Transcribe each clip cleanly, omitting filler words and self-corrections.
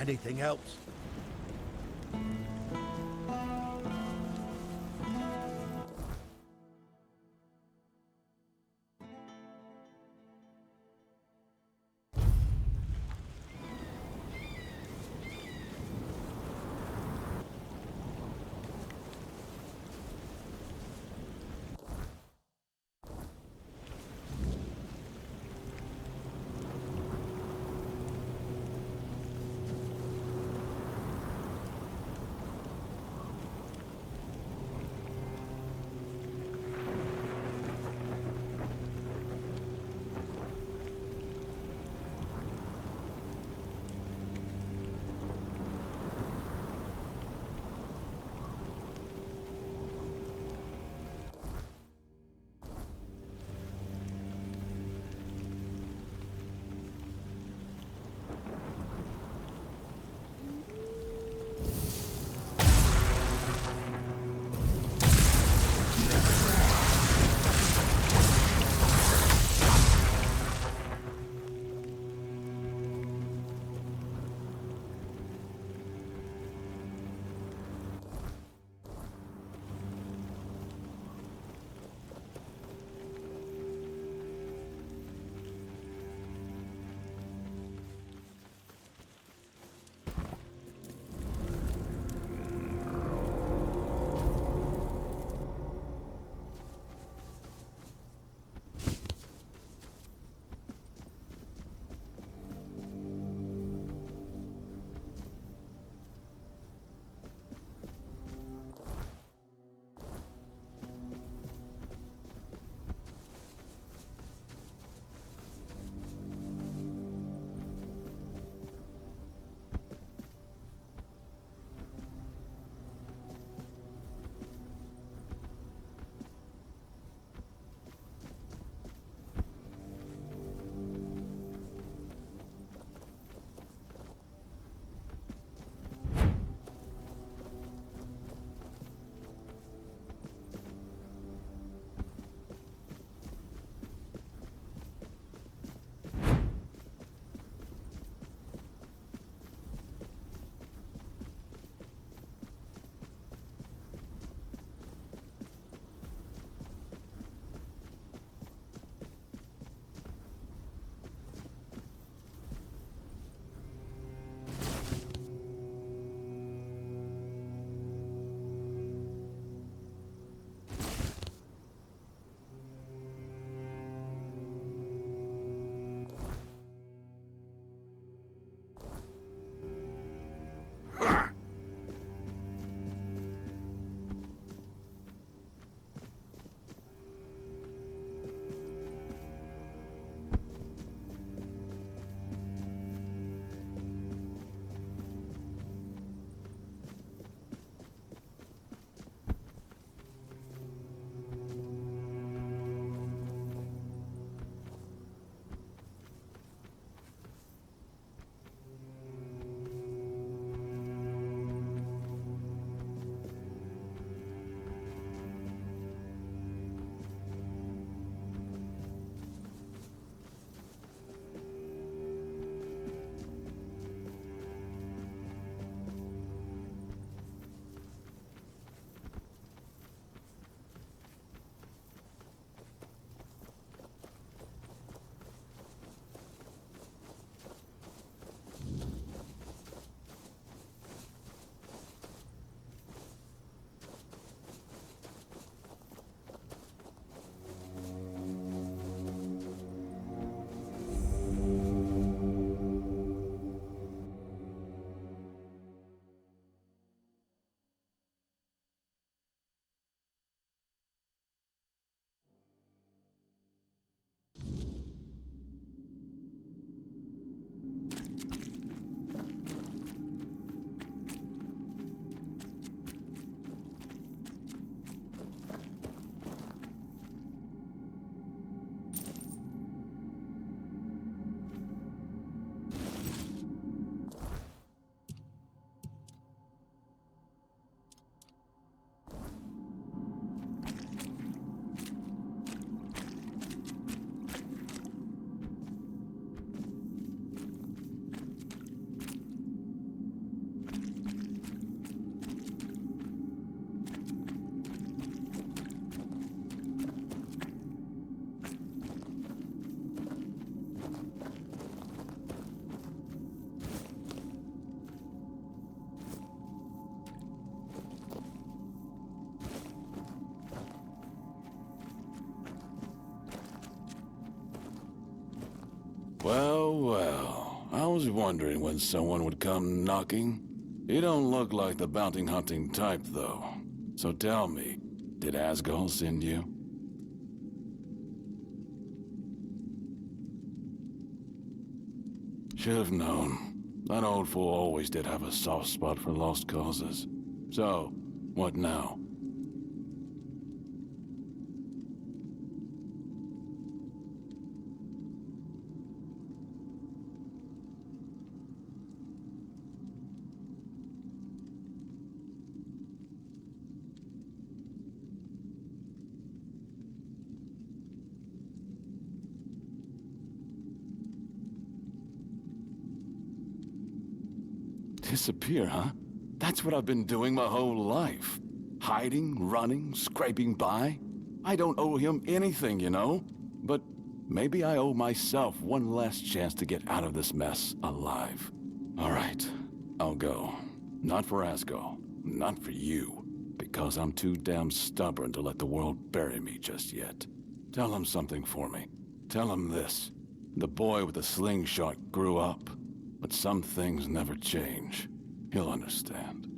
Anything else? Well, well. I was wondering when someone would come knocking. You don't look like the bounty hunting type, though. So tell me, did Asgol send you? Should have known. That old fool always did have a soft spot for lost causes. So, what now? Disappear, huh? That's what I've been doing my whole life. Hiding, running, scraping by. I don't owe him anything, you know? But maybe I owe myself one last chance to get out of this mess alive. All right, I'll go. Not for Asgol, not for you, because I'm too damn stubborn to let the world bury me just yet. Tell him something for me. Tell him this. The boy with the slingshot grew up. But some things never change. He'll understand.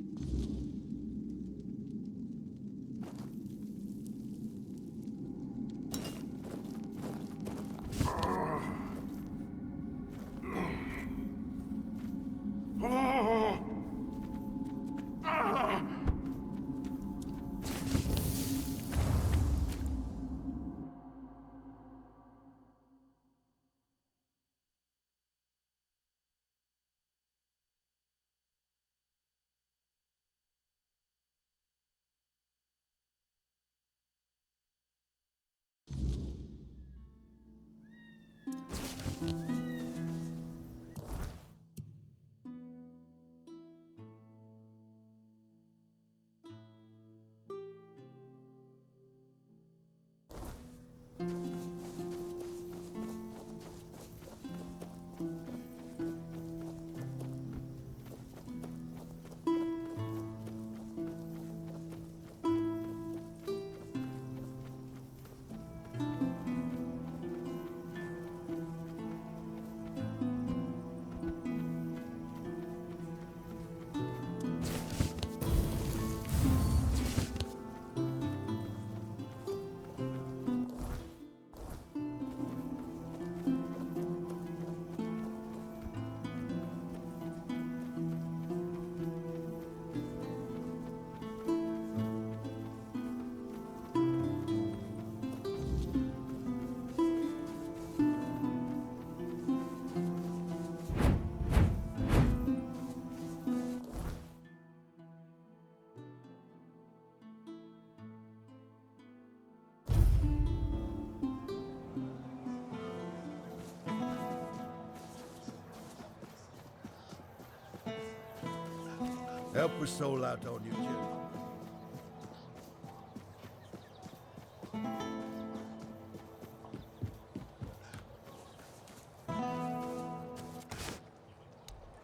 Help a soul out on your journey.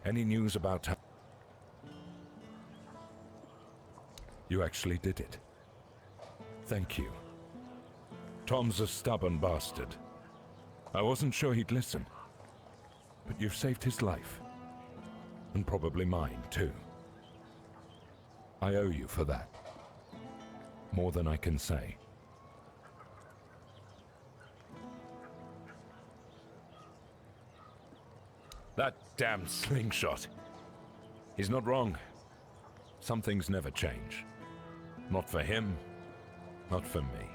Any news about how you actually did it? Thank you. Tom's a stubborn bastard. I wasn't sure he'd listen. But you've saved his life. And probably mine, too. I owe you for that. More than I can say. That damn slingshot. He's not wrong. Some things never change. Not for him, not for me.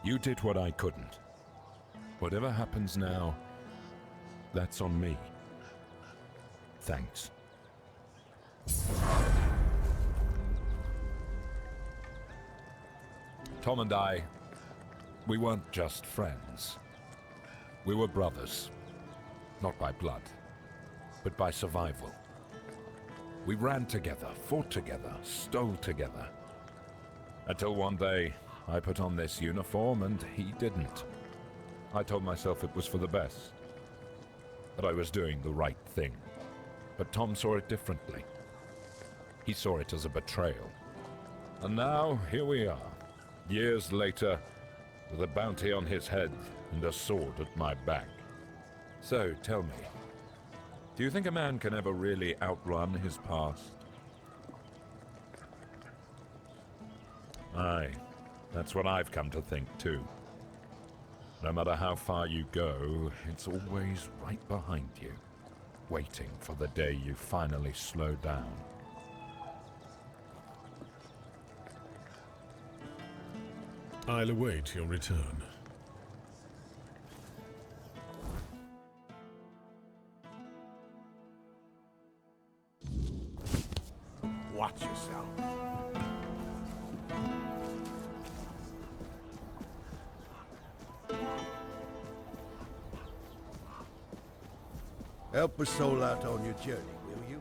You did what I couldn't. Whatever happens now, that's on me. Thanks. Tom and I, we weren't just friends. We were brothers. Not by blood, but by survival. We ran together, fought together, stole together. Until one day, I put on this uniform and he didn't. I told myself it was for the best. That I was doing the right thing. But Tom saw it differently. He saw it as a betrayal. And now, here we are. Years later, with a bounty on his head and a sword at my back. So, tell me, do you think a man can ever really outrun his past? Aye, that's what I've come to think too. No matter how far you go, it's always right behind you, waiting for the day you finally slow down. I'll await your return. Watch yourself. Help a soul out on your journey, will you?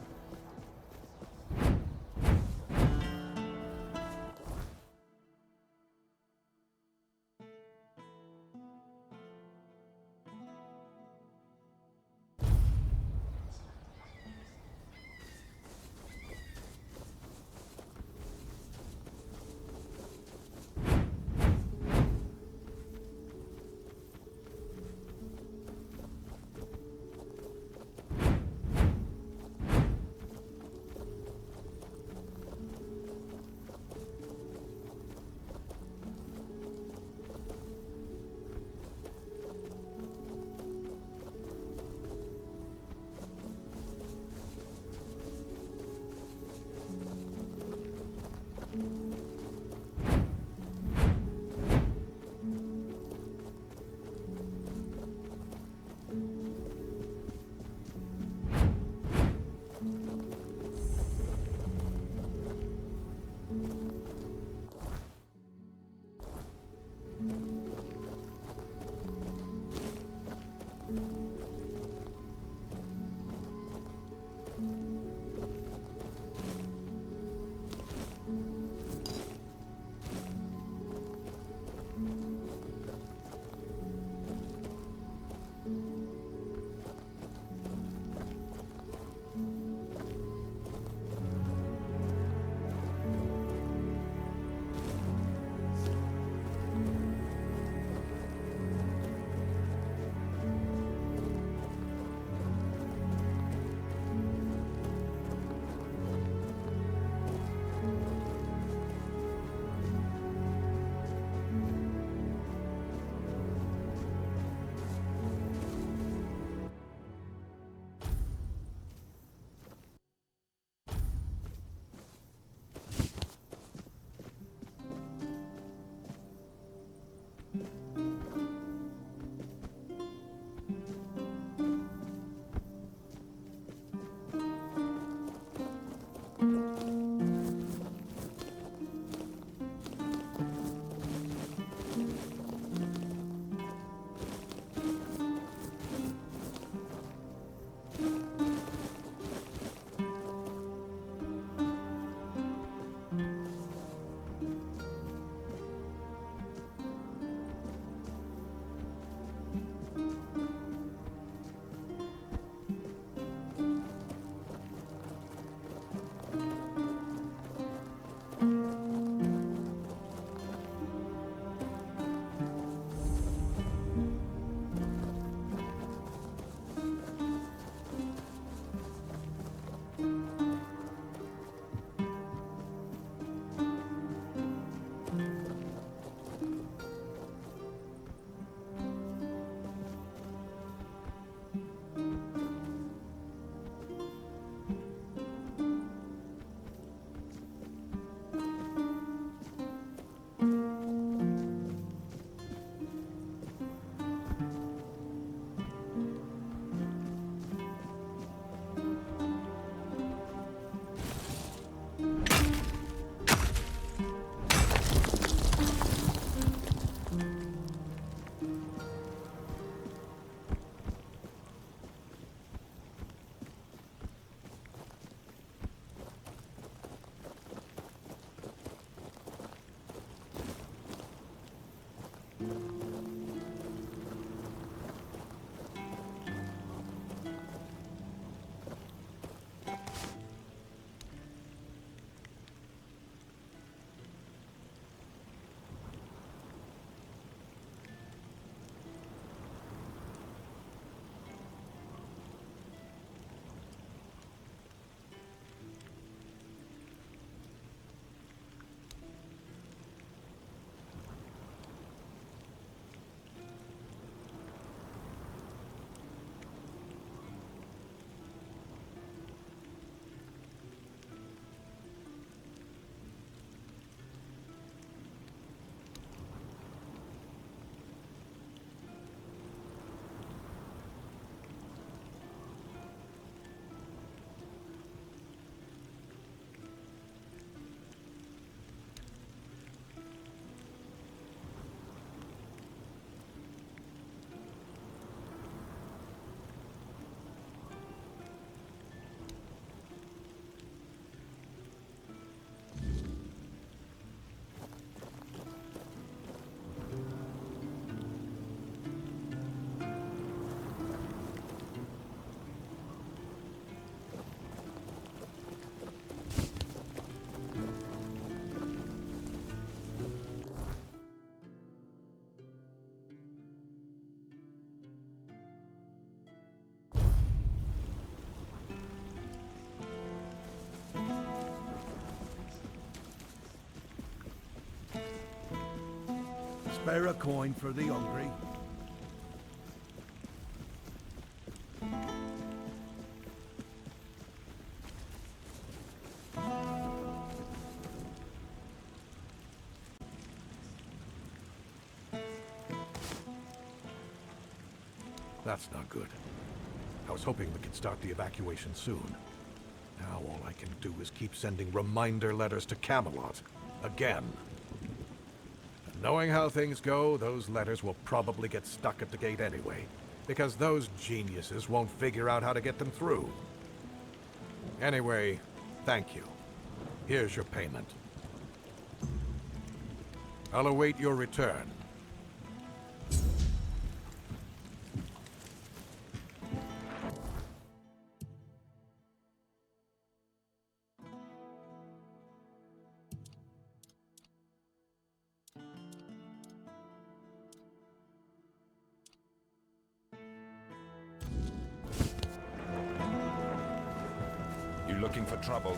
Spare a coin for the hungry. That's not good. I was hoping we could start the evacuation soon. Now all I can do is keep sending reminder letters to Camelot. Again. And knowing how things go, those letters will probably get stuck at the gate anyway, because those geniuses won't figure out how to get them through. Anyway, thank you. Here's your payment. I'll await your return. You looking for trouble?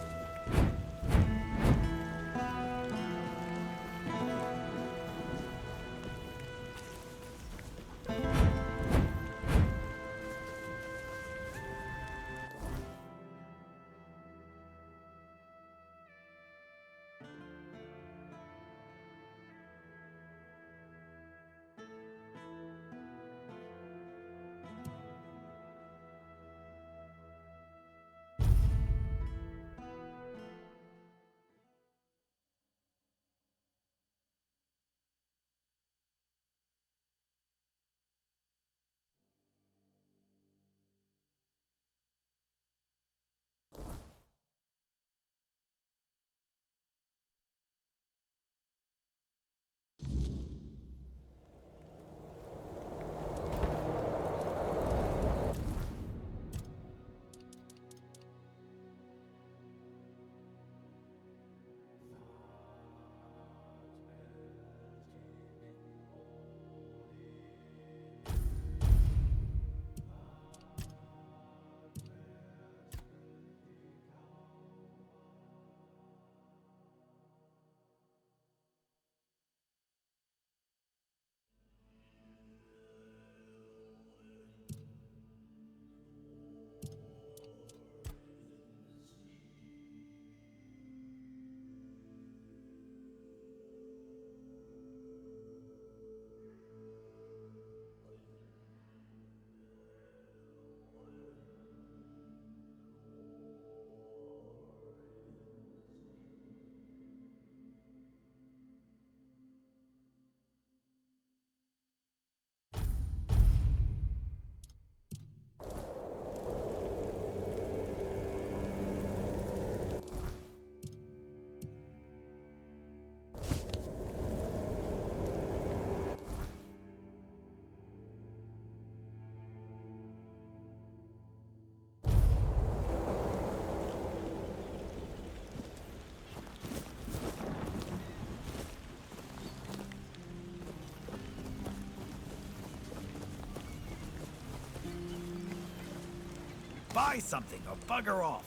Buy something or bugger off.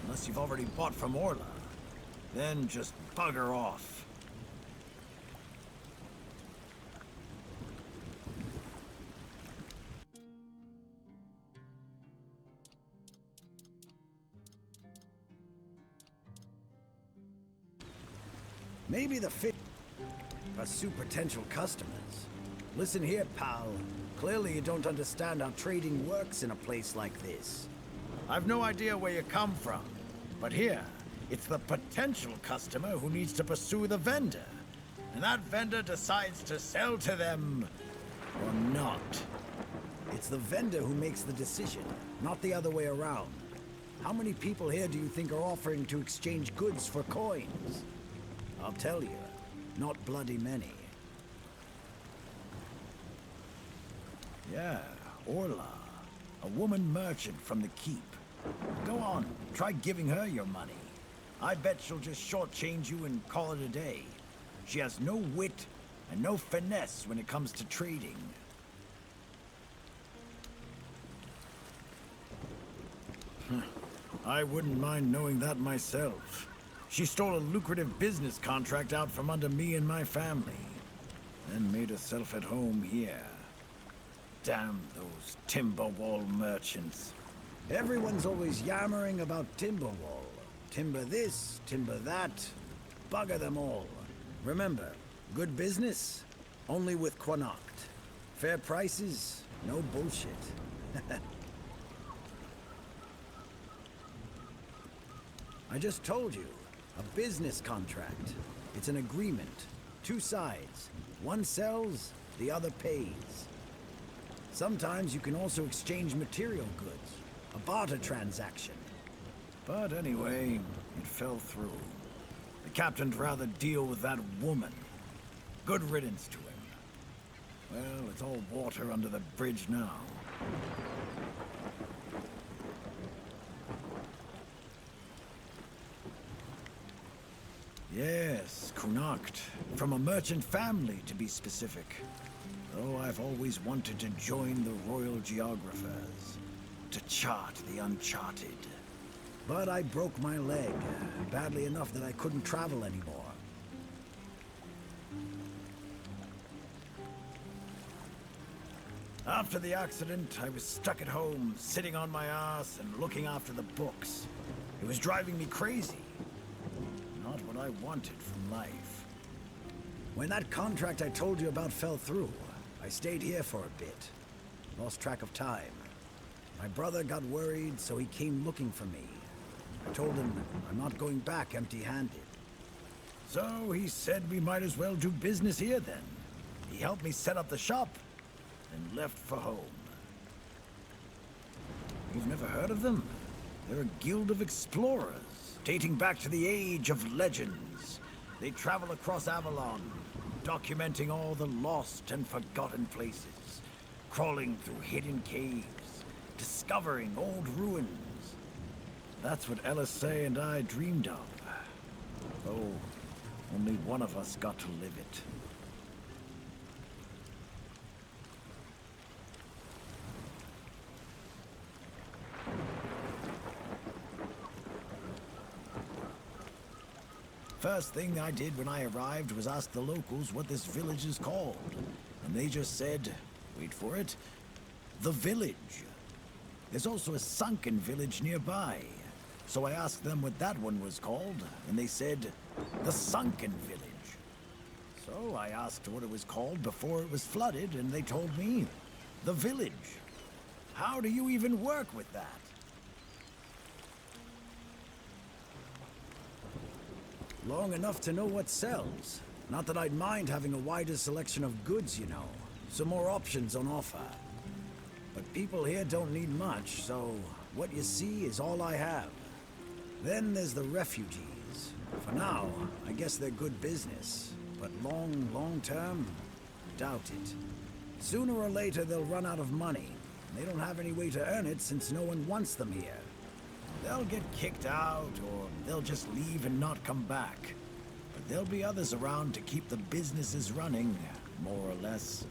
Unless you've already bought from Orla. Then just bugger off. Maybe the fit pursue potential customers. Listen here, pal. Clearly you don't understand how trading works in a place like this. I've no idea where you come from, but here, it's the potential customer who needs to pursue the vendor. And that vendor decides to sell to them, or not. It's the vendor who makes the decision, not the other way around. How many people here do you think are offering to exchange goods for coins? I'll tell you, not bloody many. Yeah, Orla. A woman merchant from the keep. Go on, try giving her your money. I bet she'll just shortchange you and call it a day. She has no wit and no finesse when it comes to trading. I wouldn't mind knowing that myself. She stole a lucrative business contract out from under me and my family. then made herself at home here. Damn those Timberwall merchants. Everyone's always yammering about Timberwall. Timber this, timber that. Bugger them all. Remember, good business, only with Quanacht. Fair prices, no bullshit. I just told you, a business contract. It's an agreement. Two sides. One sells, the other pays. Sometimes you can also exchange material goods. A barter transaction. But anyway, it fell through. The captain'd rather deal with that woman. Good riddance to him. Well, it's all water under the bridge now. Yes, Connacht. From a merchant family, to be specific. Though I've always wanted to join the Royal Geographers. To chart the uncharted. But I broke my leg, badly enough that I couldn't travel anymore. After the accident, I was stuck at home, sitting on my ass and looking after the books. It was driving me crazy. Not what I wanted from life. When that contract I told you about fell through, I stayed here for a bit. Lost track of time. My brother got worried, so he came looking for me. I told him I'm not going back empty-handed. So he said we might as well do business here then. He helped me set up the shop, and left for home. You've never heard of them? They're a guild of explorers, dating back to the age of legends. They travel across Avalon, documenting all the lost and forgotten places, crawling through hidden caves, discovering old ruins. That's what LSA and I dreamed of. Though only one of us got to live it. First thing I did when I arrived was ask the locals what this village is called. And they just said, wait for it, the village. There's also a sunken village nearby. So I asked them what that one was called, and they said, the sunken village. So I asked what it was called before it was flooded, and they told me, the village. How do you even work with that? Long enough to know what sells. Not that I'd mind having a wider selection of goods, you know. Some more options on offer. But people here don't need much, so what you see is all I have. Then there's the refugees. For now, I guess they're good business. But long term, doubt it. Sooner or later they'll run out of money. They don't have any way to earn it since no one wants them here. They'll get kicked out, or they'll just leave and not come back. But there'll be others around to keep the businesses running, more or less.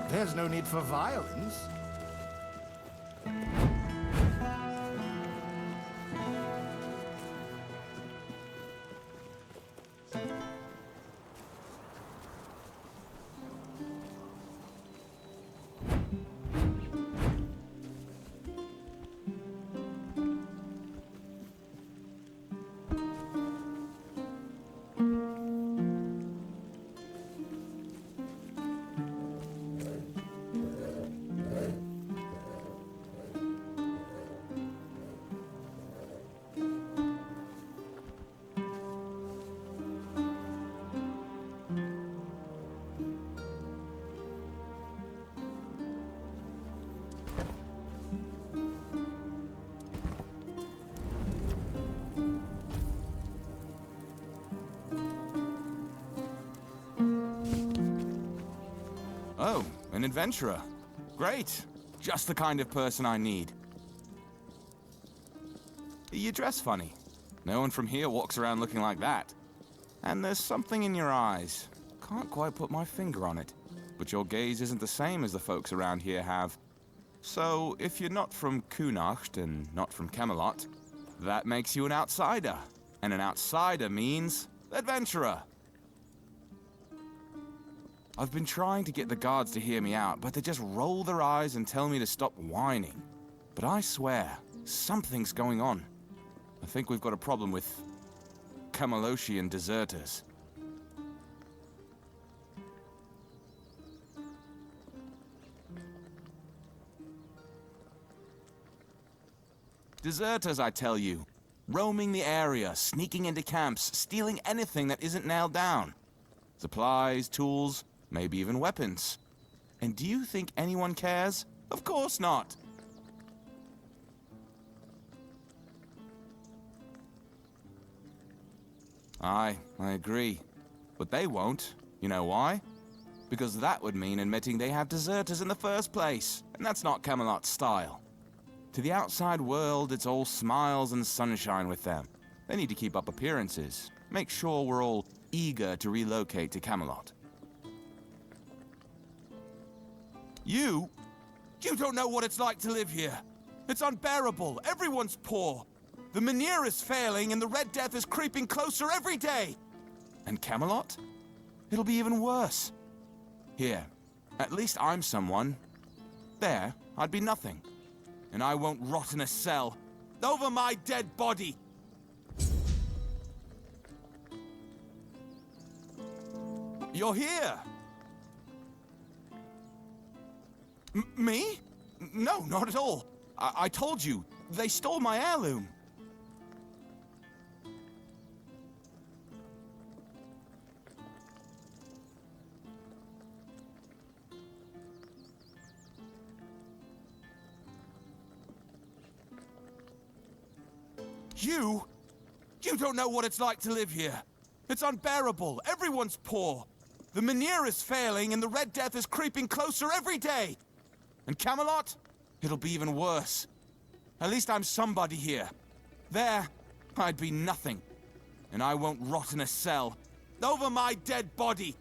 There's no need for violence. Oh, an adventurer. Great. Just the kind of person I need. You dress funny. No one from here walks around looking like that. And there's something in your eyes. Can't quite put my finger on it. But your gaze isn't the same as the folks around here have. So, if you're not from Kunacht and not from Camelot, that makes you an outsider. And an outsider means adventurer. I've been trying to get the guards to hear me out, but they just roll their eyes and tell me to stop whining. But I swear, something's going on. I think we've got a problem with Camelosian deserters. Deserters, I tell you. Roaming the area, sneaking into camps, stealing anything that isn't nailed down. Supplies, tools, maybe even weapons. And do you think anyone cares? Of course not. I agree. But they won't. You know why? Because that would mean admitting they have deserters in the first place. And that's not Camelot's style. To the outside world, it's all smiles and sunshine with them. They need to keep up appearances. Make sure we're all eager to relocate to Camelot. You don't know what it's like to live here. It's unbearable. Everyone's poor. The Menhir is failing and the Red Death is creeping closer every day. And Camelot? It'll be even worse. Here, at least I'm someone. There, I'd be nothing. And I won't rot in a cell over my dead body. You're here. Me? No, not at all. I told you, they stole my heirloom. You don't know what it's like to live here. It's unbearable. Everyone's poor. The Menhir is failing and the Red Death is creeping closer every day. And Camelot? It'll be even worse. At least I'm somebody here. There, I'd be nothing. And I won't rot in a cell over my dead body.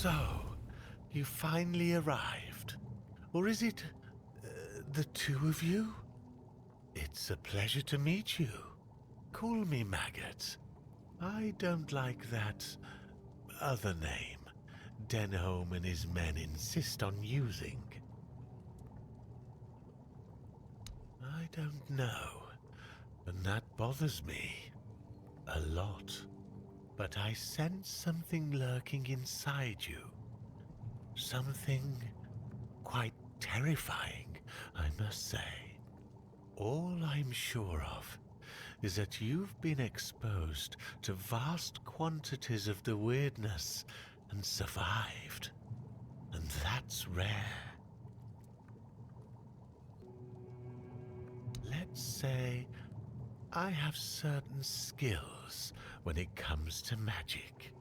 So, you finally arrived. Or is it the two of you? It's a pleasure to meet you. Call me Maggot. I don't like that other name Denholm and his men insist on using. I don't know, and that bothers me a lot. But I sense something lurking inside you. Something quite terrifying, I must say. All I'm sure of is that you've been exposed to vast quantities of the weirdness and survived. And that's rare. Let's say I have certain skills when it comes to magic.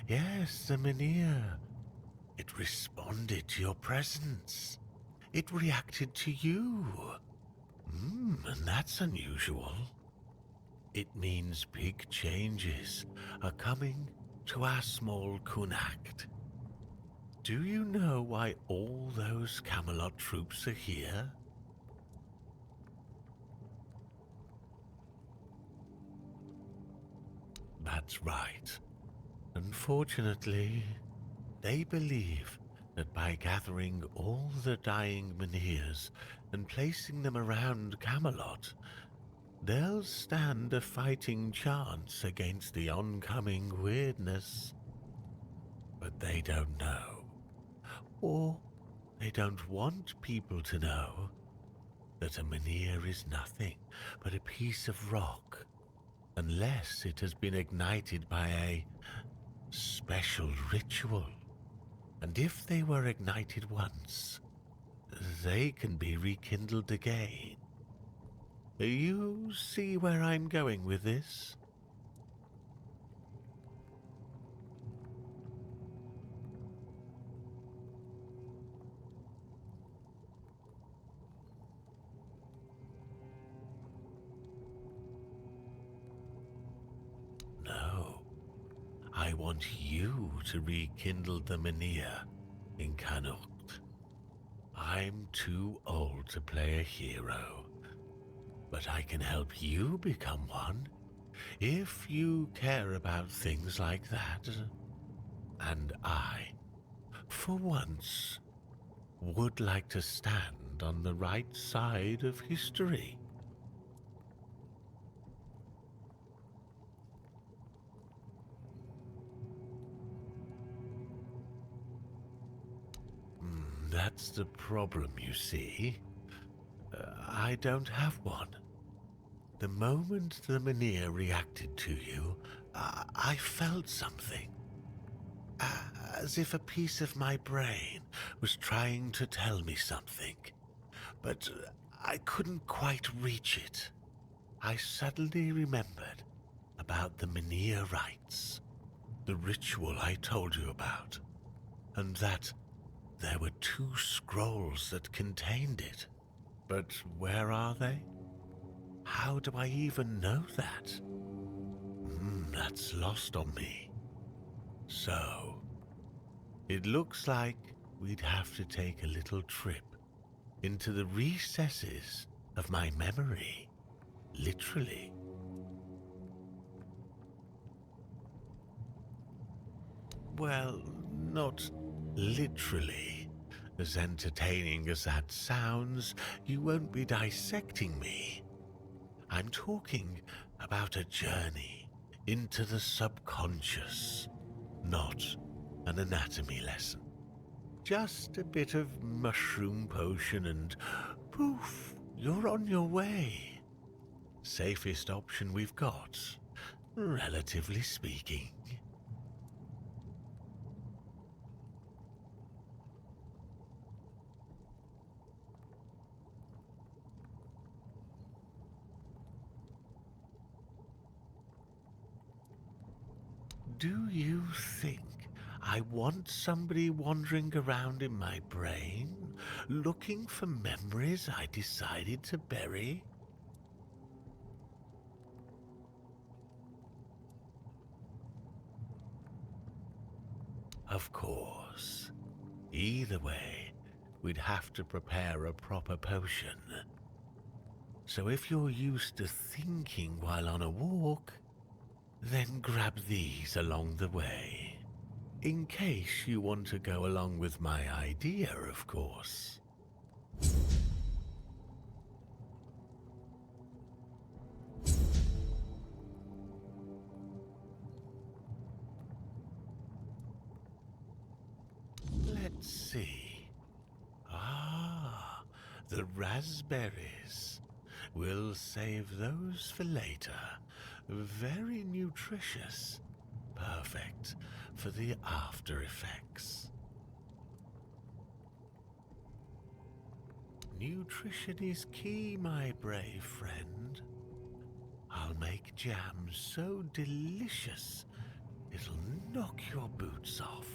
Yes, the Mynheer. It responded to your presence. It reacted to you. And that's unusual. It means big changes are coming to our small Kunacht. Do you know why all those Camelot troops are here? That's right. Unfortunately, they believe that by gathering all the dying Mynheers and placing them around Camelot, they'll stand a fighting chance against the oncoming weirdness. But they don't know, or they don't want people to know, that a Mynheer is nothing but a piece of rock, unless it has been ignited by a special ritual. And if they were ignited once, they can be rekindled again. You see where I'm going with this? No. I want you to rekindle the Mynheer in Connacht. I'm too old to play a hero, but I can help you become one if you care about things like that. And I, for once, would like to stand on the right side of history. That's the problem, you see. I don't have one. The moment the Mynheer reacted to you, I felt something. As if a piece of my brain was trying to tell me something, but I couldn't quite reach it. I suddenly remembered about the Mynheer rites, the ritual I told you about, and that there were 2 scrolls that contained it. But where are they? How do I even know that? That's lost on me. So, it looks like we'd have to take a little trip into the recesses of my memory, literally. Well, not literally. As entertaining as that sounds, you won't be dissecting me. I'm talking about a journey into the subconscious, not an anatomy lesson. Just a bit of mushroom potion and poof, you're on your way. Safest option we've got, relatively speaking. Do you think I want somebody wandering around in my brain, looking for memories I decided to bury? Of course. Either way, we'd have to prepare a proper potion. So if you're used to thinking while on a walk, then grab these along the way. In case you want to go along with my idea, of course. Let's see. The raspberries. We'll save those for later. Very nutritious. Perfect for the after effects. Nutrition is key, my brave friend. I'll make jam so delicious It'll knock your boots off.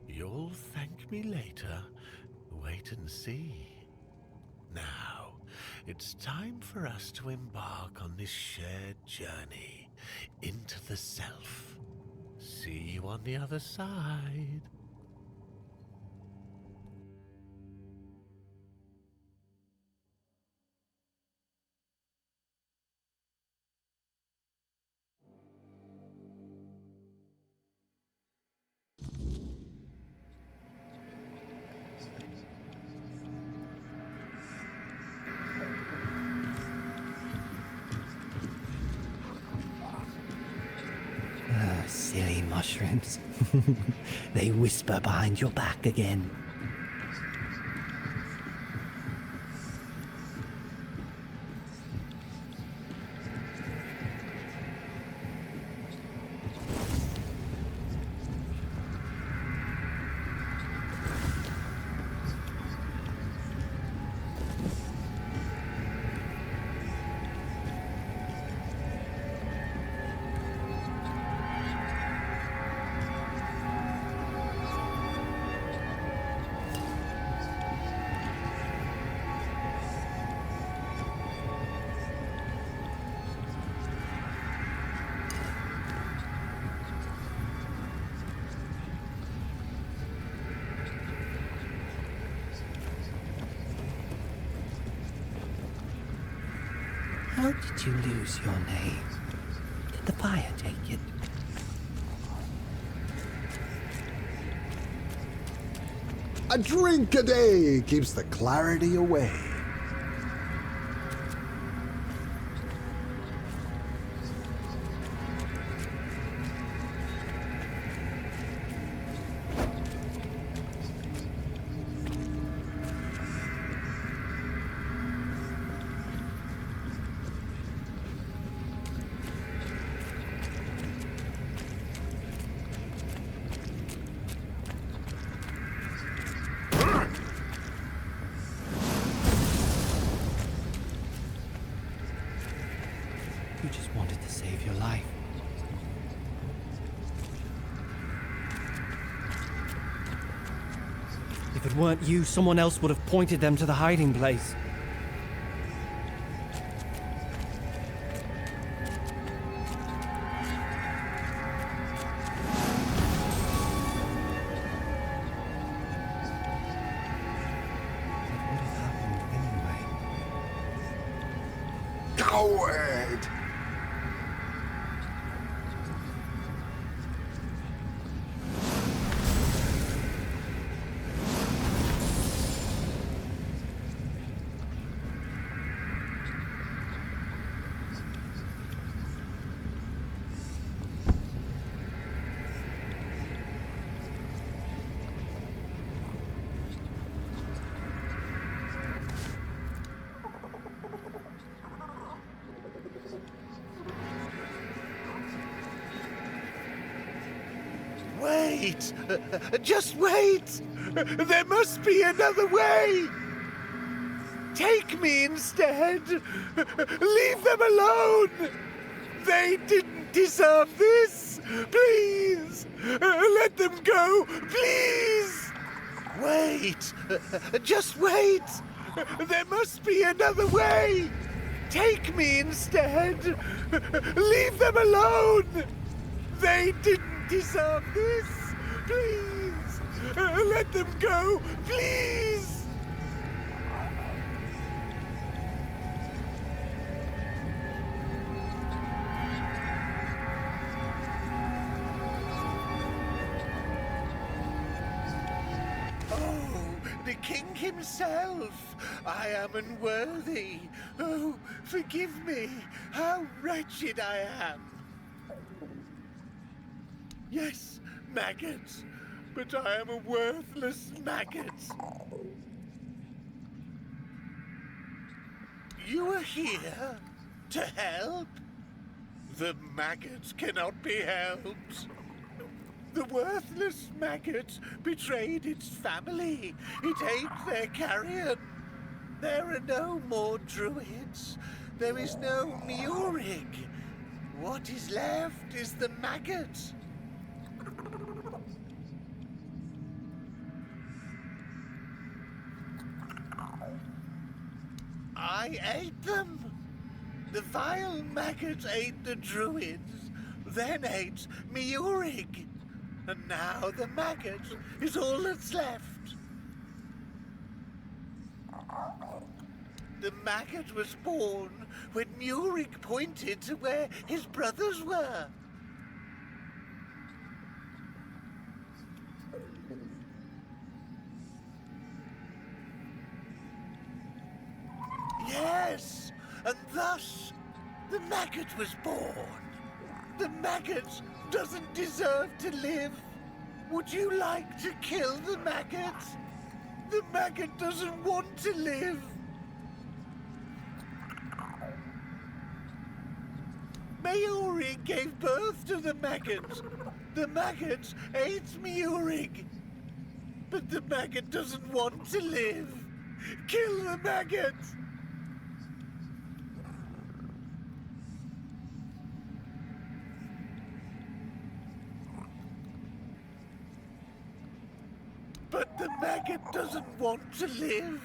You'll thank me later. Wait and see. Now, it's time for us to embark on this shared journey into the self. See you on the other side. Silly mushrooms. They whisper behind your back again. How did you lose your name? Did the fire take it? A drink a day keeps the clarity away. You just wanted to save your life. If it weren't you, someone else would have pointed them to the hiding place. What would have happened anyway? Coward! Wait! Just wait! There must be another way! Take me instead! Leave them alone! They didn't deserve this! Please! Let them go! Please! Wait! Just wait! There must be another way! Take me instead! Leave them alone! They didn't deserve this! Please! Let them go! Please! Oh, the king himself! I am unworthy! Oh, forgive me! How wretched I am! Yes, maggots, but I am a worthless maggot. You are here to help? The maggots cannot be helped. The worthless maggot betrayed its family. It ate their carrion. There are no more druids. There is no Murig. What is left is the maggot. I ate them. The vile maggot ate the druids, then ate Miurig. And now the maggot is all that's left. The maggot was born when Miurig pointed to where his brothers were. Yes, and thus the maggot was born. The maggot doesn't deserve to live. Would you like to kill the maggot? The maggot doesn't want to live. Miurig gave birth to the maggot. The maggot ate Miurig. But the maggot doesn't want to live. Kill the maggot! But the maggot doesn't want to live.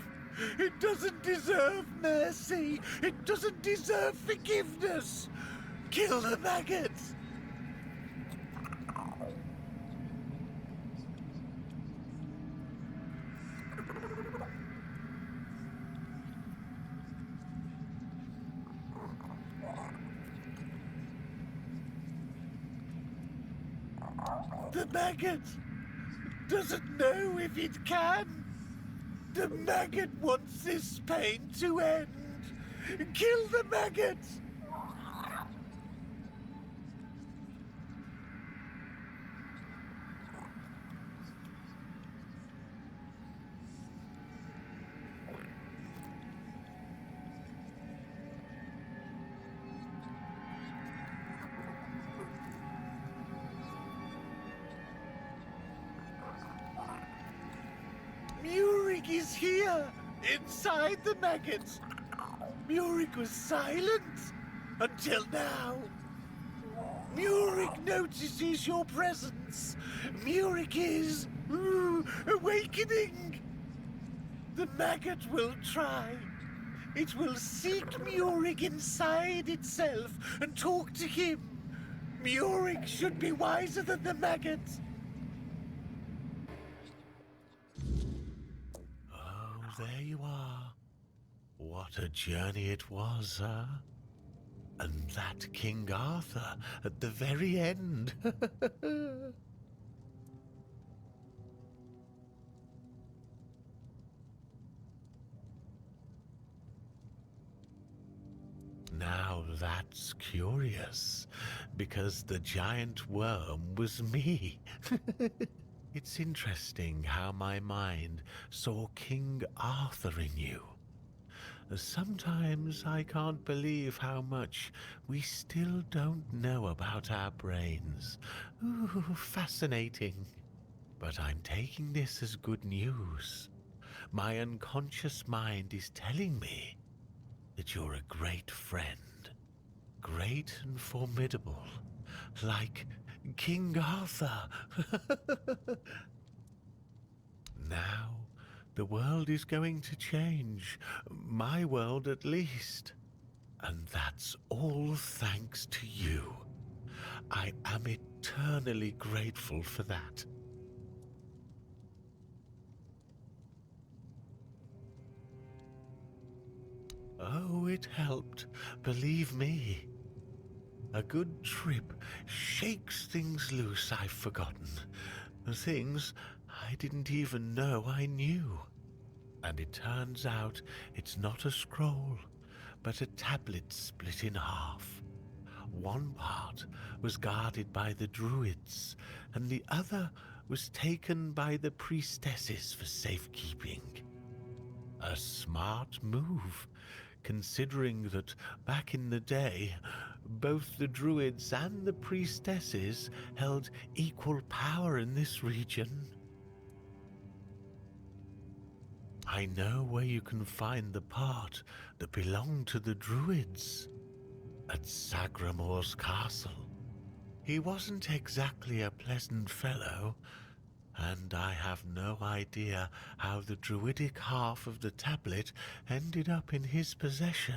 It doesn't deserve mercy. It doesn't deserve forgiveness. Kill the maggot! The maggot doesn't know if it can. The maggot wants this pain to end. Kill the maggot! Miurig is here, inside the maggot. Miurig was silent until now. Miurig notices your presence. Miurig is awakening. The maggot will try. It will seek Miurig inside itself and talk to him. Miurig should be wiser than the maggot. There you are. What a journey it was, huh? And that King Arthur at the very end. Now that's curious, because the giant worm was me. It's interesting how my mind saw King Arthur in you. Sometimes I can't believe how much we still don't know about our brains. Ooh, fascinating. But I'm taking this as good news. My unconscious mind is telling me that you're a great friend. Great and formidable. Like King Arthur. Now, the world is going to change. My world, at least. And that's all thanks to you. I am eternally grateful for that. Oh, it helped, believe me. A good trip shakes things loose I've forgotten. Things I didn't even know I knew. And it turns out it's not a scroll, but a tablet split in half. One part was guarded by the druids, and the other was taken by the priestesses for safekeeping. A smart move, considering that back in the day, both the druids and the priestesses held equal power in this region. I know where you can find the part that belonged to the druids. at Sagramor's castle. He wasn't exactly a pleasant fellow, and I have no idea how the druidic half of the tablet ended up in his possession.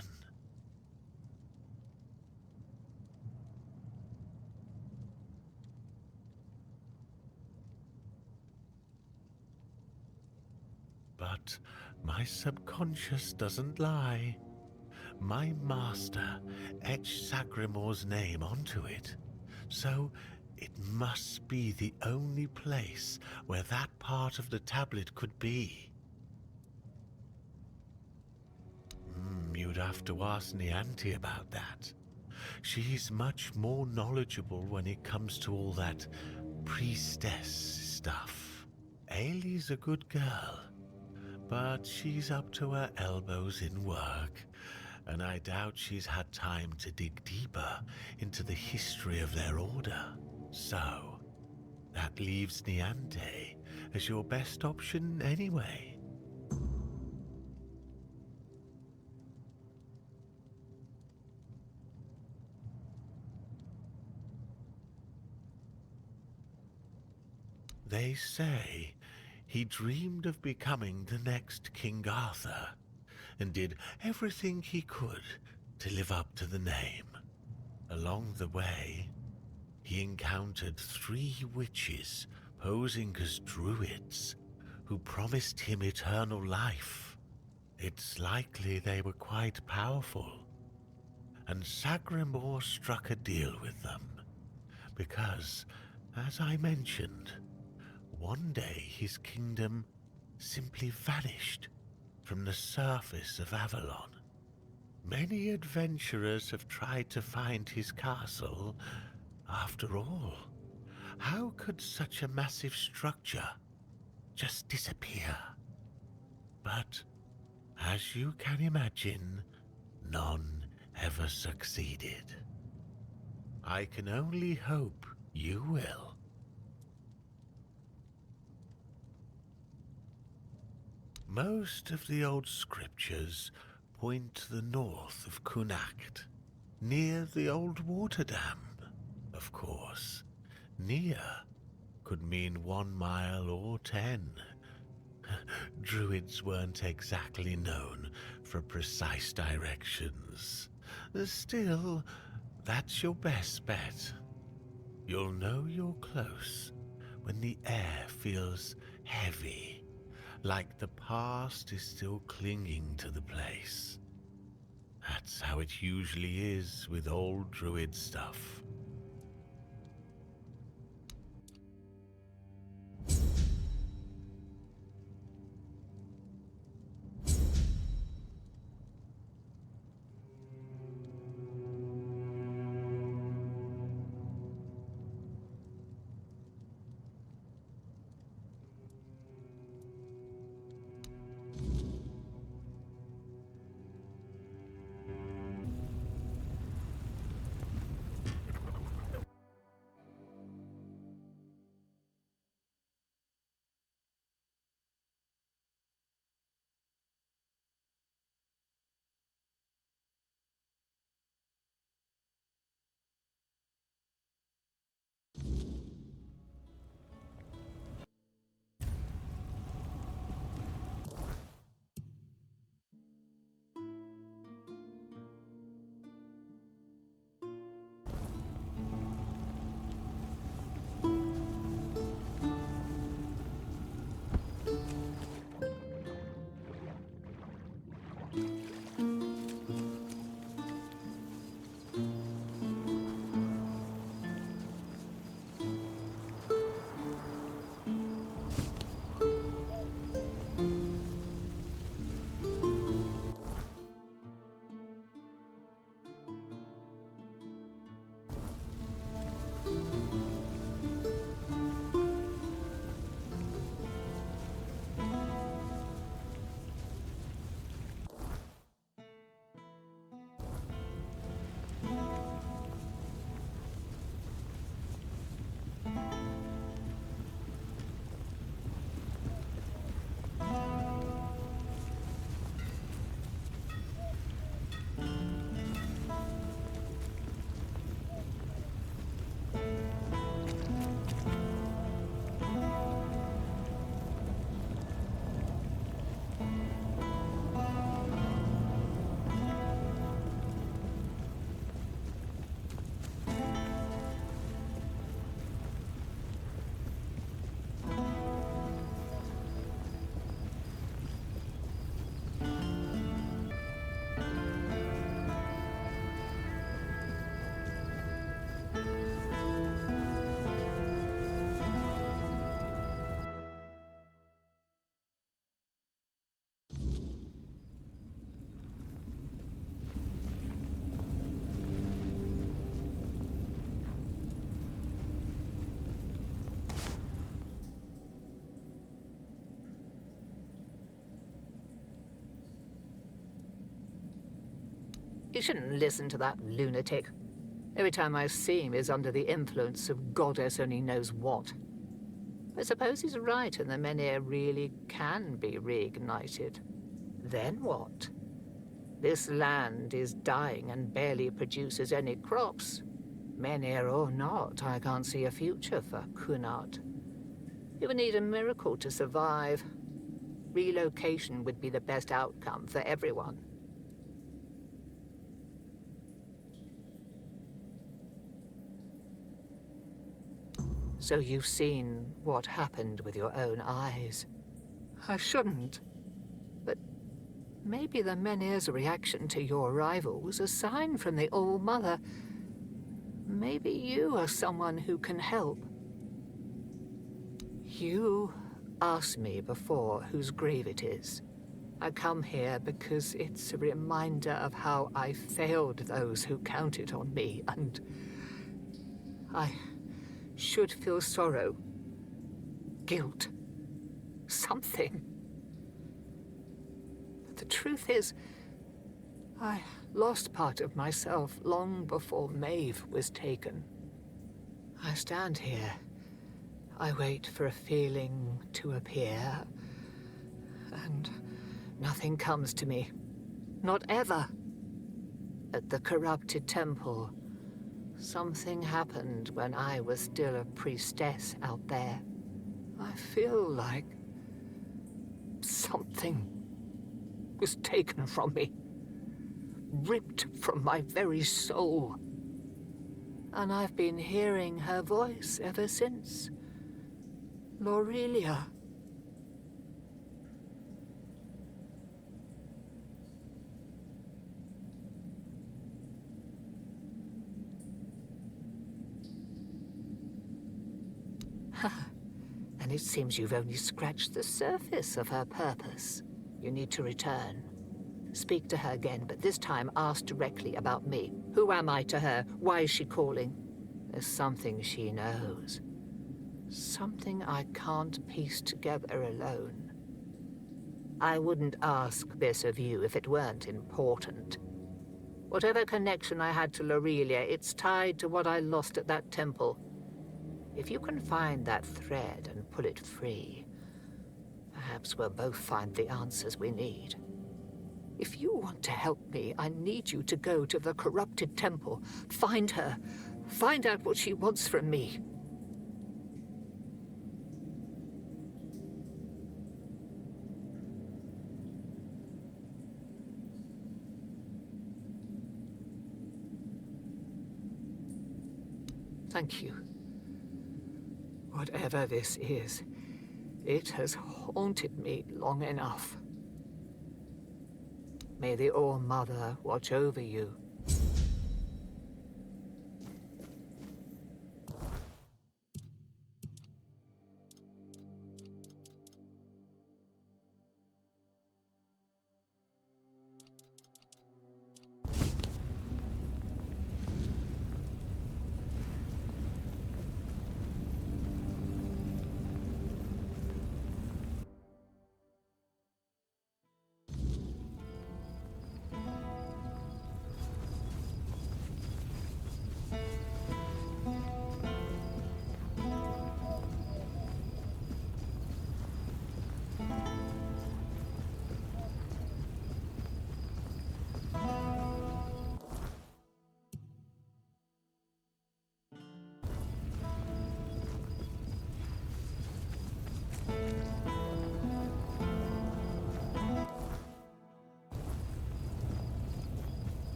But my subconscious doesn't lie. My master etched Sagramor's name onto it, so it must be the only place where that part of the tablet could be. You'd have to ask Nianti about that. She's much more knowledgeable when it comes to all that priestess stuff. Ailey's a good girl, but she's up to her elbows in work, and I doubt she's had time to dig deeper into the history of their order. So, that leaves Niante as your best option anyway. They say he dreamed of becoming the next King Arthur, and did everything he could to live up to the name. Along the way, he encountered 3 witches posing as druids who promised him eternal life. It's likely they were quite powerful, and Sagramor struck a deal with them because, as I mentioned, one day his kingdom simply vanished from the surface of Avalon. Many adventurers have tried to find his castle. After all, how could such a massive structure just disappear? But, as you can imagine, none ever succeeded. I can only hope you will. Most of the old scriptures point to the north of Kunacht, near the old water dam. Of course, near could mean 1 mile or 10. Druids weren't exactly known for precise directions. Still, that's your best bet. You'll know you're close when the air feels heavy, like the past is still clinging to the place. That's how it usually is with old druid stuff. You shouldn't listen to that lunatic. Every time I see him, he's under the influence of goddess only knows what. I suppose he's right, and the Menhir really can be reignited. Then what? This land is dying and barely produces any crops. Menhir or not, I can't see a future for Kunart. He would need a miracle to survive. Relocation would be the best outcome for everyone. So you've seen what happened with your own eyes. I shouldn't. But maybe the Menhir's reaction to your arrival was a sign from the All-Mother. Maybe you are someone who can help. You asked me before whose grave it is. I come here because it's a reminder of how I failed those who counted on me, and I should feel sorrow, guilt, something. But the truth is, I lost part of myself long before Maeve was taken. I stand here. I wait for a feeling to appear, and nothing comes to me. Not ever. At the corrupted temple, something happened when I was still a priestess out there. I feel like something was taken from me, ripped from my very soul. And I've been hearing her voice ever since. Lorelia. And it seems you've only scratched the surface of her purpose. You need to return. Speak to her again, but this time ask directly about me. Who am I to her? Why is she calling? There's something she knows. Something I can't piece together alone. I wouldn't ask this of you if it weren't important. Whatever connection I had to Lorelia, it's tied to what I lost at that temple. If you can find that thread and pull it free, perhaps we'll both find the answers we need. If you want to help me, I need you to go to the corrupted temple, find her, find out what she wants from me. Thank you. Whatever this is, it has haunted me long enough. May the All-Mother watch over you.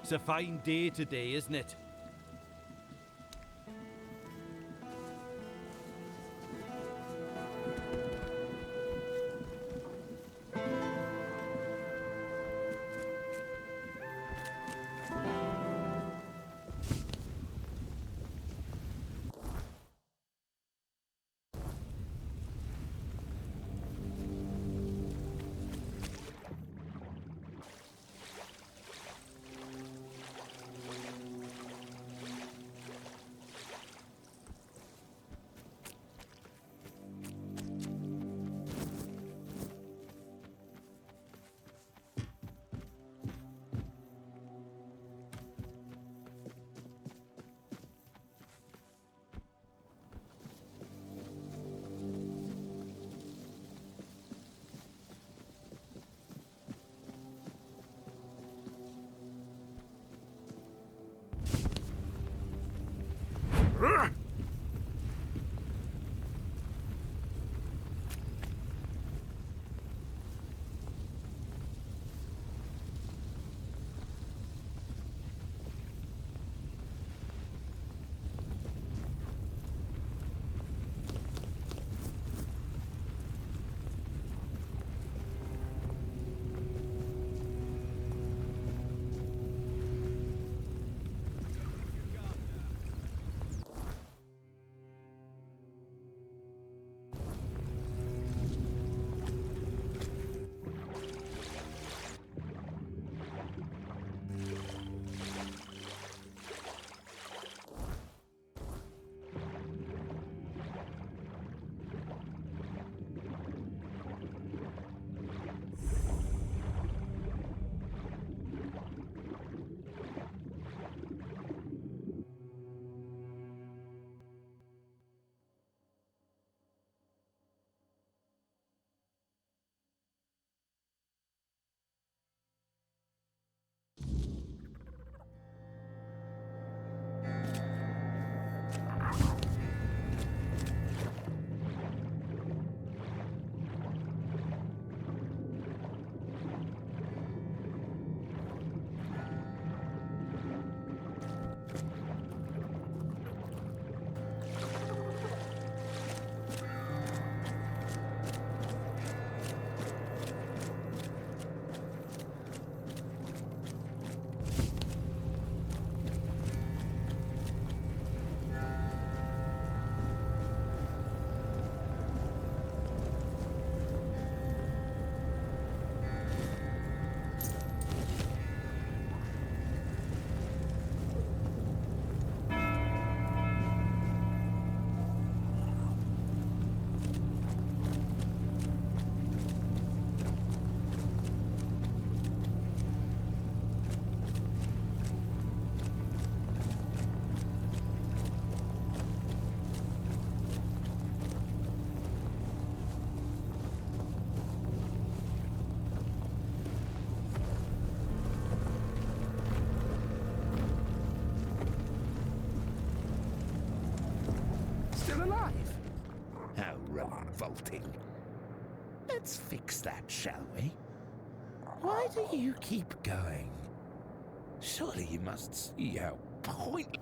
It's a fine day today, isn't it? Still alive? How revolting. Let's fix that, shall we? Why do you keep going? Surely you must see how pointless.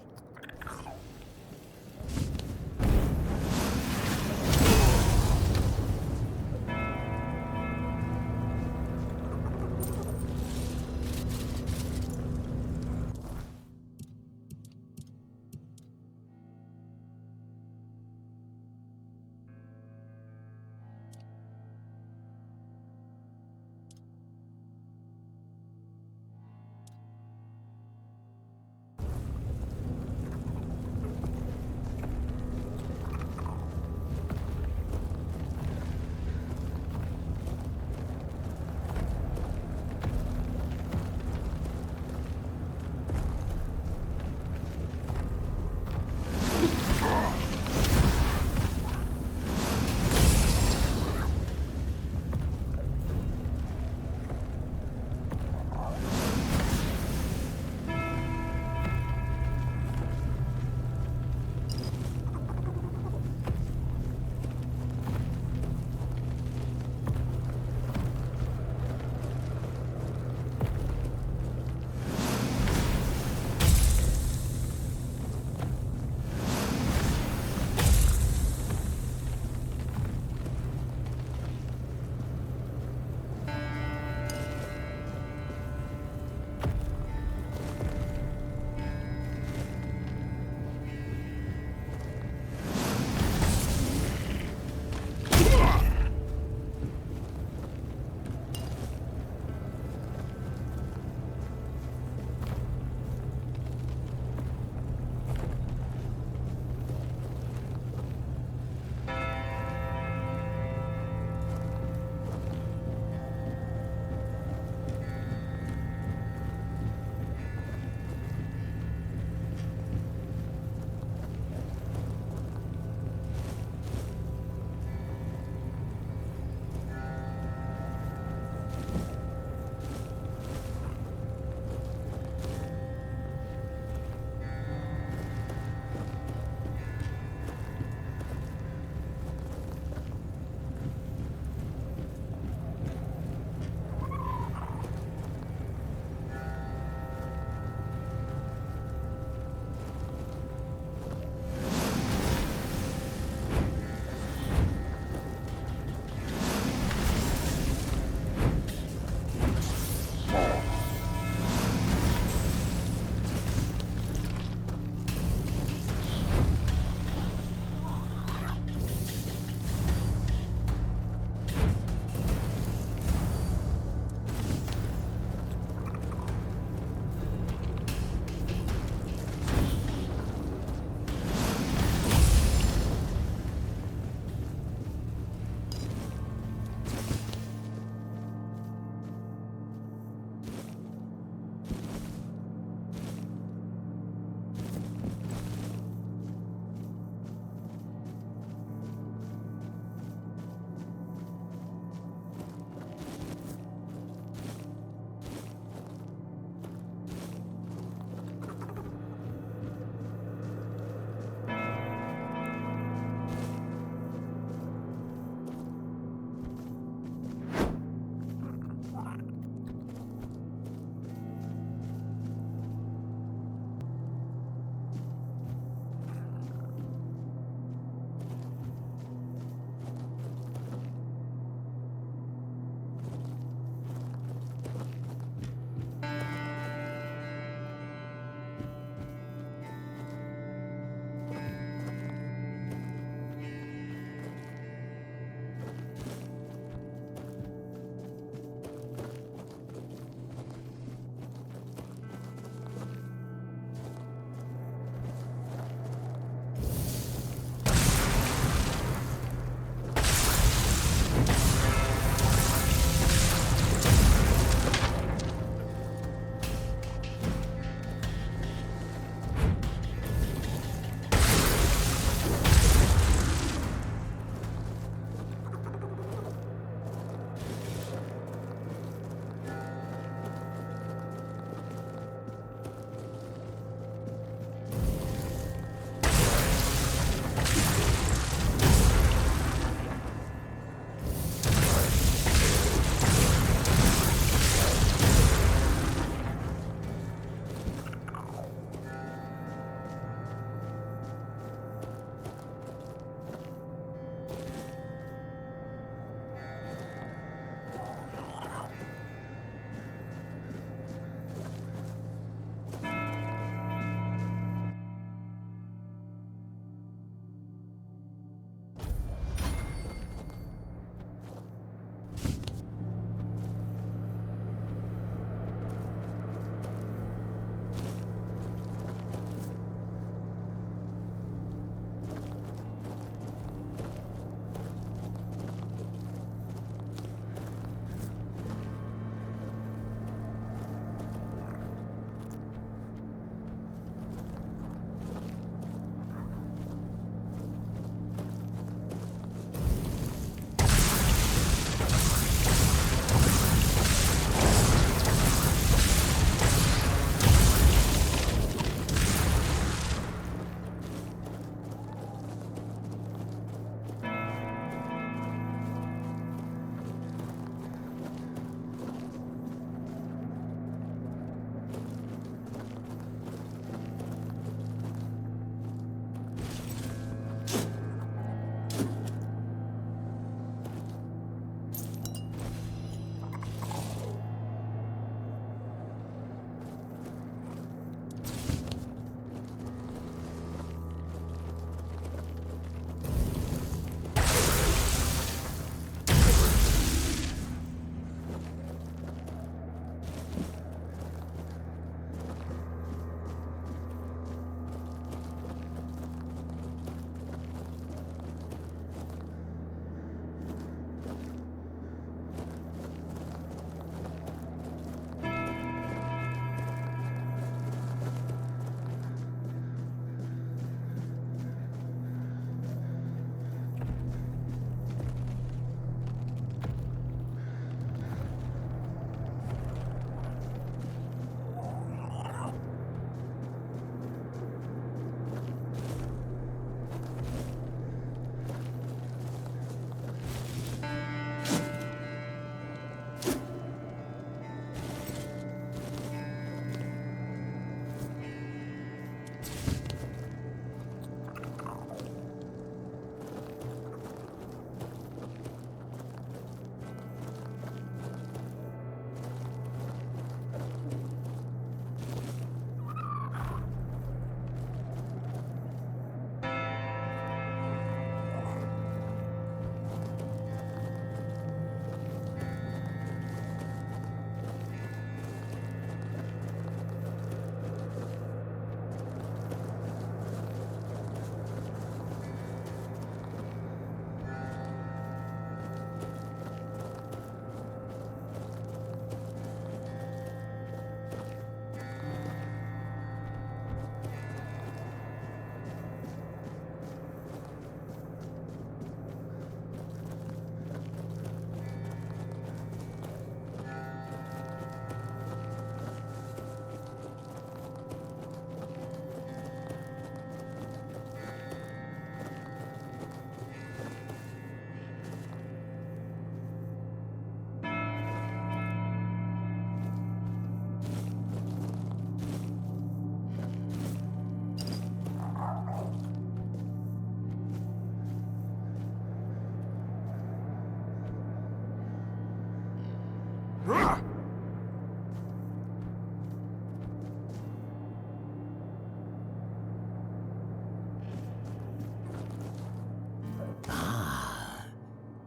Ah,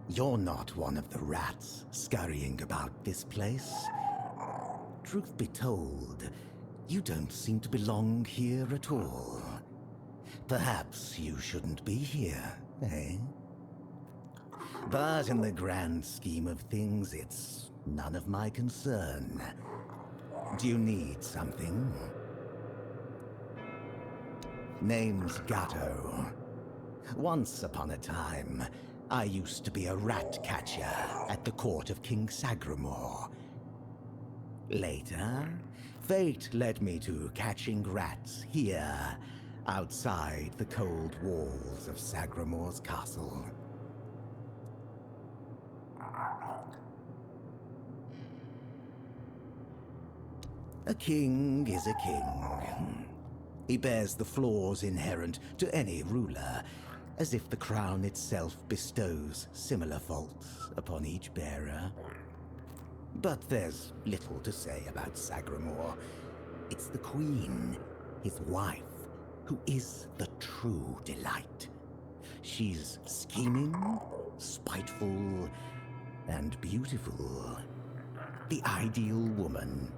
you're not one of the rats scurrying about this place. Truth be told, you don't seem to belong here at all. Perhaps you shouldn't be here, eh? But in the grand scheme of things, it's none of my concern. Do you need something? Name's Gatto. Once upon a time, I used to be a rat catcher at the court of King Sagramore. Later, fate led me to catching rats here, outside the cold walls of Sagramore's castle. A king is a king. He bears the flaws inherent to any ruler, as if the crown itself bestows similar faults upon each bearer. But there's little to say about Sagramore. It's the queen, his wife, who is the true delight. She's scheming, spiteful, and beautiful. The ideal woman.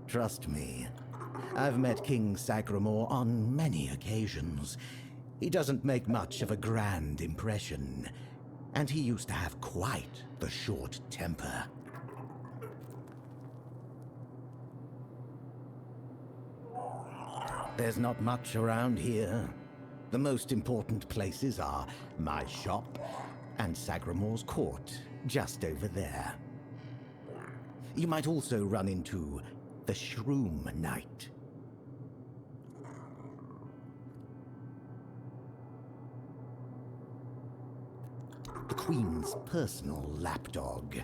Trust me, I've met King Sagramore on many occasions. He doesn't make much of a grand impression, and he used to have quite the short temper. There's not much around here. The most important places are my shop and Sagramore's court, just over there. You might also run into the Shroom Knight. The Queen's personal lapdog.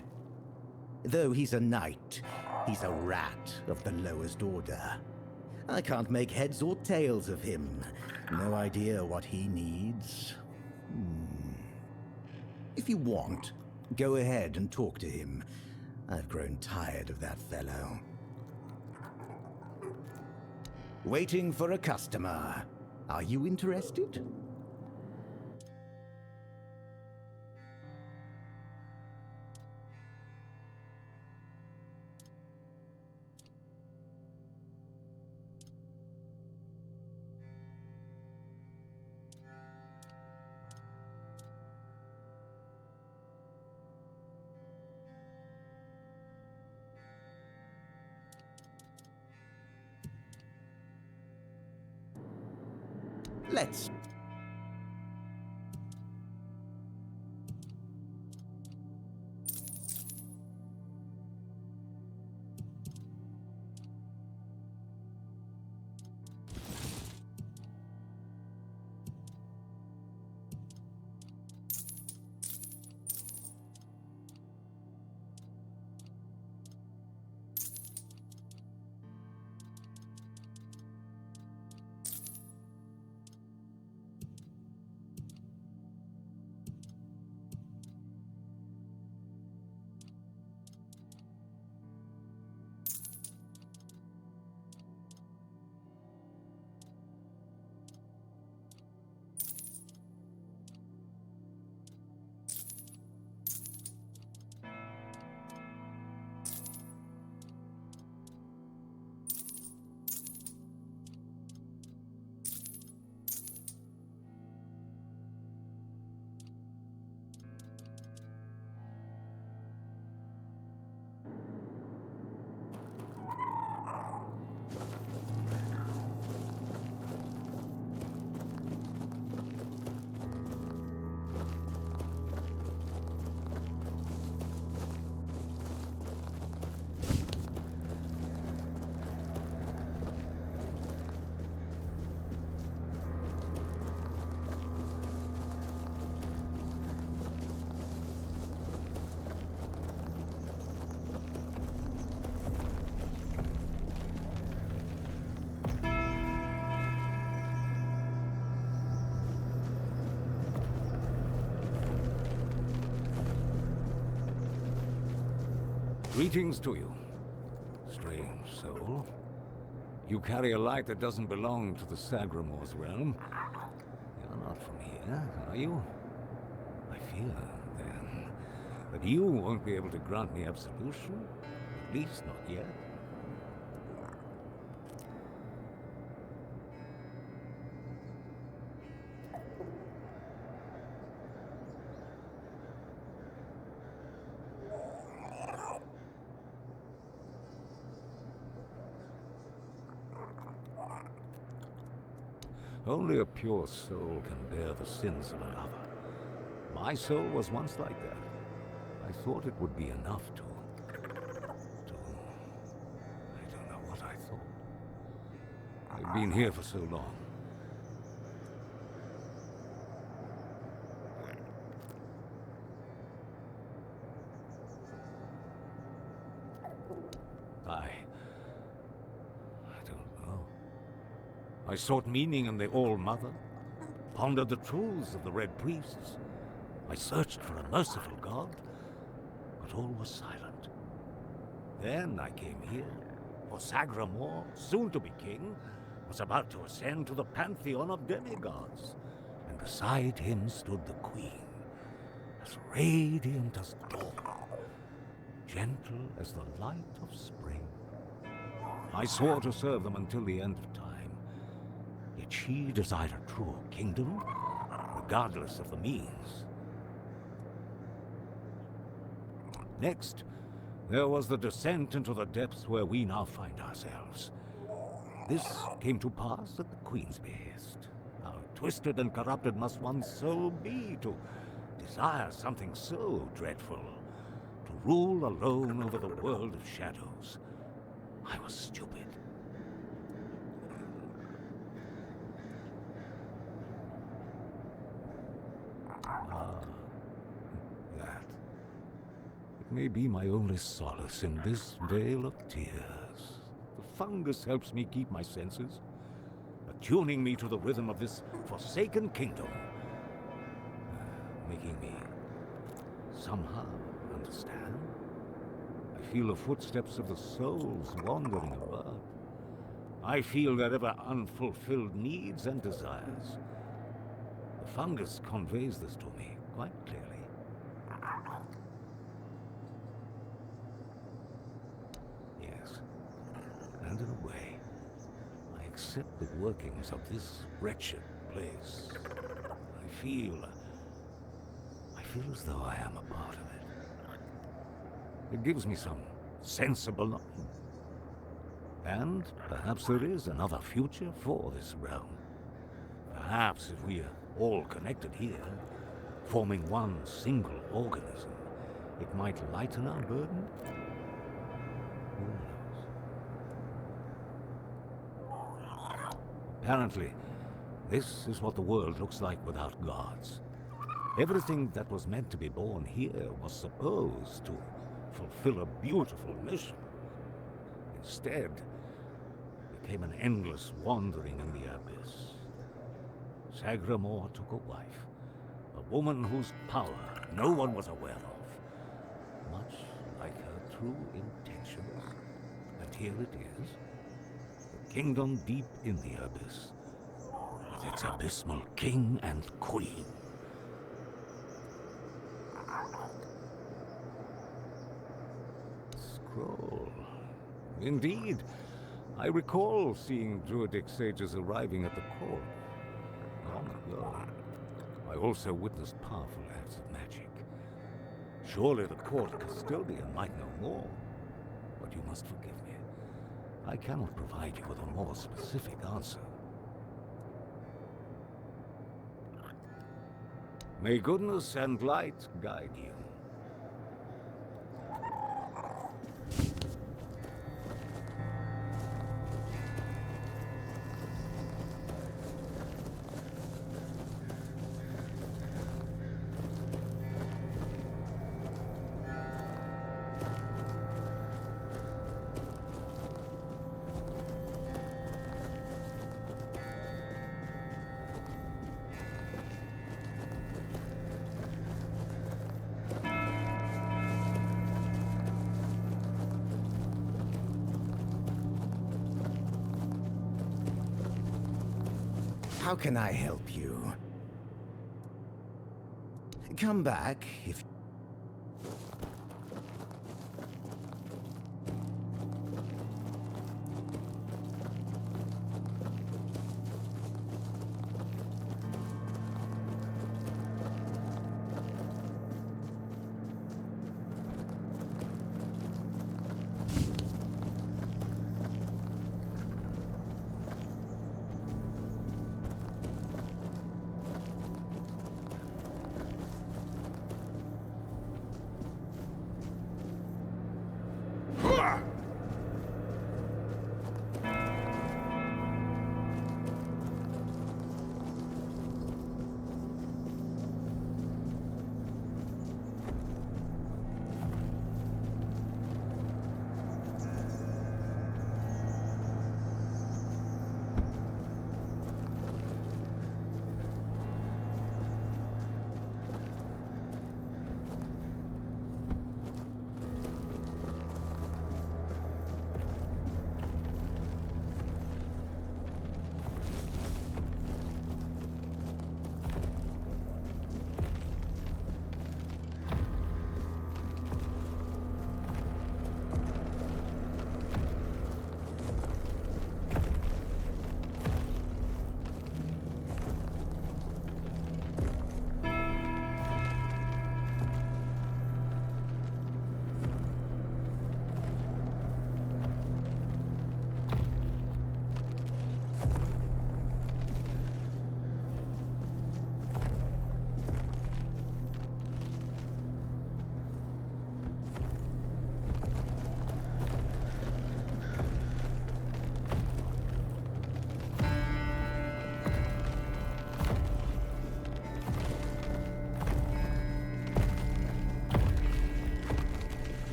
Though he's a knight, he's a rat of the lowest order. I can't make heads or tails of him. No idea what he needs. If you want, go ahead and talk to him. I've grown tired of that fellow. Waiting for a customer. Are you interested? Let's... Greetings to you, strange soul. You carry a light that doesn't belong to the Sagramor's realm. You're not from here, are you? I fear, then, that you won't be able to grant me absolution. At least not yet. Only a pure soul can bear the sins of another. My soul was once like that. I thought it would be enough to... I don't know what I thought. I've been here for so long. I sought meaning in the All-Mother, pondered the truths of the Red Priests. I searched for a merciful God, but all was silent. Then I came here, for Sagramor, soon to be king, was about to ascend to the pantheon of demigods, and beside him stood the Queen, as radiant as dawn, gentle as the light of spring. I swore to serve them until the end of time. Yet she desired a true kingdom, regardless of the means. Next, there was the descent into the depths where we now find ourselves. This came to pass at the Queen's behest. How twisted and corrupted must one's soul be to desire something so dreadful, to rule alone over the world of shadows. I was stupid. That. It may be my only solace in this vale of tears. The fungus helps me keep my senses, attuning me to the rhythm of this forsaken kingdom, making me somehow understand. I feel the footsteps of the souls wandering about. I feel their ever unfulfilled needs and desires. The fungus conveys this to me quite clearly. Yes, and in a way, I accept the workings of this wretched place. I feel as though I am a part of it. It gives me some sensible knowledge. And perhaps there is another future for this realm. Perhaps if we are all connected here, forming one single organism, it might lighten our burden? Who knows? Apparently, this is what the world looks like without gods. Everything that was meant to be born here was supposed to fulfill a beautiful mission. Instead, it became an endless wandering in the abyss. Sagramor took a wife, a woman whose power no one was aware of, much like her true intentions. And here it is, the kingdom deep in the abyss, with its abysmal king and queen. Scroll. Indeed, I recall seeing druidic sages arriving at the court. Long ago, I also witnessed powerful acts of magic. Surely the court custodian might know more, but you must forgive me. I cannot provide you with a more specific answer. May goodness and light guide you. How can I help you? Come back if...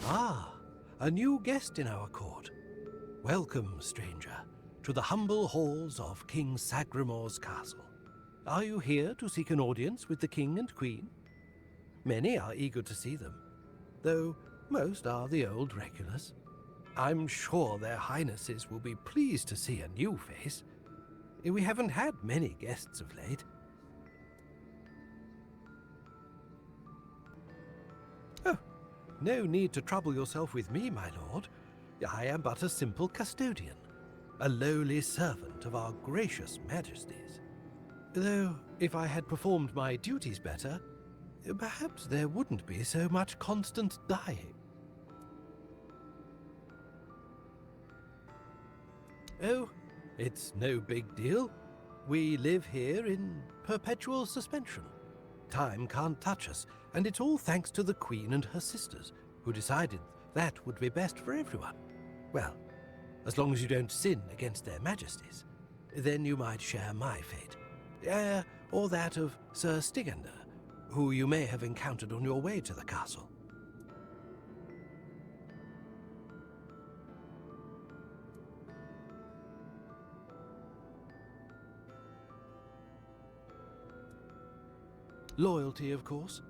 Ah, a new guest in our court. Welcome, stranger, to the humble halls of King Sagremore's castle. Are you here to seek an audience with the king and queen? Many are eager to see them, though most are the old regulars. I'm sure their highnesses will be pleased to see a new face. We haven't had many guests of late. Oh, no need to trouble yourself with me, my lord. I am but a simple custodian, a lowly servant of our gracious majesties. Though, if I had performed my duties better, perhaps there wouldn't be so much constant dying. Oh, it's no big deal. We live here in perpetual suspension. Time can't touch us, and it's all thanks to the Queen and her sisters, who decided that would be best for everyone. Well, as long as you don't sin against their majesties, then you might share my fate. Or that of Sir Stigander, who you may have encountered on your way to the castle. Loyalty, of course.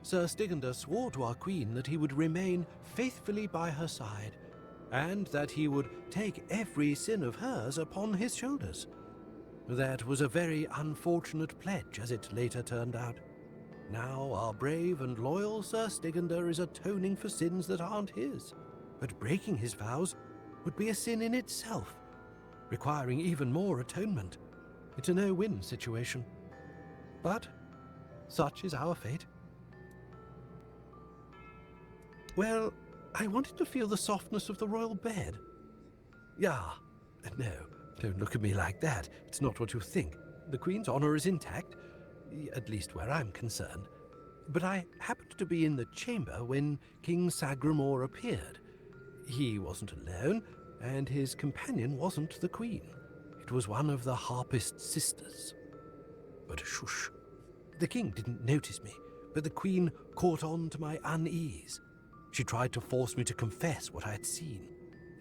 Sir Stigander swore to our queen that he would remain faithfully by her side, and that he would take every sin of hers upon his shoulders. That was a very unfortunate pledge, as it later turned out. Now our brave and loyal Sir Stigander is atoning for sins that aren't his. But breaking his vows would be a sin in itself, requiring even more atonement. It's a no-win situation. But such is our fate. Well, I wanted to feel the softness of the royal bed. Yeah, no, don't look at me like that. It's not what you think. The Queen's honor is intact, at least where I'm concerned. But I happened to be in the chamber when King Sagremore appeared. He wasn't alone, and his companion wasn't the Queen. It was one of the harpist sisters. But shush. The king didn't notice me, but the Queen caught on to my unease. She tried to force me to confess what I had seen.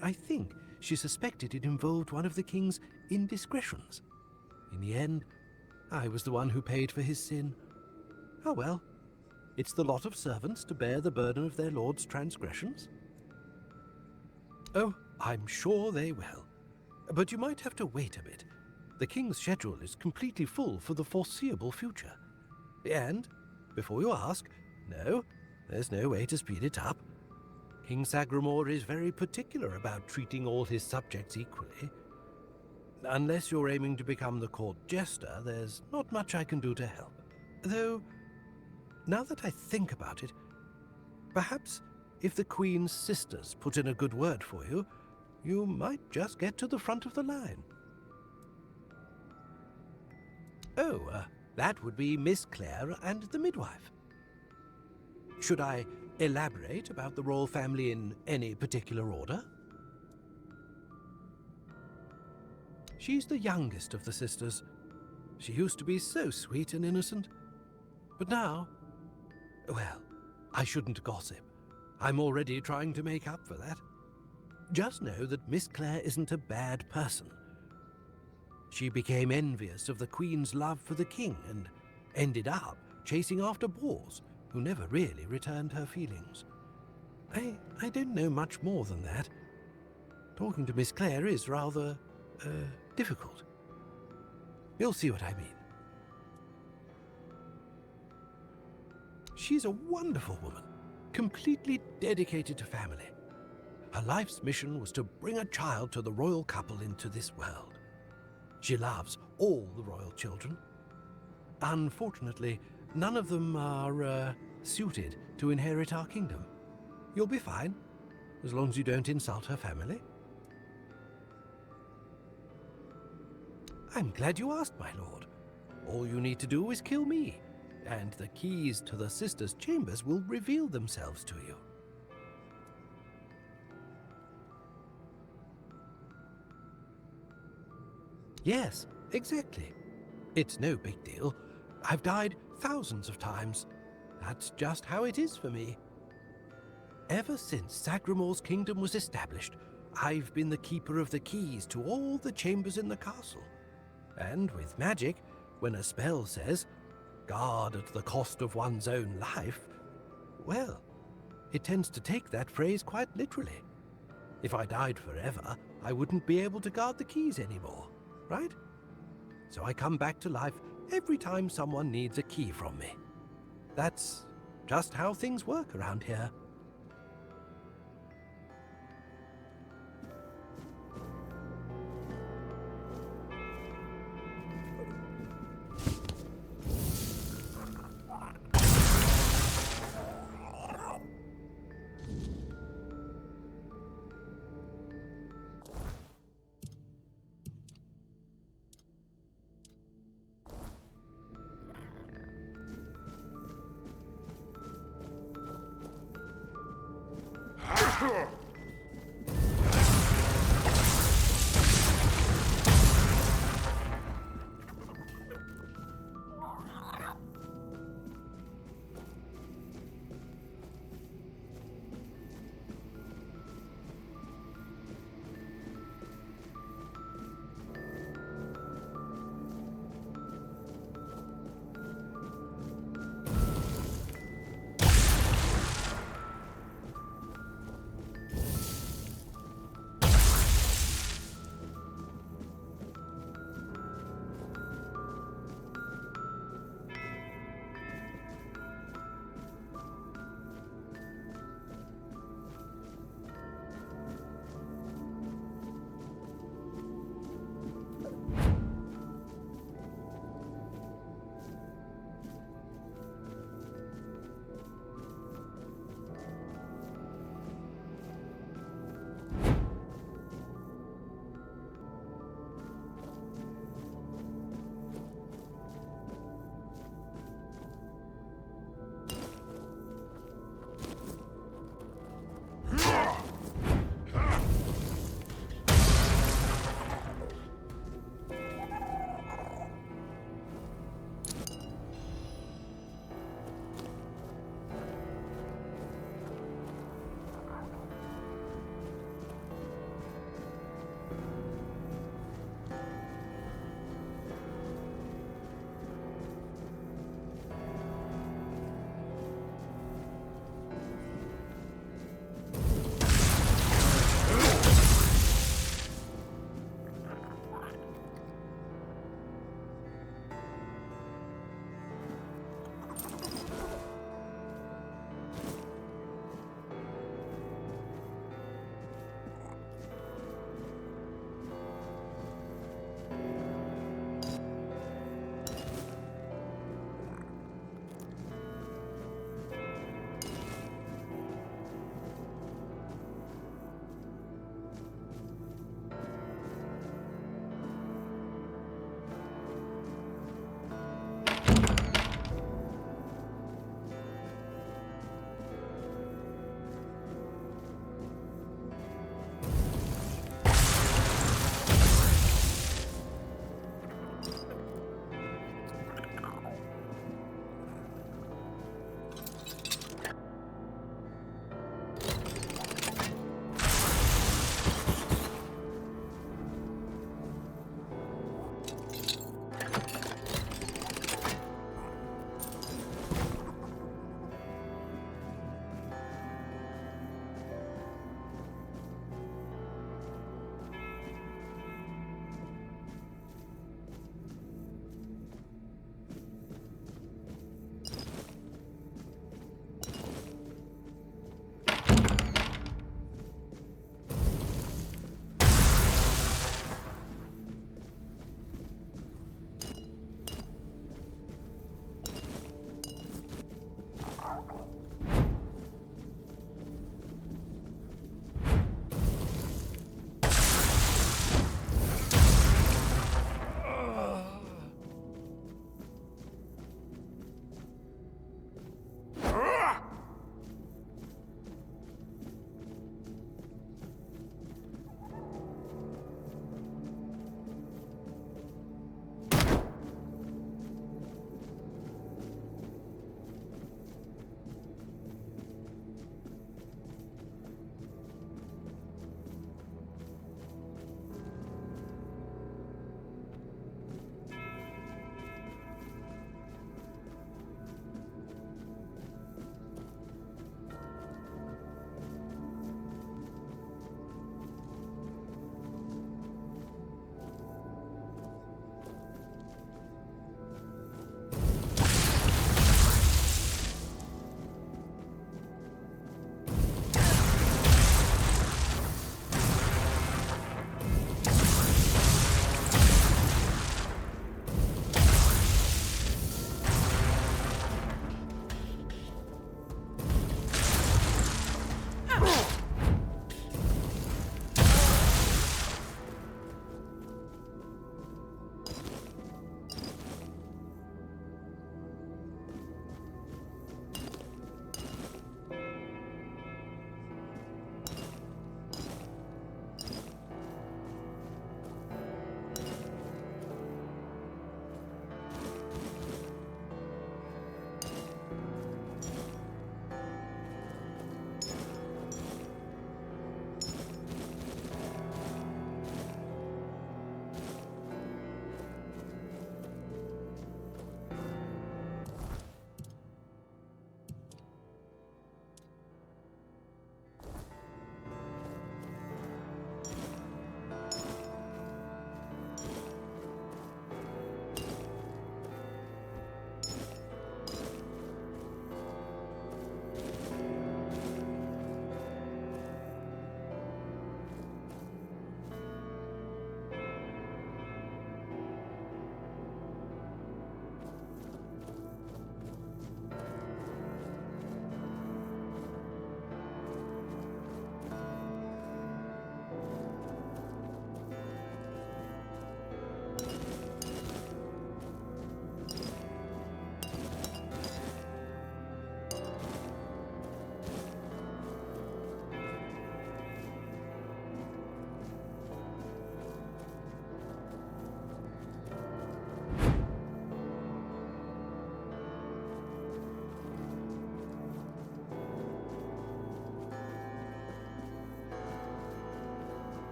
I think she suspected it involved one of the king's indiscretions. In the end, I was the one who paid for his sin. Oh well, it's the lot of servants to bear the burden of their lord's transgressions. Oh, I'm sure they will. But you might have to wait a bit. The king's schedule is completely full for the foreseeable future. And, before you ask, no, there's no way to speed it up. King Sagremore is very particular about treating all his subjects equally. Unless you're aiming to become the court jester, there's not much I can do to help. Though, now that I think about it, perhaps if the Queen's sisters put in a good word for you, you might just get to the front of the line. Oh, that would be Miss Claire and the midwife. Should I elaborate about the royal family in any particular order? She's the youngest of the sisters. She used to be so sweet and innocent. But now, well, I shouldn't gossip. I'm already trying to make up for that. Just know that Miss Claire isn't a bad person. She became envious of the Queen's love for the king and ended up chasing after boars who never really returned her feelings. I don't know much more than that. Talking to Miss Claire is rather, difficult. You'll see what I mean. She's a wonderful woman, completely dedicated to family. Her life's mission was to bring a child to the royal couple into this world. She loves all the royal children. Unfortunately, none of them are, suited to inherit our kingdom. You'll be fine, as long as you don't insult her family. I'm glad you asked, my lord. All you need to do is kill me, and the keys to the sisters' chambers will reveal themselves to you. Yes, exactly. It's no big deal. I've died thousands of times. That's just how it is for me. Ever since Sagramor's kingdom was established, I've been the keeper of the keys to all the chambers in the castle. And with magic, when a spell says, guard at the cost of one's own life, well, it tends to take that phrase quite literally. If I died forever, I wouldn't be able to guard the keys anymore, right? So I come back to life every time someone needs a key from me. That's just how things work around here.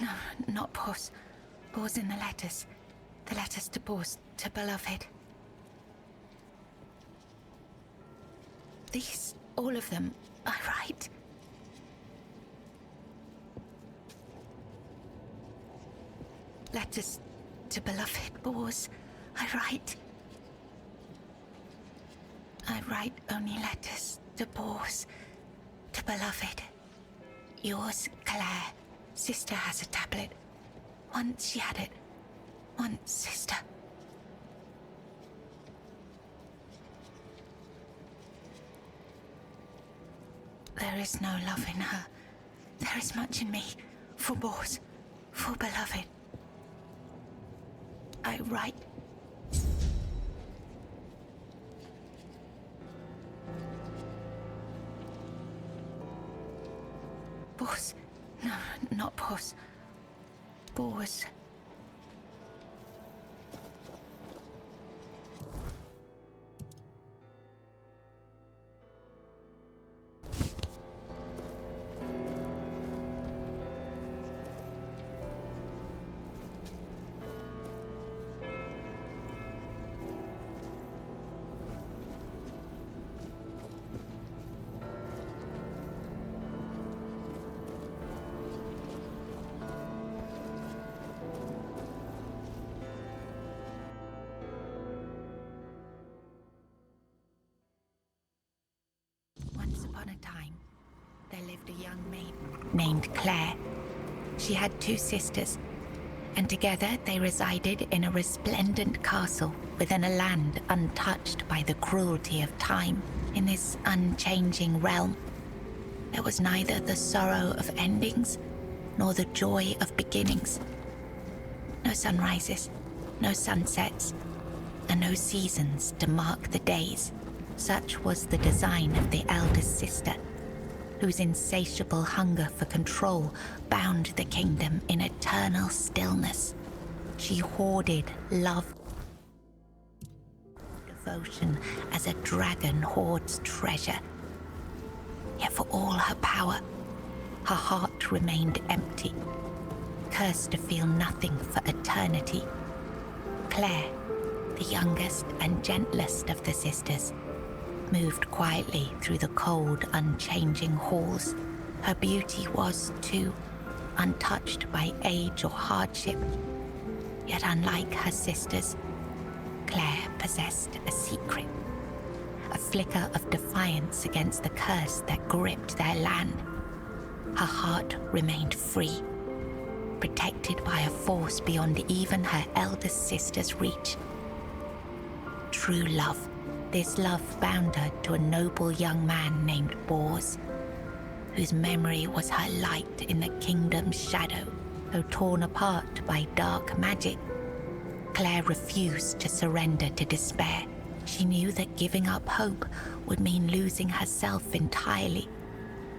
No, not Bors. Bors in the letters. The letters to Bors, to beloved. These, all of them, are right. Letters to beloved Bors, I write. I write only letters to Bors, to beloved. Yours, Claire. Sister has a tablet. Once she had it. Once, sister. There is no love in her. There is much in me. For Bors. For beloved. I write. Bors. No, not Bors. Bors. Once upon a time, there lived a young maiden named Claire. She had 2 sisters, and together they resided in a resplendent castle within a land untouched by the cruelty of time. In this unchanging realm, there was neither the sorrow of endings nor the joy of beginnings. No sunrises, no sunsets, and no seasons to mark the days. Such was the design of the eldest sister, whose insatiable hunger for control bound the kingdom in eternal stillness. She hoarded love, devotion as a dragon hoards treasure. Yet for all her power, her heart remained empty, cursed to feel nothing for eternity. Claire, the youngest and gentlest of the sisters, moved quietly through the cold, unchanging halls. Her beauty was, too, untouched by age or hardship. Yet unlike her sisters, Claire possessed a secret. A flicker of defiance against the curse that gripped their land. Her heart remained free, protected by a force beyond even her eldest sister's reach. True love. This love bound her to a noble young man named Bors, whose memory was her light in the kingdom's shadow. Though torn apart by dark magic, Claire refused to surrender to despair. She knew that giving up hope would mean losing herself entirely,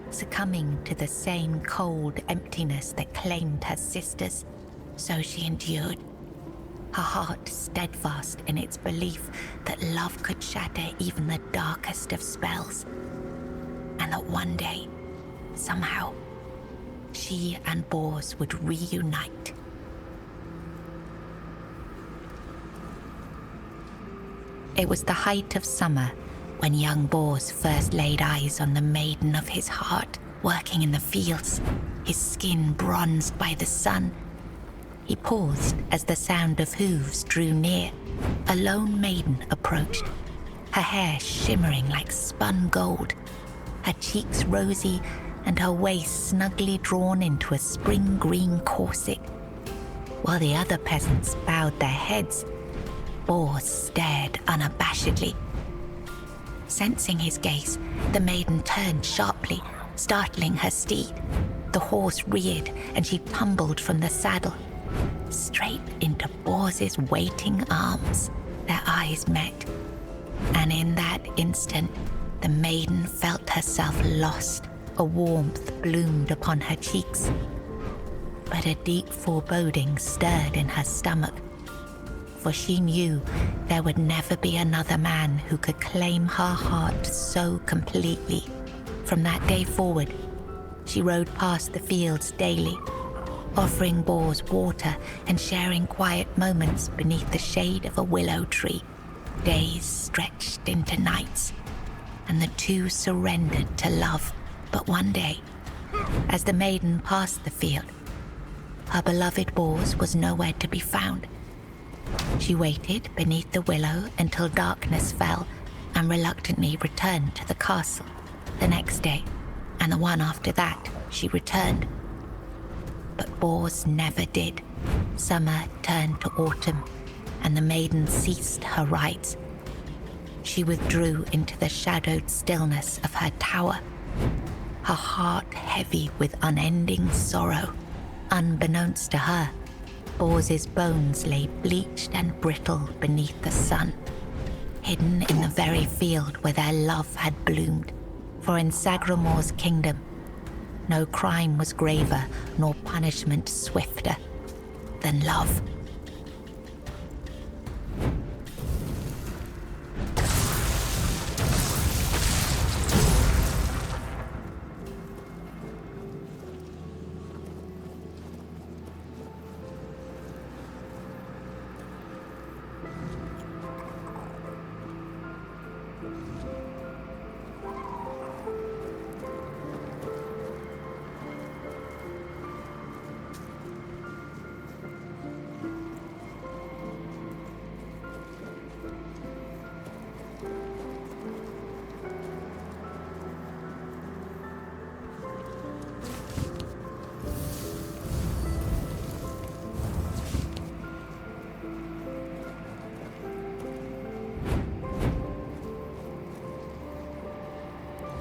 succumbing to the same cold emptiness that claimed her sisters. So she endured, her heart steadfast in its belief that love could shatter even the darkest of spells, and that one day, somehow, she and Bors would reunite. It was the height of summer when young Bors first laid eyes on the maiden of his heart, working in the fields, his skin bronzed by the sun. He paused as the sound of hooves drew near. A lone maiden approached, her hair shimmering like spun gold, her cheeks rosy and her waist snugly drawn into a spring green corset. While the other peasants bowed their heads, Bors stared unabashedly. Sensing his gaze, the maiden turned sharply, startling her steed. The horse reared and she tumbled from the saddle, straight into Bors's waiting arms. Their eyes met, and in that instant, the maiden felt herself lost. A warmth bloomed upon her cheeks, but a deep foreboding stirred in her stomach, for she knew there would never be another man who could claim her heart so completely. From that day forward, she rode past the fields daily, offering Bors water and sharing quiet moments beneath the shade of a willow tree. Days stretched into nights, and the two surrendered to love. But one day, as the maiden passed the field, her beloved Bors was nowhere to be found. She waited beneath the willow until darkness fell and reluctantly returned to the castle. The next day, and the one after that, she returned. But Bors never did. Summer turned to autumn, and the maiden ceased her rites. She withdrew into the shadowed stillness of her tower, her heart heavy with unending sorrow. Unbeknownst to her, Bors's bones lay bleached and brittle beneath the sun, hidden in the very field where their love had bloomed. For in Sagramor's kingdom, no crime was graver nor punishment swifter than love.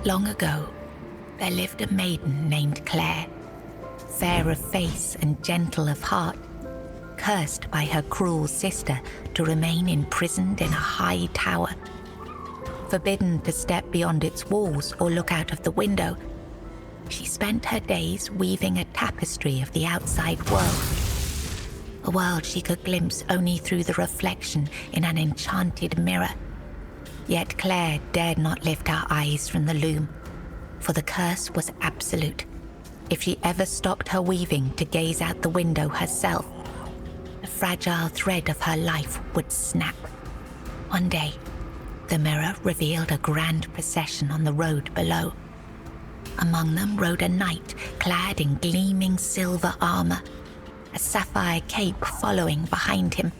Long ago, there lived a maiden named Claire, fair of face and gentle of heart, cursed by her cruel sister to remain imprisoned in a high tower. Forbidden to step beyond its walls or look out of the window, she spent her days weaving a tapestry of the outside world, a world she could glimpse only through the reflection in an enchanted mirror. Yet Claire dared not lift her eyes from the loom, for the curse was absolute. If she ever stopped her weaving to gaze out the window herself, the fragile thread of her life would snap. One day, the mirror revealed a grand procession on the road below. Among them rode a knight clad in gleaming silver armor, a sapphire cape following behind him.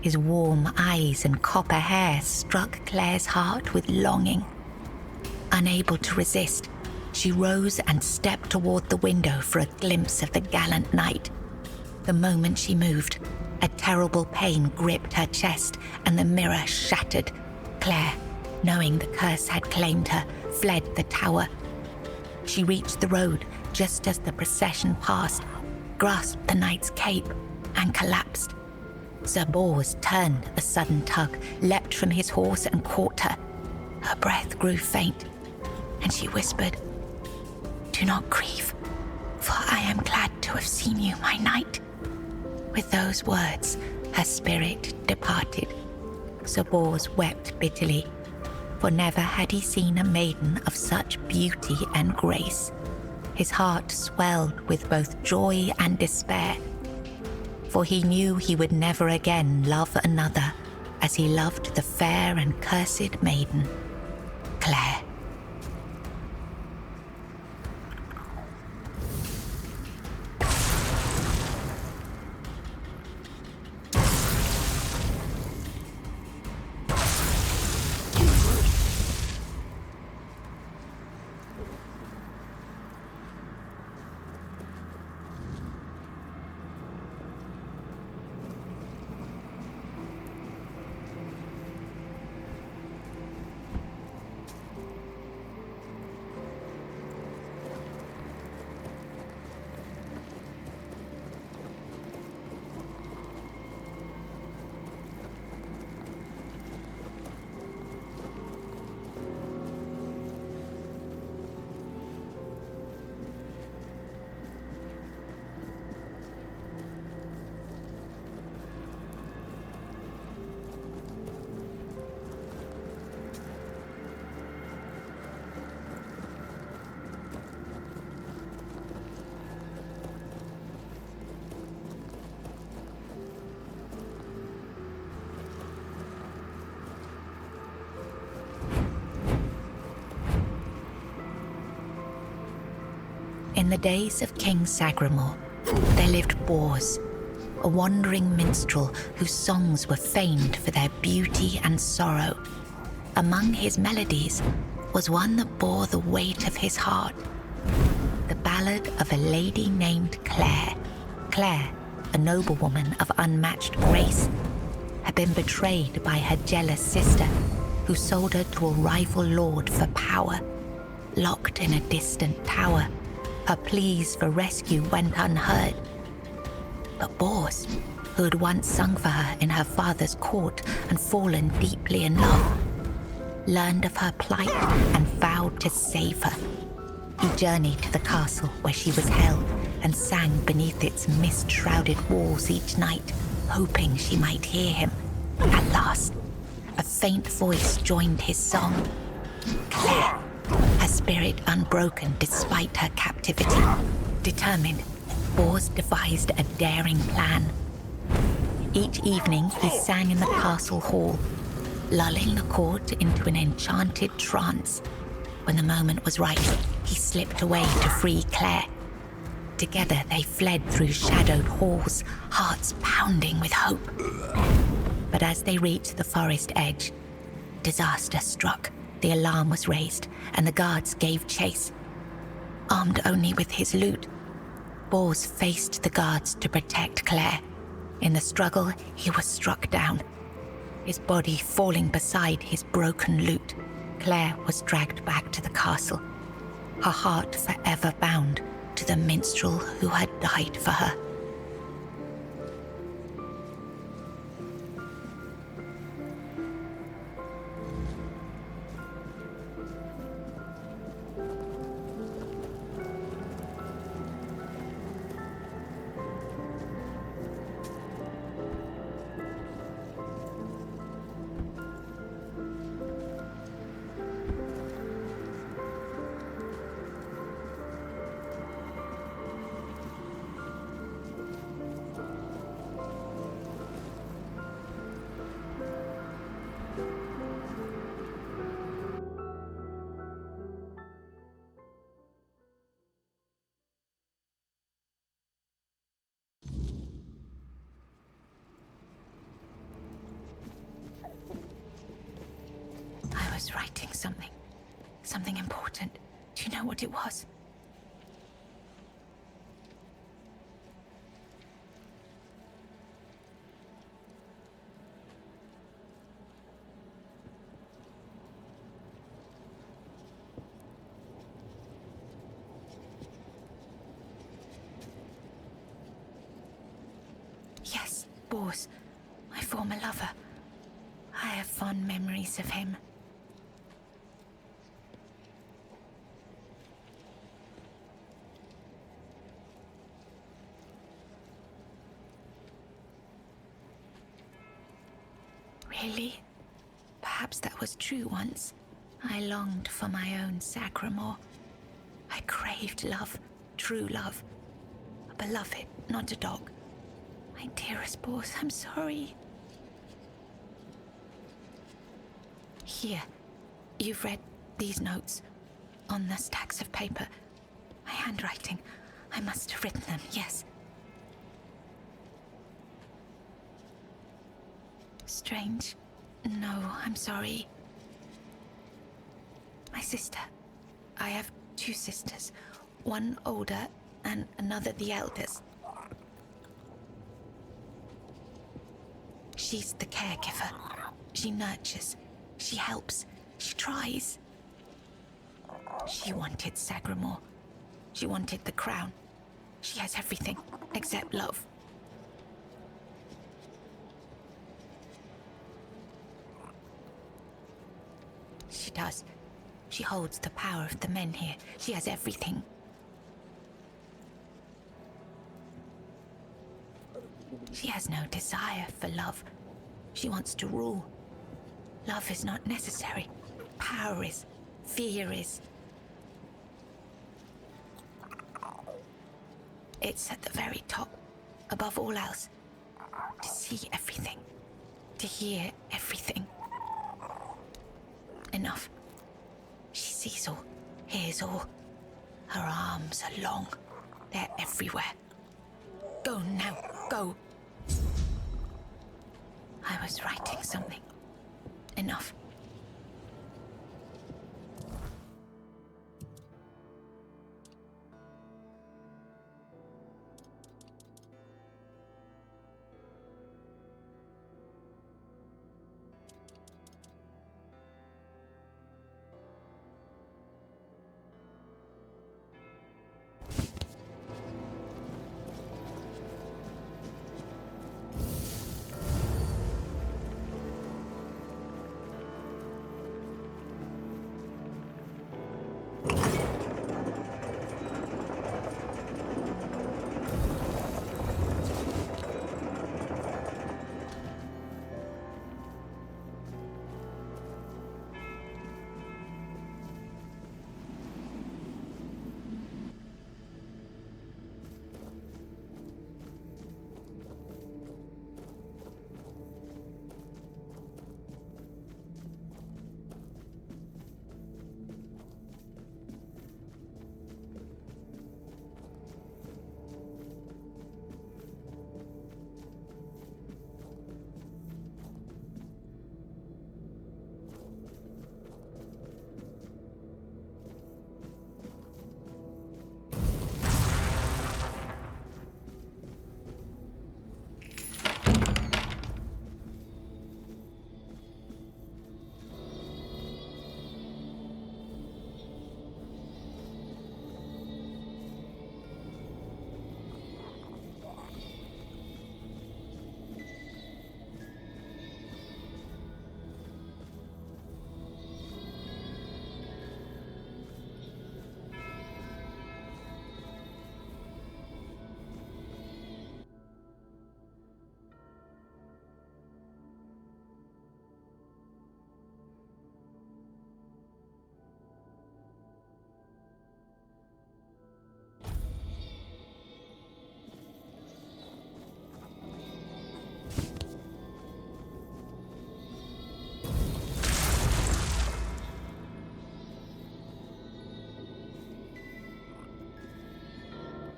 His warm eyes and copper hair struck Claire's heart with longing. Unable to resist, she rose and stepped toward the window for a glimpse of the gallant knight. The moment she moved, a terrible pain gripped her chest and the mirror shattered. Claire, knowing the curse had claimed her, fled the tower. She reached the road just as the procession passed, grasped the knight's cape, and collapsed. Sir Bors turned at the sudden tug, leapt from his horse and caught her. Her breath grew faint, and she whispered, "Do not grieve, for I am glad to have seen you, my knight." With those words, her spirit departed. Sir Bors wept bitterly, for never had he seen a maiden of such beauty and grace. His heart swelled with both joy and despair, for he knew he would never again love another as he loved the fair and cursed maiden, Claire. In the days of King Sagramor, there lived Bors, a wandering minstrel whose songs were famed for their beauty and sorrow. Among his melodies was one that bore the weight of his heart, the ballad of a lady named Claire. Claire, a noblewoman of unmatched grace, had been betrayed by her jealous sister, who sold her to a rival lord for power. Locked in a distant tower, her pleas for rescue went unheard. But Bors, who had once sung for her in her father's court and fallen deeply in love, learned of her plight and vowed to save her. He journeyed to the castle where she was held and sang beneath its mist-shrouded walls each night, hoping she might hear him. At last, a faint voice joined his song. Claire, her spirit unbroken despite her captivity. Determined, Bors devised a daring plan. Each evening, he sang in the castle hall, lulling the court into an enchanted trance. When the moment was right, he slipped away to free Claire. Together, they fled through shadowed halls, hearts pounding with hope. But as they reached the forest edge, disaster struck. The alarm was raised, and the guards gave chase. Armed only with his lute, Bors faced the guards to protect Claire. In the struggle, he was struck down, his body falling beside his broken lute. Claire was dragged back to the castle, her heart forever bound to the minstrel who had died for her. I was writing something important. Do you know what it was? Yes, Bors, my former lover. I have fond memories of him. Really? Perhaps that was true once. I longed for my own Sagramor. I craved love, true love. A beloved, not a dog. My dearest Bors, I'm sorry. Here, you've read these notes on the stacks of paper. My handwriting. I must have written them, yes. Strange. No, I'm sorry. My sister. I have two sisters. One older and another the eldest. She's the caregiver. She nurtures. She helps. She tries. She wanted Sagramor. She wanted the crown. She has everything except love. She does. She holds the power of the men here. She has everything. She has no desire for love. She wants to rule. Love is not necessary. Power is. Fear is. It's at the very top, above all else. To see everything. To hear everything. Enough. She sees all, hears all. Her arms are long. They're everywhere. Go now, go. I was writing something. Enough.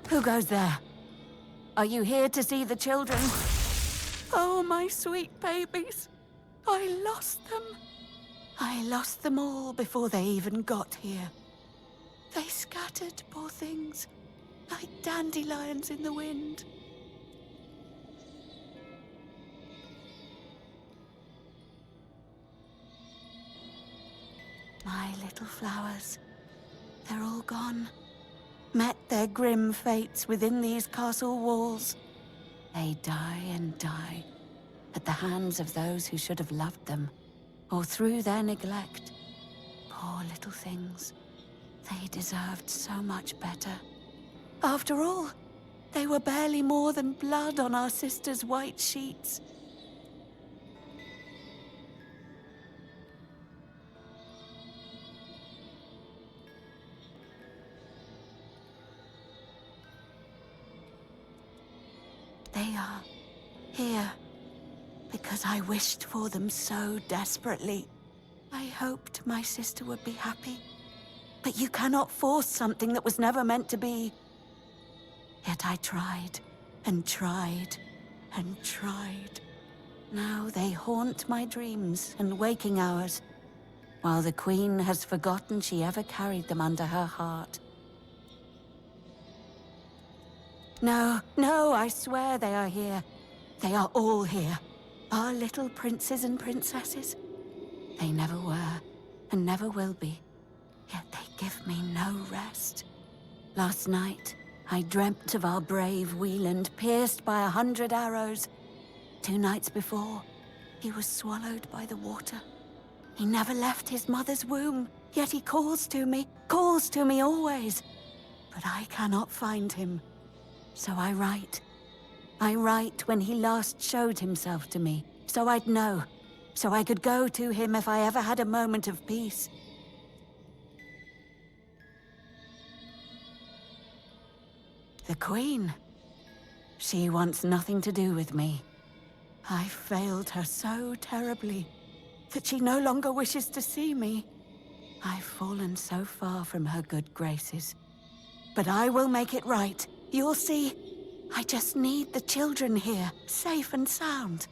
Who goes there? Are you here to see the children? Oh, my sweet babies. I lost them. I lost them all before they even got here. They scattered, poor things, like dandelions in the wind. My little flowers, they're all gone. Met their grim fates within these castle walls. They die and die at the hands of those who should have loved them, or through their neglect. Poor little things. They deserved so much better. After all, they were barely more than blood on our sister's white sheets. They are here because I wished for them so desperately. I hoped my sister would be happy. But you cannot force something that was never meant to be. Yet I tried, and tried, and tried. Now they haunt my dreams and waking hours, while the Queen has forgotten she ever carried them under her heart. No, no, I swear they are here. They are all here. Our little princes and princesses. They never were, and never will be. Yet they give me no rest. Last night, I dreamt of our brave Wieland pierced by 100 arrows. 2 nights before, he was swallowed by the water. He never left his mother's womb, yet he calls to me always. But I cannot find him. So I write. I write when he last showed himself to me, so I'd know, so I could go to him if I ever had a moment of peace. The Queen. She wants nothing to do with me. I failed her so terribly that she no longer wishes to see me. I've fallen so far from her good graces. but I will make it right. You'll see. I just need the children here, safe and sound.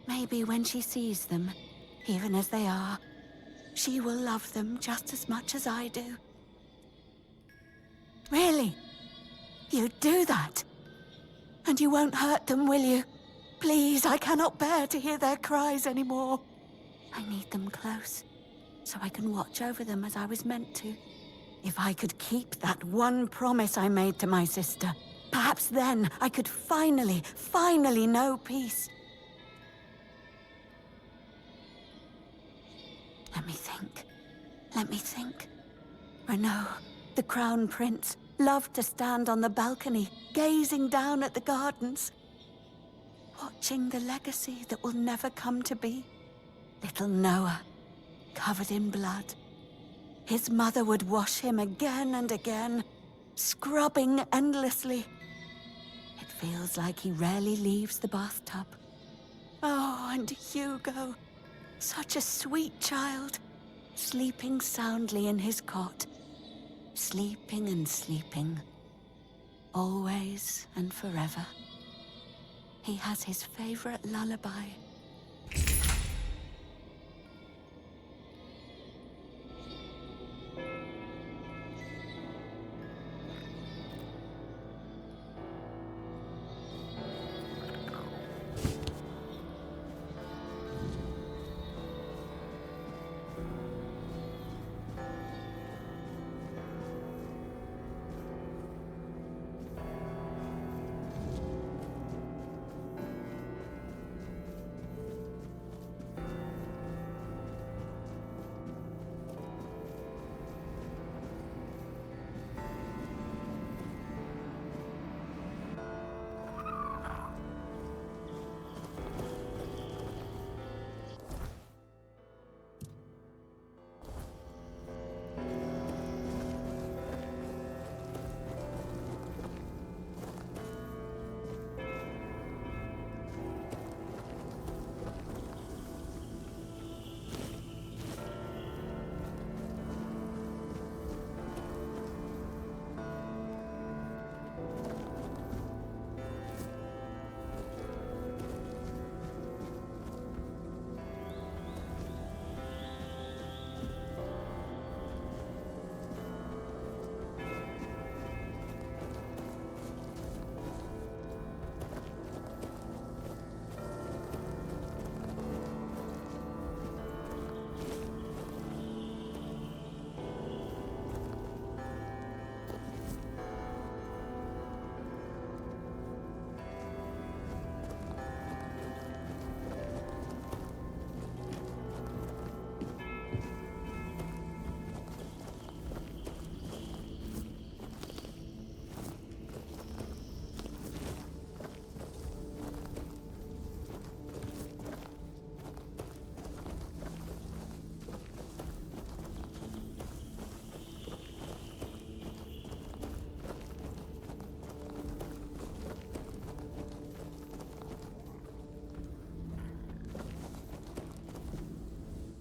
Maybe when she sees them, even as they are, she will love them just as much as I do. Really? You'd do that? And you won't hurt them, will you? Please, I cannot bear to hear their cries anymore. I need them close, so I can watch over them as I was meant to. If I could keep that one promise I made to my sister, perhaps then I could finally know peace. Let me think. Renaud, the Crown Prince, loved to stand on the balcony, gazing down at the gardens, watching the legacy that will never come to be. Little Noah, covered in blood. His mother would wash him again and again, scrubbing endlessly. It feels like he rarely leaves the bathtub. Oh, and Hugo, such a sweet child, sleeping soundly in his cot. Sleeping and sleeping, always and forever. He has his favorite lullaby.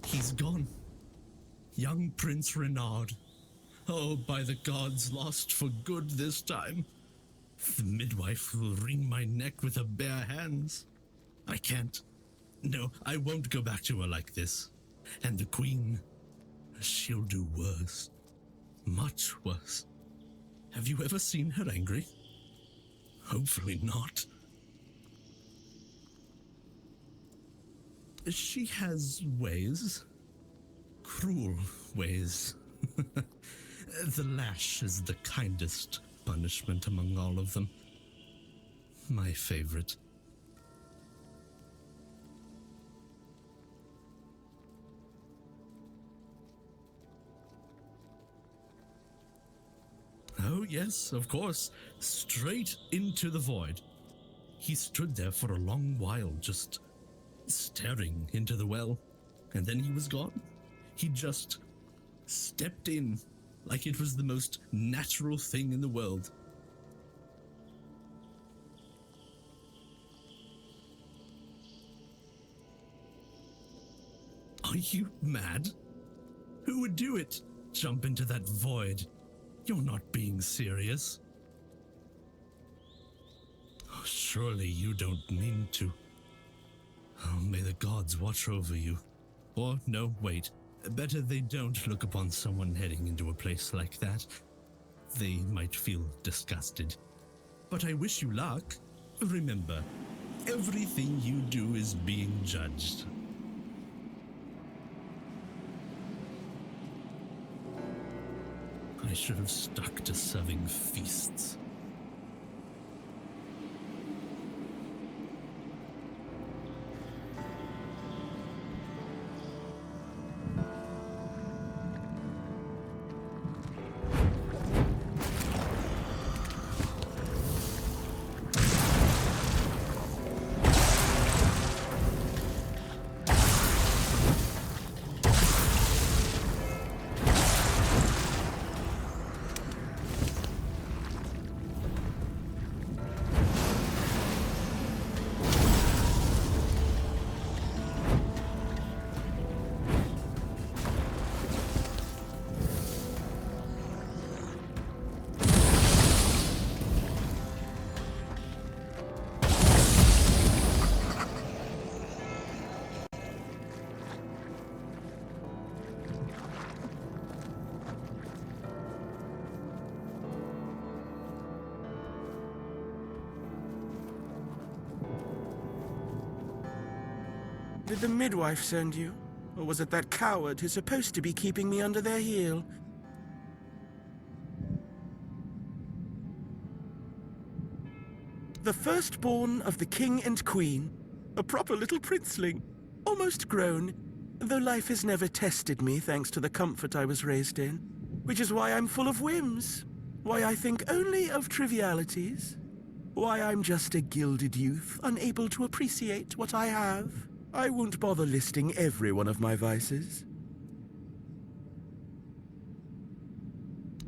He's gone. Young Prince Renaud. Oh, by the gods, lost for good this time. The midwife will wring my neck with her bare hands. I can't. No, I won't go back to her like this. And the Queen, she'll do worse. Much worse. Have you ever seen her angry? Hopefully not. She has ways. Cruel ways. The lash is the kindest punishment among all of them. My favorite. Oh, yes, of course. Straight into the void. He stood there for a long while, just staring into the well, and then he was gone. He just stepped in like it was the most natural thing in the world. Are you mad? Who would do it? Jump into that void? You're not being serious. Oh, surely you don't mean to. Oh, may the gods watch over you. Or, no, wait. Better they don't look upon someone heading into a place like that. They might feel disgusted. But I wish you luck. Remember, everything you do is being judged. I should have stuck to serving feasts. Did the midwife send you? Or was it that coward who's supposed to be keeping me under their heel? The firstborn of the king and queen. A proper little princeling. Almost grown, though life has never tested me thanks to the comfort I was raised in. Which is why I'm full of whims. Why I think only of trivialities. Why I'm just a gilded youth, unable to appreciate what I have. I won't bother listing every one of my vices.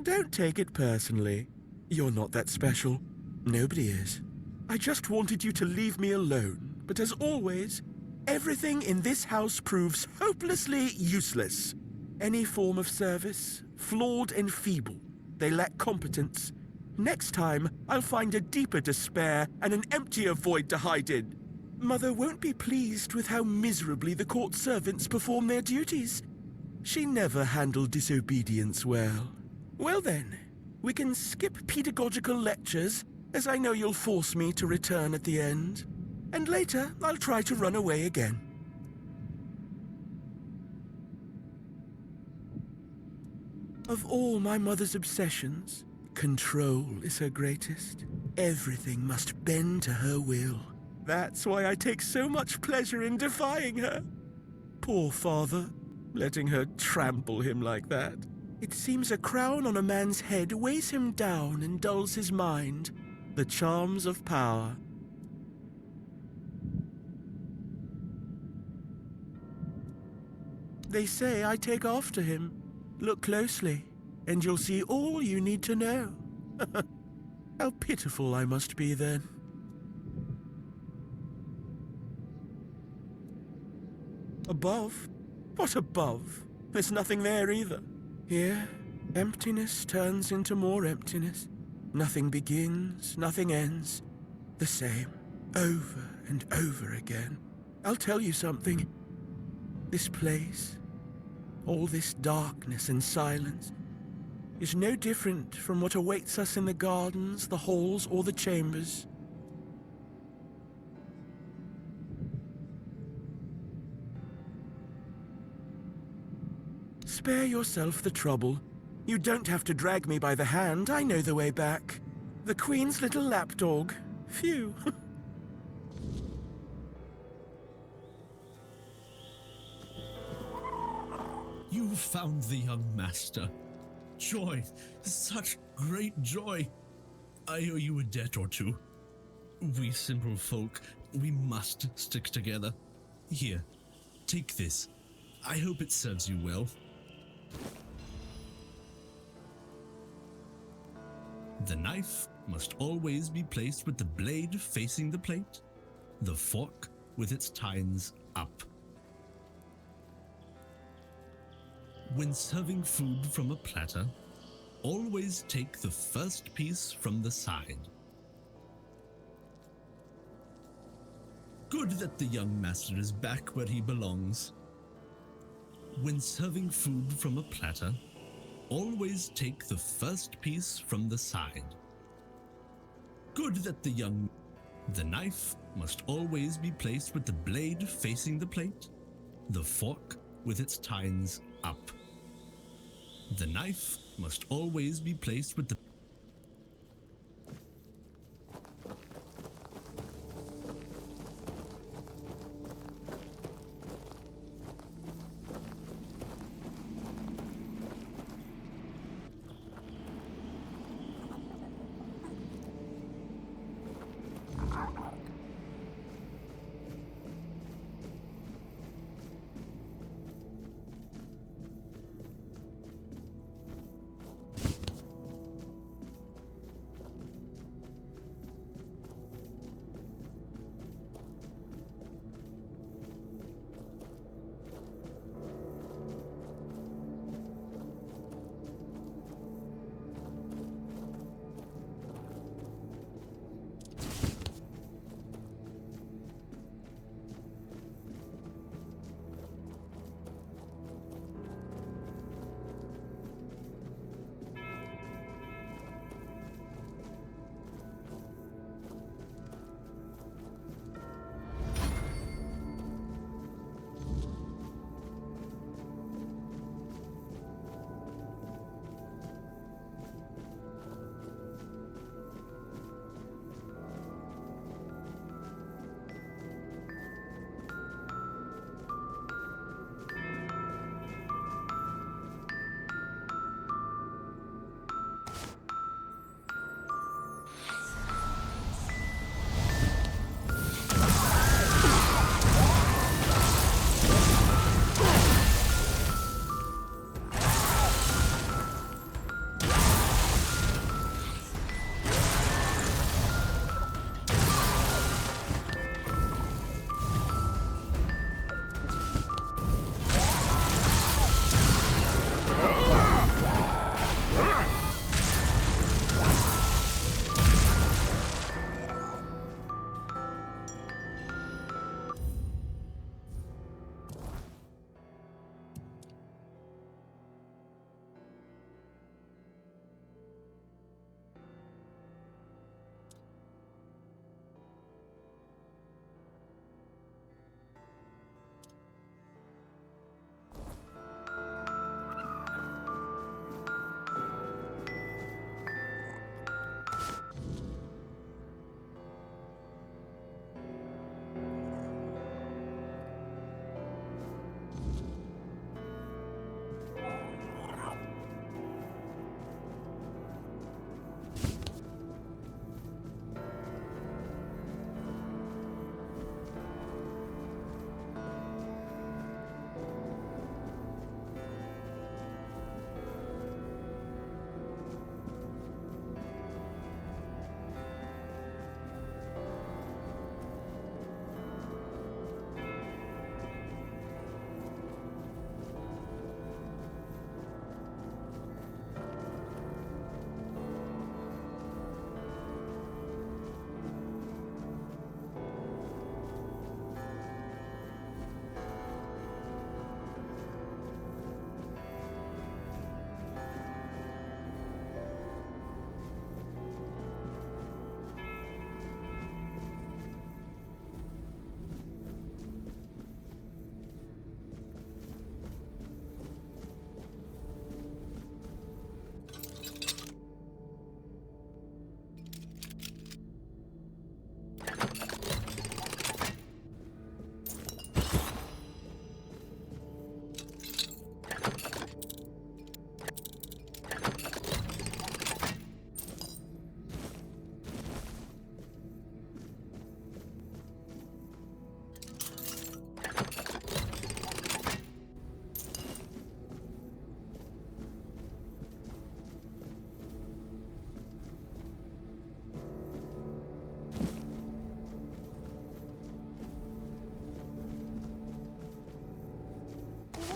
Don't take it personally. You're not that special. Nobody is. I just wanted you to leave me alone, but as always, everything in this house proves hopelessly useless. Any form of service, flawed and feeble. They lack competence. Next time, I'll find a deeper despair and an emptier void to hide in. Mother won't be pleased with how miserably the court servants perform their duties. She never handled disobedience well. Well then, we can skip pedagogical lectures, as I know you'll force me to return at the end. And later, I'll try to run away again. Of all my mother's obsessions, control is her greatest. Everything must bend to her will. That's why I take so much pleasure in defying her. Poor father, letting her trample him like that. It seems a crown on a man's head weighs him down and dulls his mind. The charms of power. They say I take after him. Look closely, and you'll see all you need to know. How pitiful I must be then. Above? What above? There's nothing there either. Here, emptiness turns into more emptiness. Nothing begins, nothing ends. The same, over and over again. I'll tell you something. This place, all this darkness and silence, is no different from what awaits us in the gardens, the halls, or the chambers. Spare yourself the trouble. You don't have to drag me by the hand. I know the way back. The Queen's little lapdog. Phew. You found the young master. Joy, such great joy. I owe you a debt or two. We simple folk, we must stick together. Here, take this. I hope it serves you well. The knife must always be placed with the blade facing the plate, the fork with its tines up. When serving food from a platter, always take the first piece from the side. Good that the young master is back where he belongs. When serving food from a platter, always take the first piece from the side. Good that the knife must always be placed with the blade facing the plate, the fork with its tines up. The knife must always be placed with the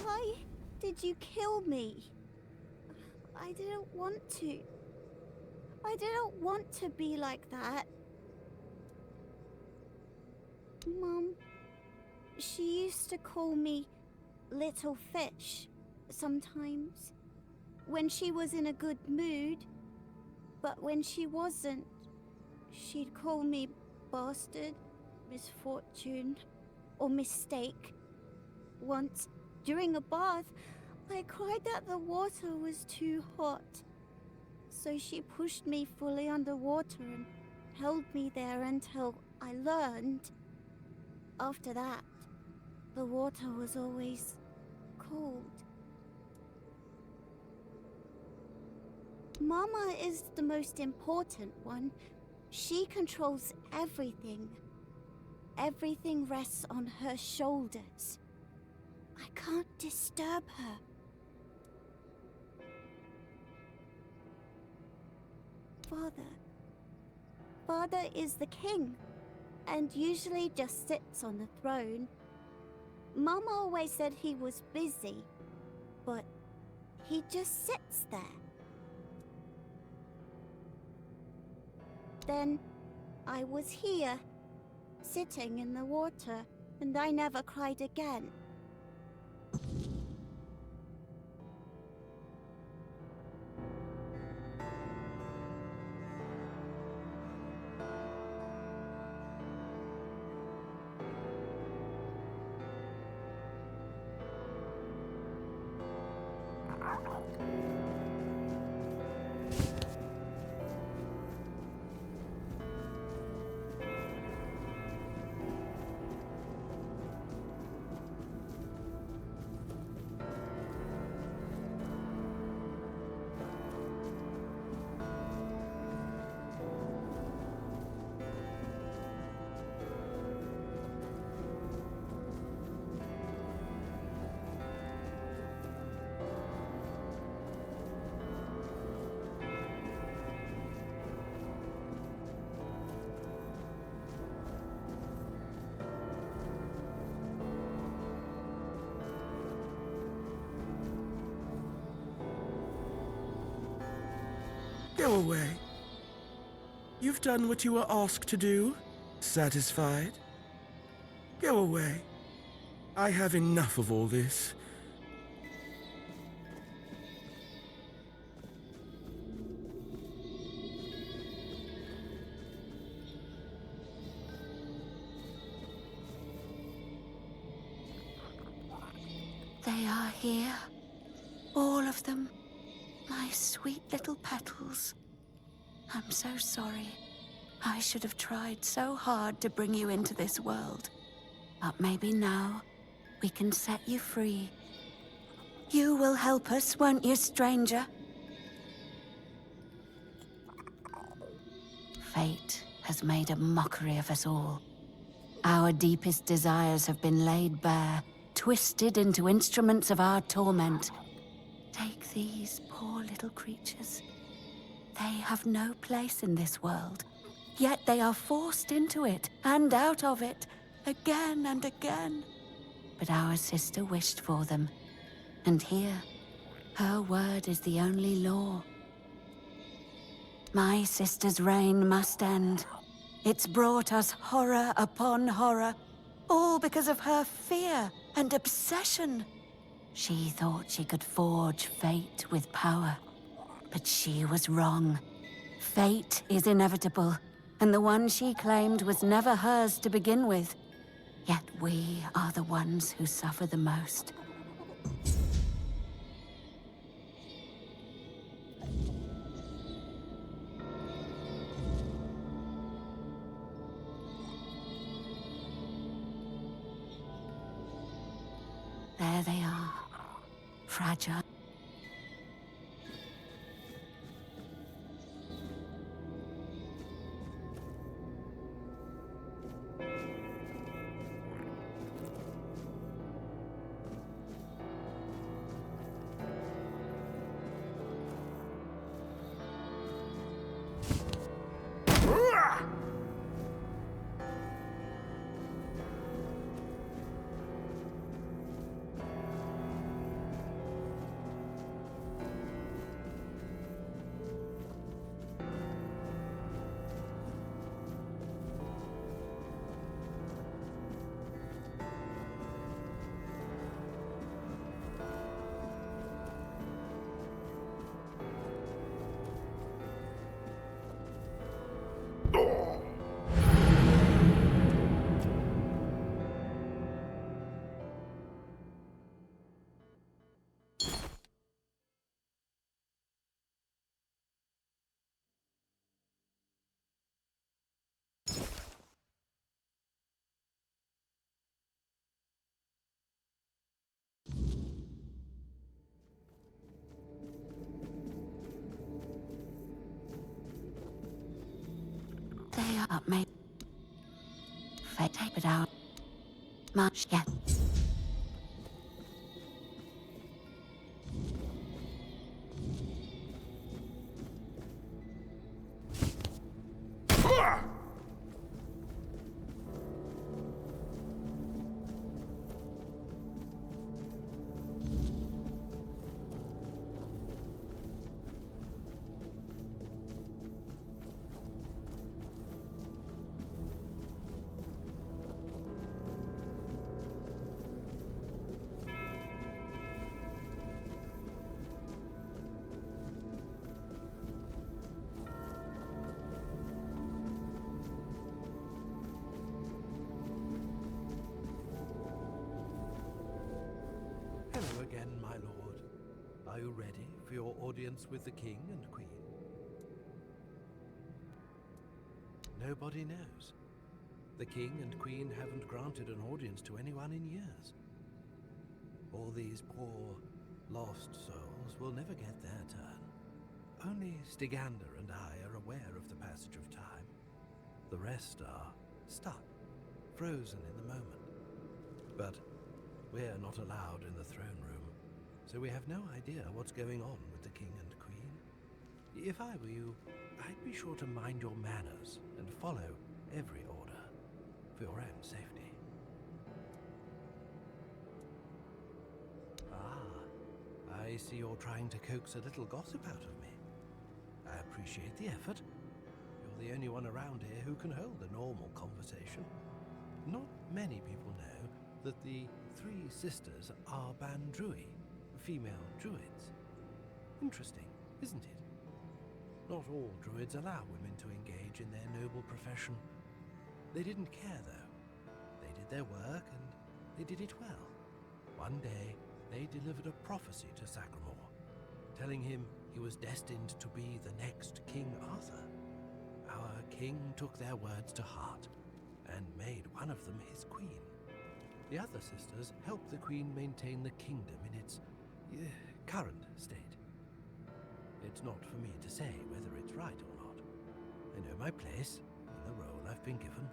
Why did you kill me? I didn't want to. I didn't want to be like that. Mom, she used to call me Little Fish sometimes, when she was in a good mood. But when she wasn't, she'd call me bastard, misfortune, or mistake. Once, during a bath, I cried that the water was too hot. So she pushed me fully underwater and held me there until I learned. After that, the water was always cold. Mama is the most important one. She controls everything. Everything rests on her shoulders. I can't disturb her. Father is the king, and usually just sits on the throne. Mama always said he was busy, but he just sits there. Then I was here, sitting in the water, and I never cried again. Go away. You've done what you were asked to do. Satisfied? Go away. I have enough of all this. They are here. All of them. My sweet little petals. I'm so sorry. I should have tried so hard to bring you into this world. But maybe now, we can set you free. You will help us, won't you, stranger? Fate has made a mockery of us all. Our deepest desires have been laid bare, twisted into instruments of our torment. Take these poor little creatures. They have no place in this world, yet they are forced into it and out of it, again and again. But our sister wished for them, and here, her word is the only law. My sister's reign must end. It's brought us horror upon horror, all because of her fear and obsession. She thought she could forge fate with power, but she was wrong. Fate is inevitable, and the one she claimed was never hers to begin with. Yet we are the ones who suffer the most. There they are, fragile. Hurry up, mate. Tape it out. Much yet. Hello again, my lord. Are you ready for your audience with the king and queen? Nobody knows. The king and queen haven't granted an audience to anyone in years. All these poor, lost souls will never get their turn. Only Stygander and I are aware of the passage of time. The rest are stuck, frozen in the moment. But we're not allowed in the throne room, so we have no idea what's going on with the king and queen. If I were you, I'd be sure to mind your manners and follow every order for your own safety. Ah, I see you're trying to coax a little gossip out of me. I appreciate the effort. You're the only one around here who can hold a normal conversation. Not many people know that the three sisters are Bandrui, female druids. Interesting, isn't it? Not all druids allow women to engage in their noble profession. They didn't care, though. They did their work, and they did it well. One day, they delivered a prophecy to Sacramore, telling him he was destined to be the next King Arthur. Our king took their words to heart, and made one of them his queen. The other sisters helped the queen maintain the kingdom in its current state. It's not for me to say whether it's right or not. I know my place in the role I've been given.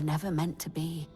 were never meant to be.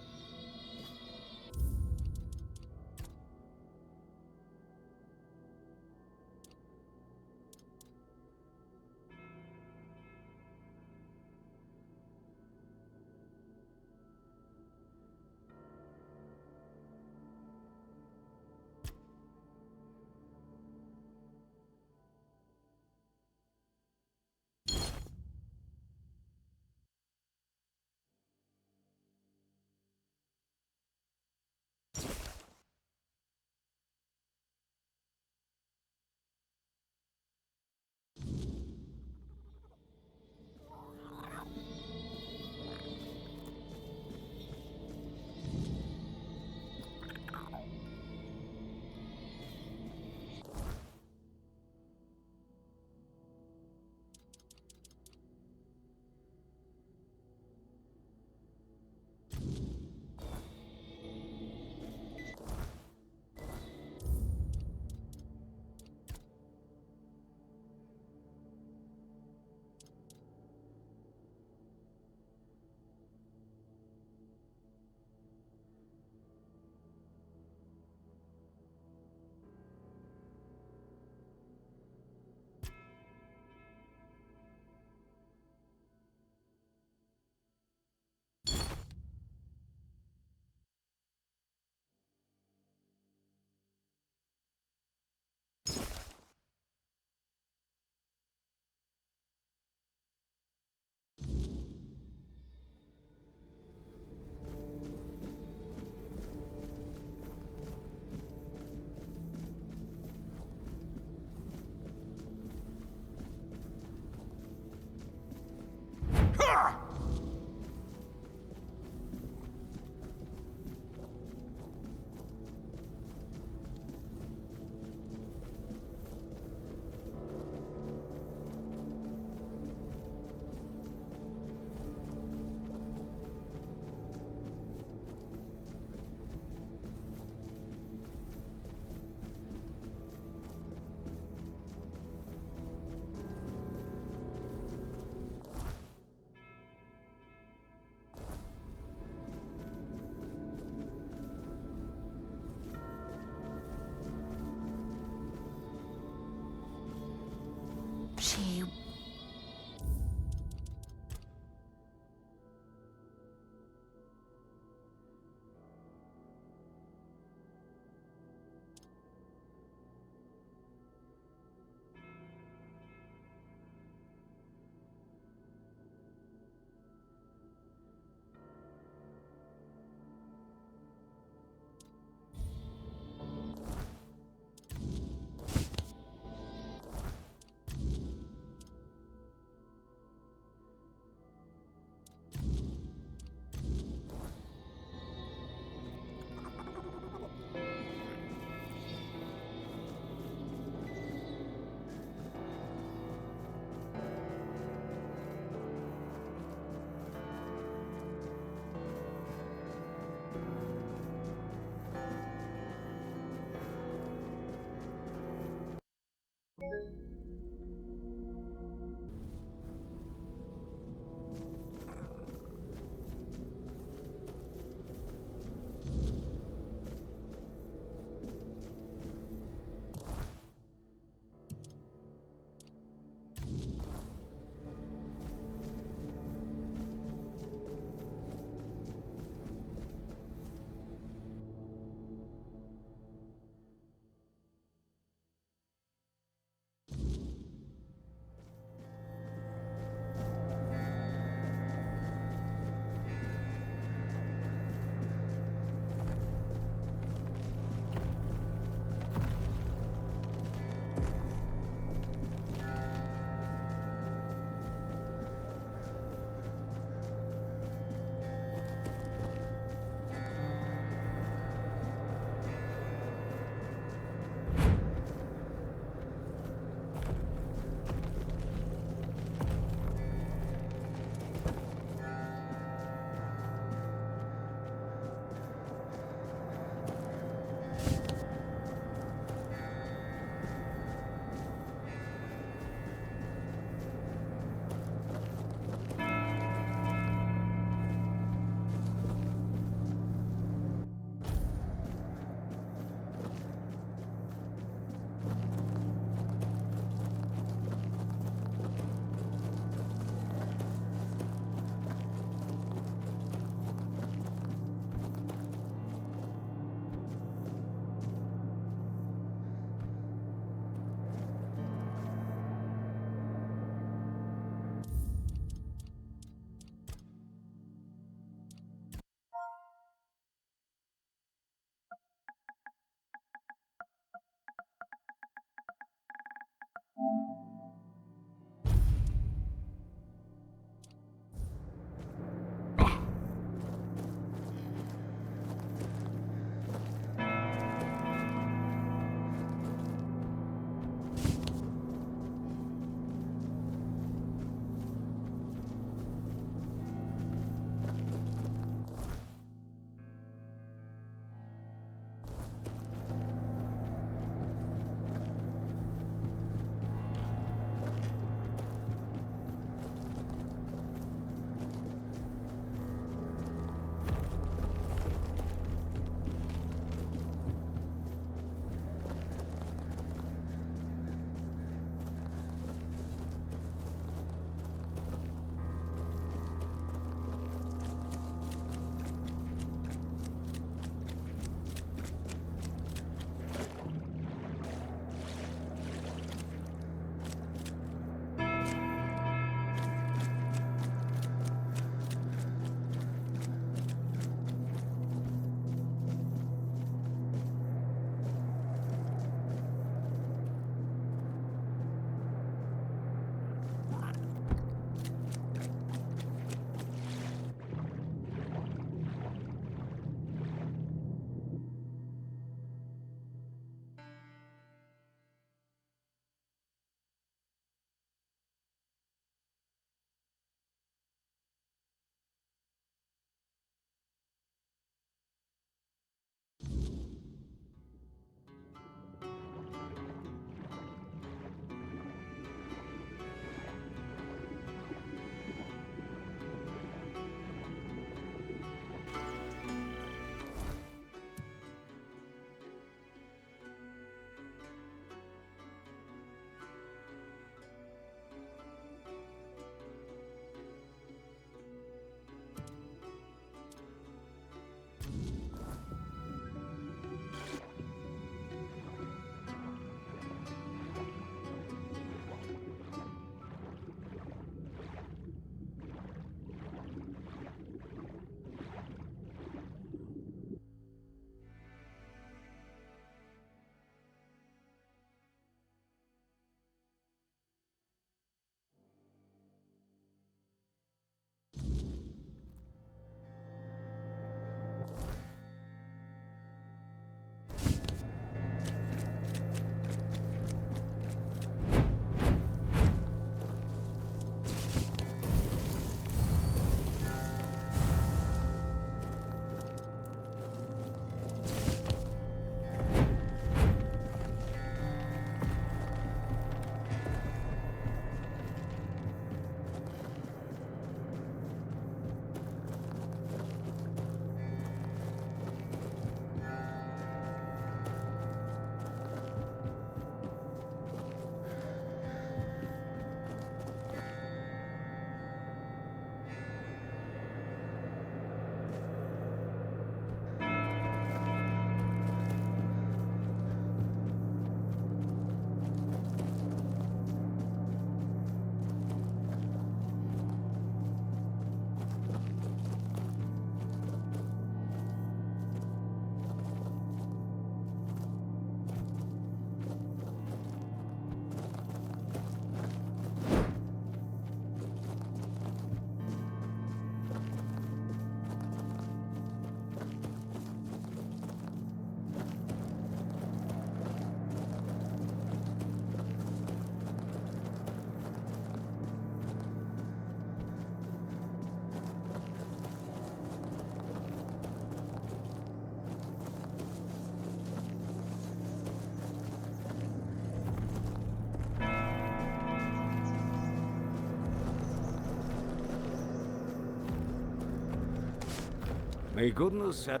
May goodness have...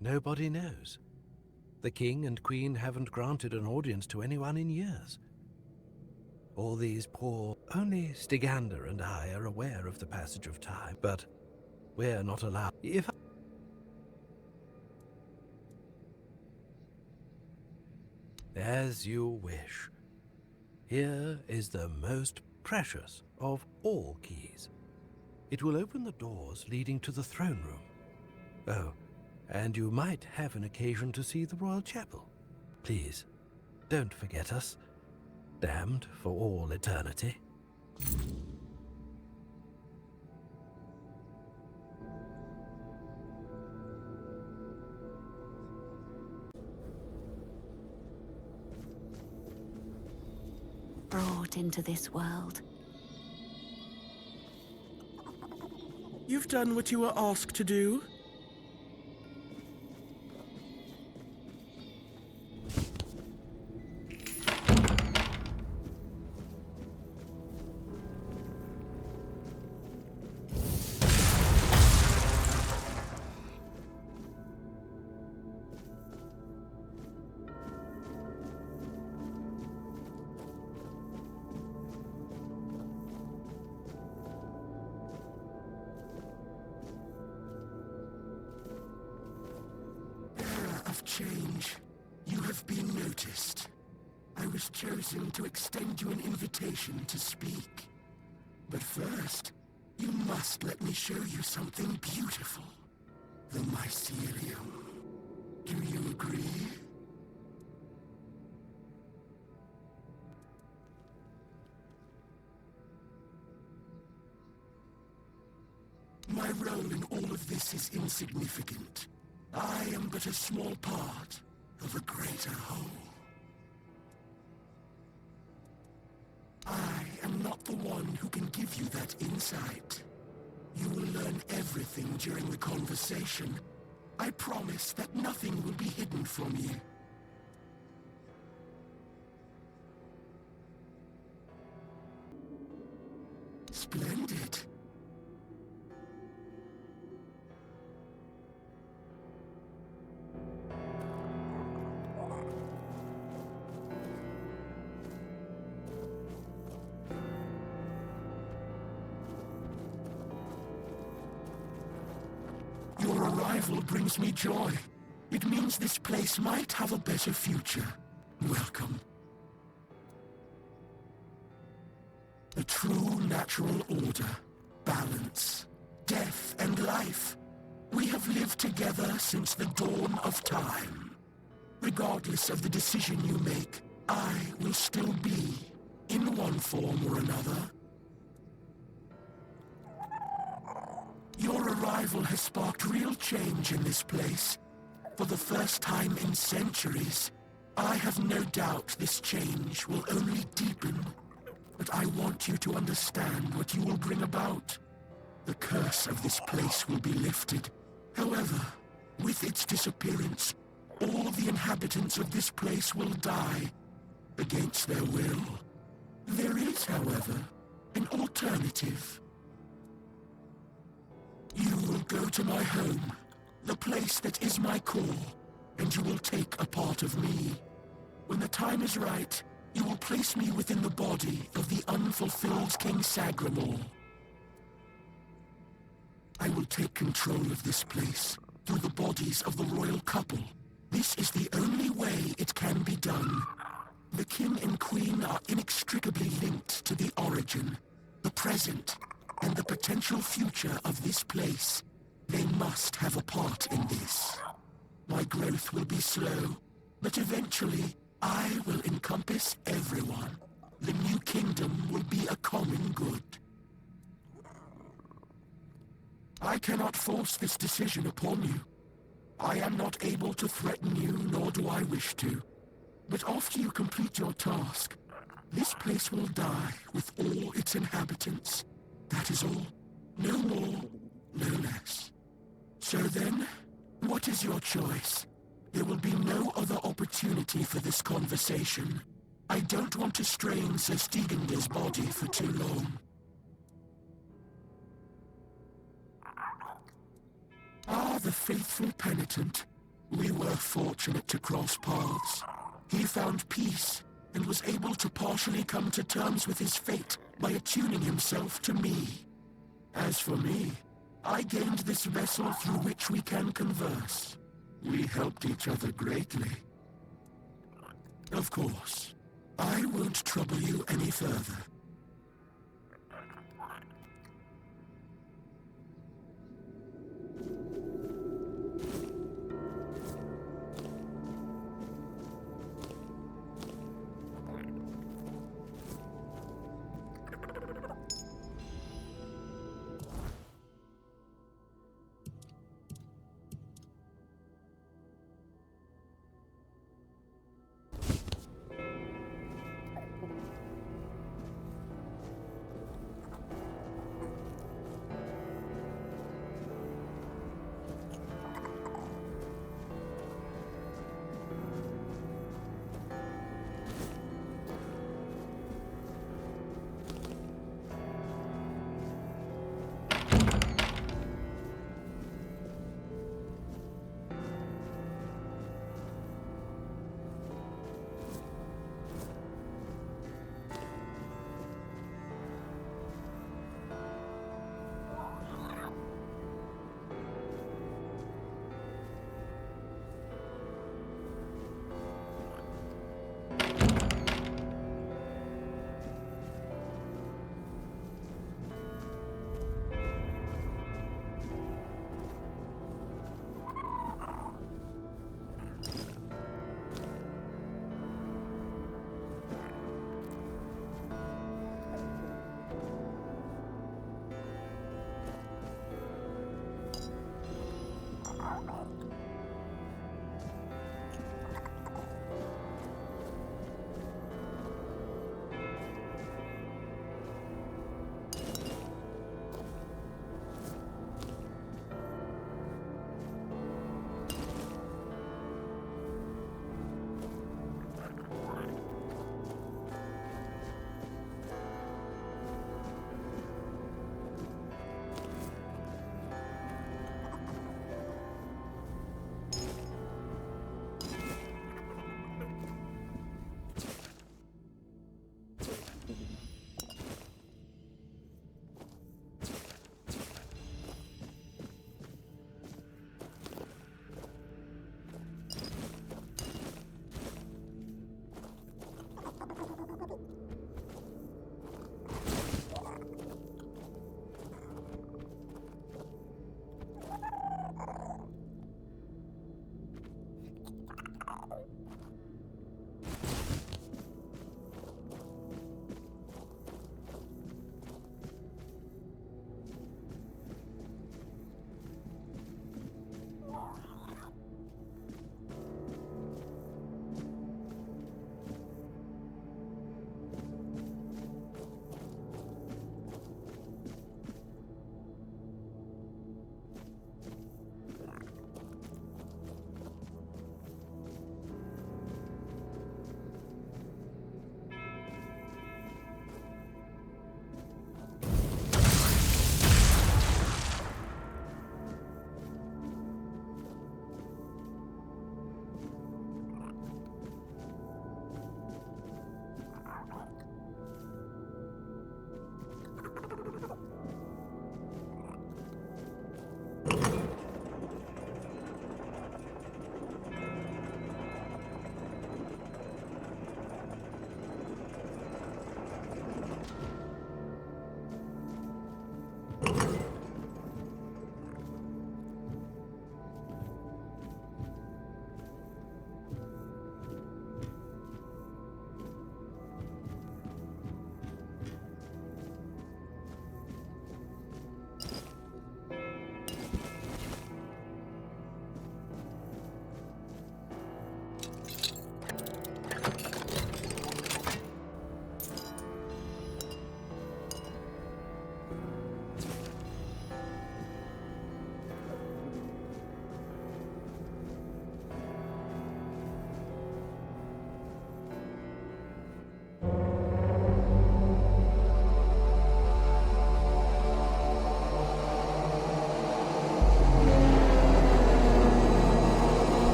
Nobody knows. The king and queen haven't granted an audience to anyone in years. All these poor... Only Stygander and I are aware of the passage of time, but we're not allowed... If... As you wish. Here is the most precious of all keys. It will open the doors leading to the throne room. Oh, and you might have an occasion to see the royal chapel. Please, don't forget us. Damned for all eternity. Brought into this world. You've done what you were asked to do. Change. You have been noticed. I was chosen to extend you an invitation to speak. But first, you must let me show you something beautiful. The mycelium. Do you agree? My role in all of this is insignificant. I am but a small part of a greater whole. I am not the one who can give you that insight. You will learn everything during the conversation. I promise that nothing will be hidden from you. Splendid. Your arrival brings me joy. It means this place might have a better future. Welcome. The true natural order, balance, death and life. We have lived together since the dawn of time. Regardless of the decision you make, I will still be, in one form or another. Your arrival has sparked real change in this place. For the first time in centuries, I have no doubt this change will only deepen. But I want you to understand what you will bring about. The curse of this place will be lifted. However, with its disappearance, all the inhabitants of this place will die against their will. There is, however, an alternative. You will go to my home, the place that is my core, and you will take a part of me. When the time is right, you will place me within the body of the unfulfilled King Sagramor. I will take control of this place through the bodies of the royal couple. This is the only way it can be done. The king and queen are inextricably linked to the origin, the present, and the potential future of this place. They must have a part in this. My growth will be slow, but eventually I will encompass everyone. The new kingdom will be a common good. I cannot force this decision upon you. I am not able to threaten you, nor do I wish to. But after you complete your task, this place will die with all its inhabitants. That is all. No more, no less. So then, what is your choice? There will be no other opportunity for this conversation. I don't want to strain Sir Stegender's body for too long. Ah, the faithful penitent. We were fortunate to cross paths. He found peace, and was able to partially come to terms with his fate by attuning himself to me. As for me, I gained this vessel through which we can converse. We helped each other greatly. Of course, I won't trouble you any further.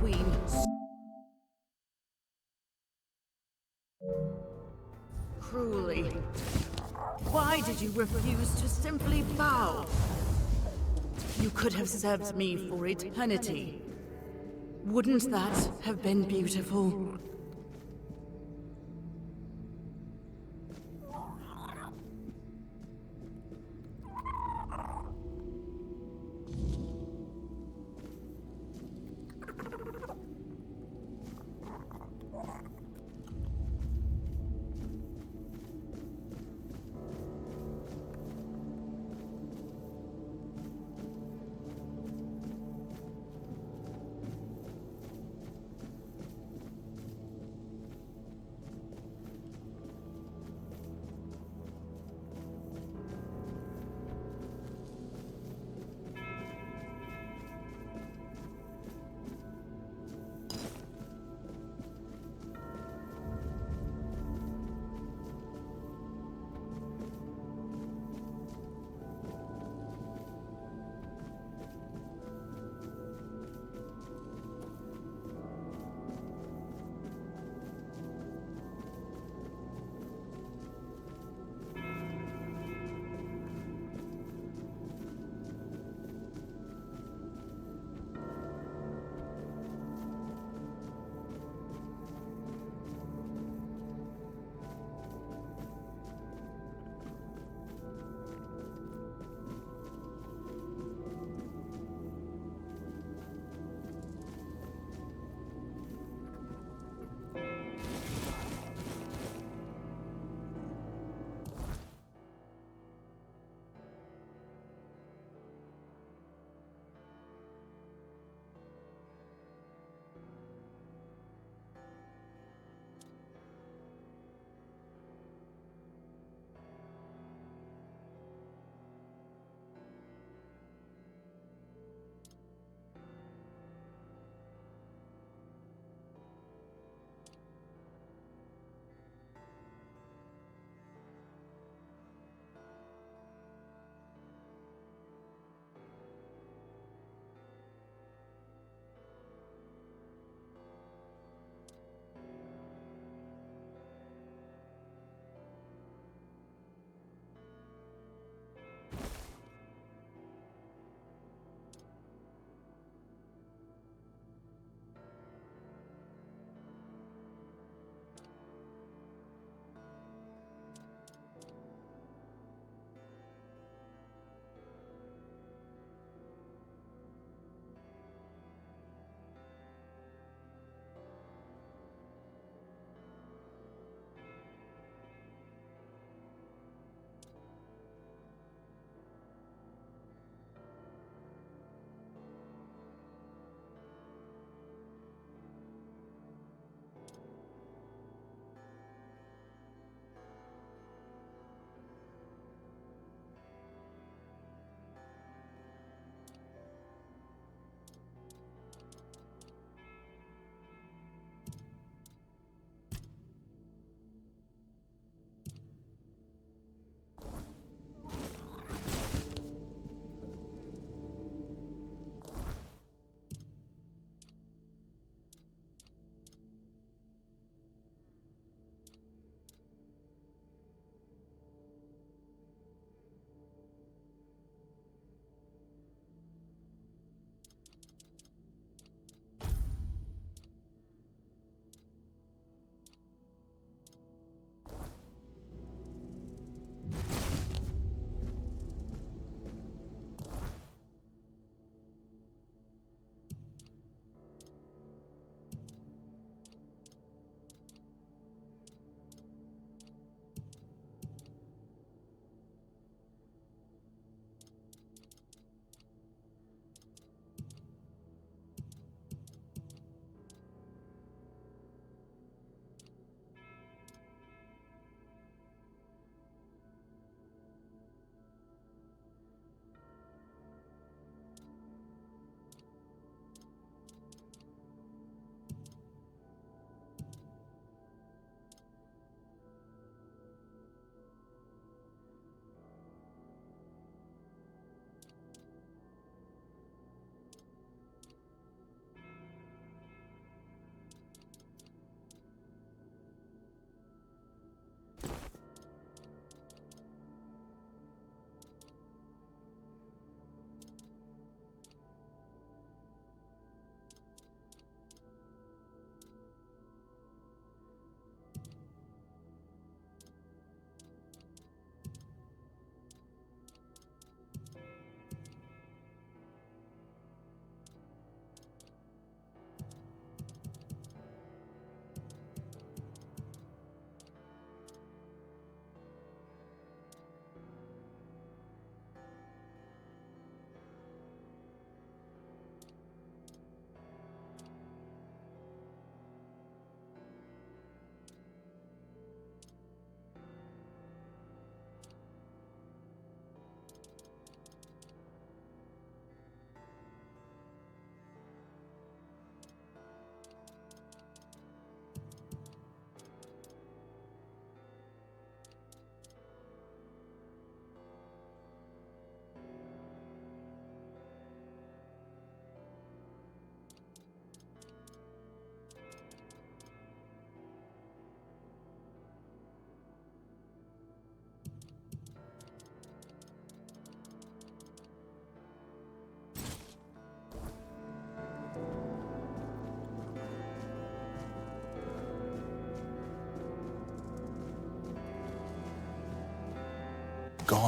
queen. Cruelly. Why did you refuse to simply bow? You could have served me for eternity. Wouldn't that have been beautiful?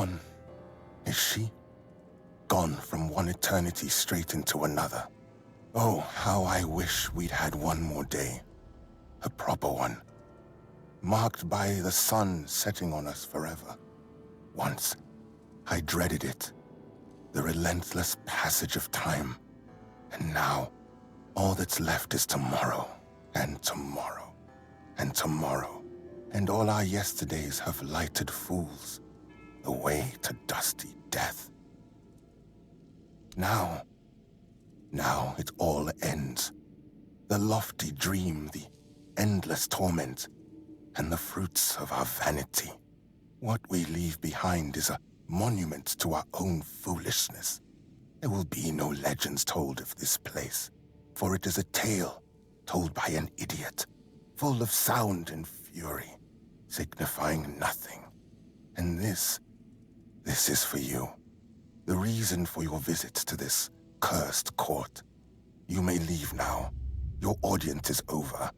gone, is she? Gone from one eternity straight into another. Oh, how I wish we'd had one more day. A proper one. Marked by the sun setting on us forever. Once, I dreaded it. The relentless passage of time. And now, all that's left is tomorrow, and tomorrow, and tomorrow. And all our yesterdays have lighted fools, the way to dusty death. Now it all ends. The lofty dream, the endless torment, and the fruits of our vanity. What we leave behind is a monument to our own foolishness. There will be no legends told of this place, for it is a tale told by an idiot, full of sound and fury, signifying nothing. And this is for you, the reason for your visit to this cursed court. You may leave now. Your audience is over.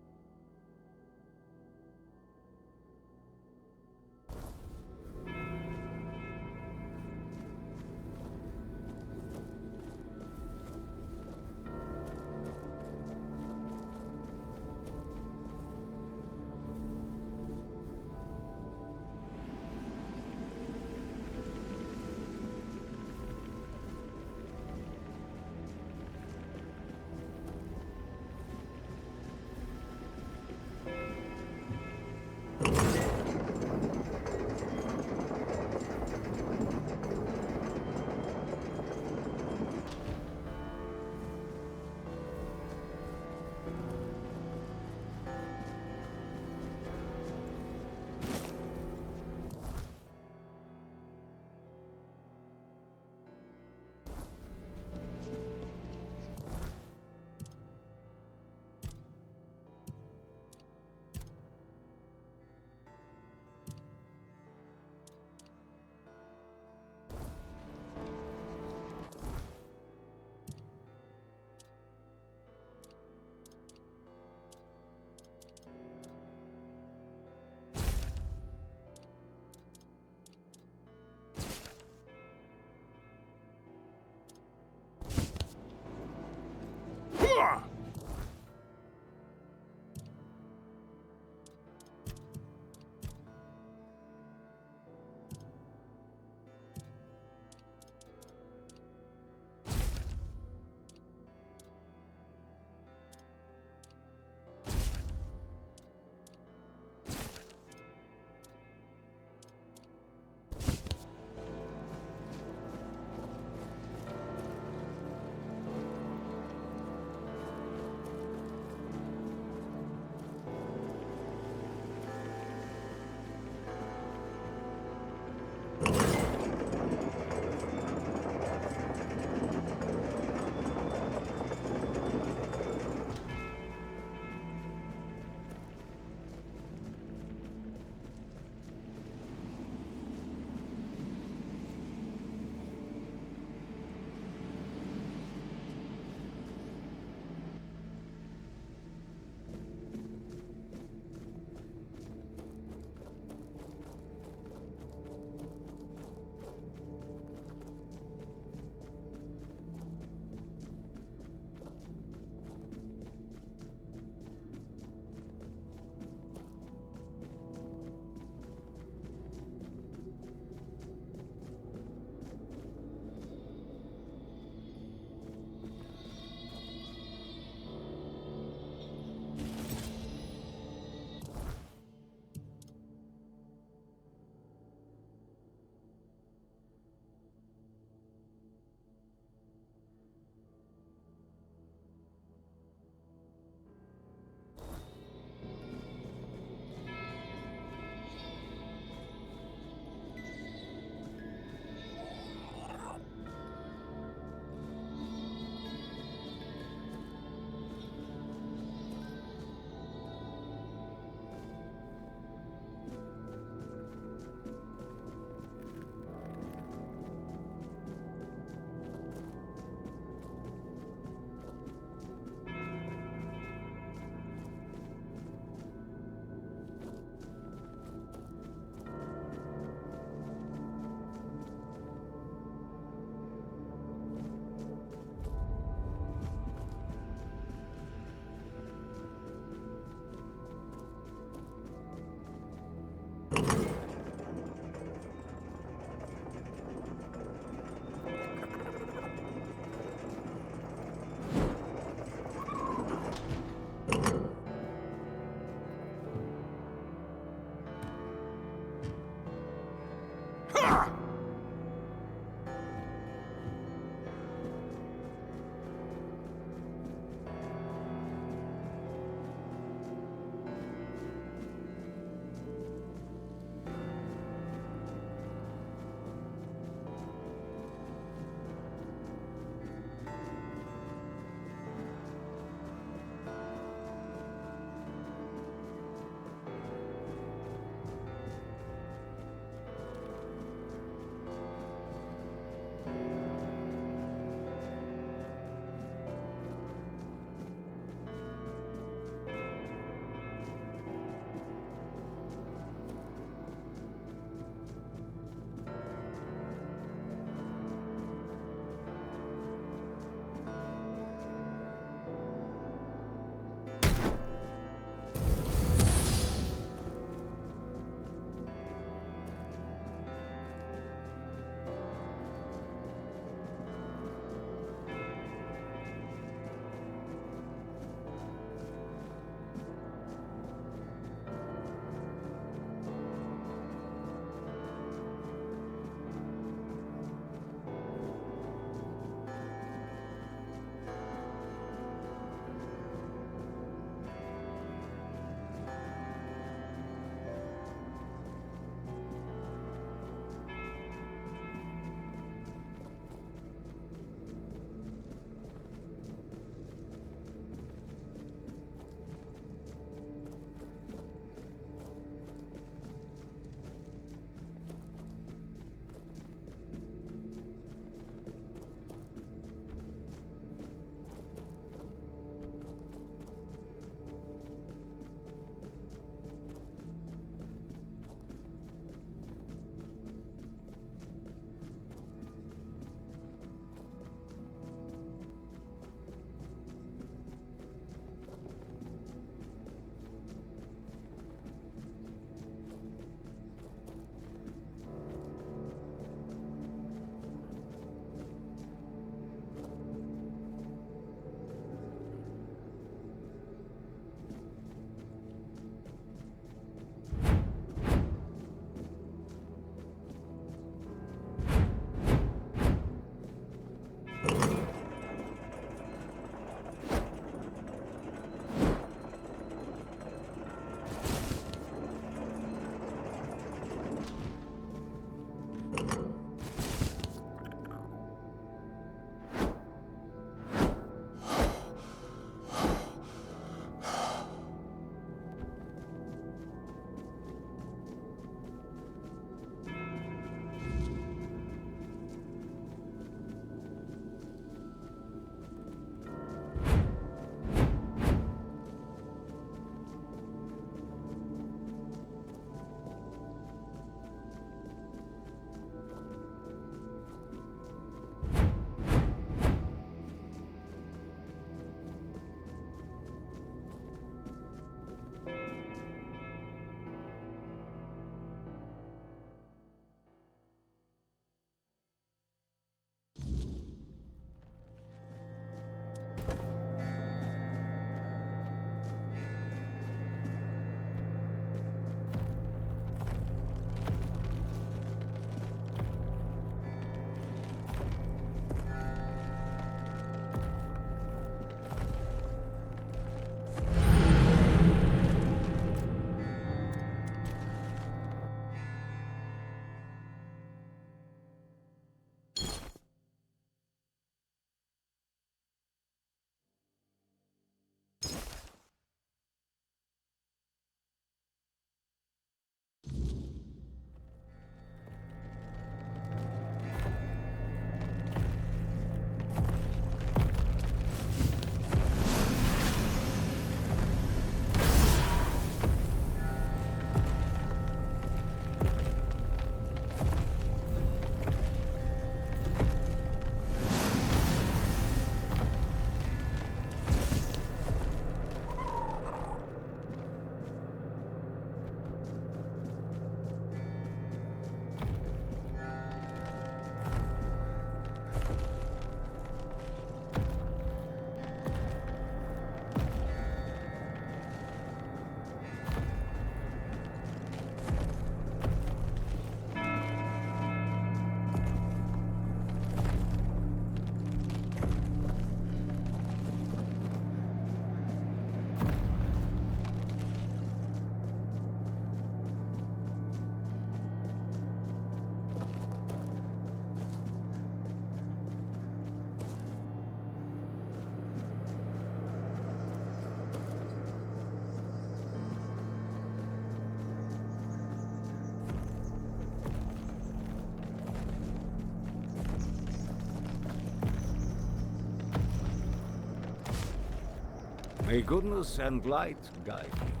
May goodness and light guide you.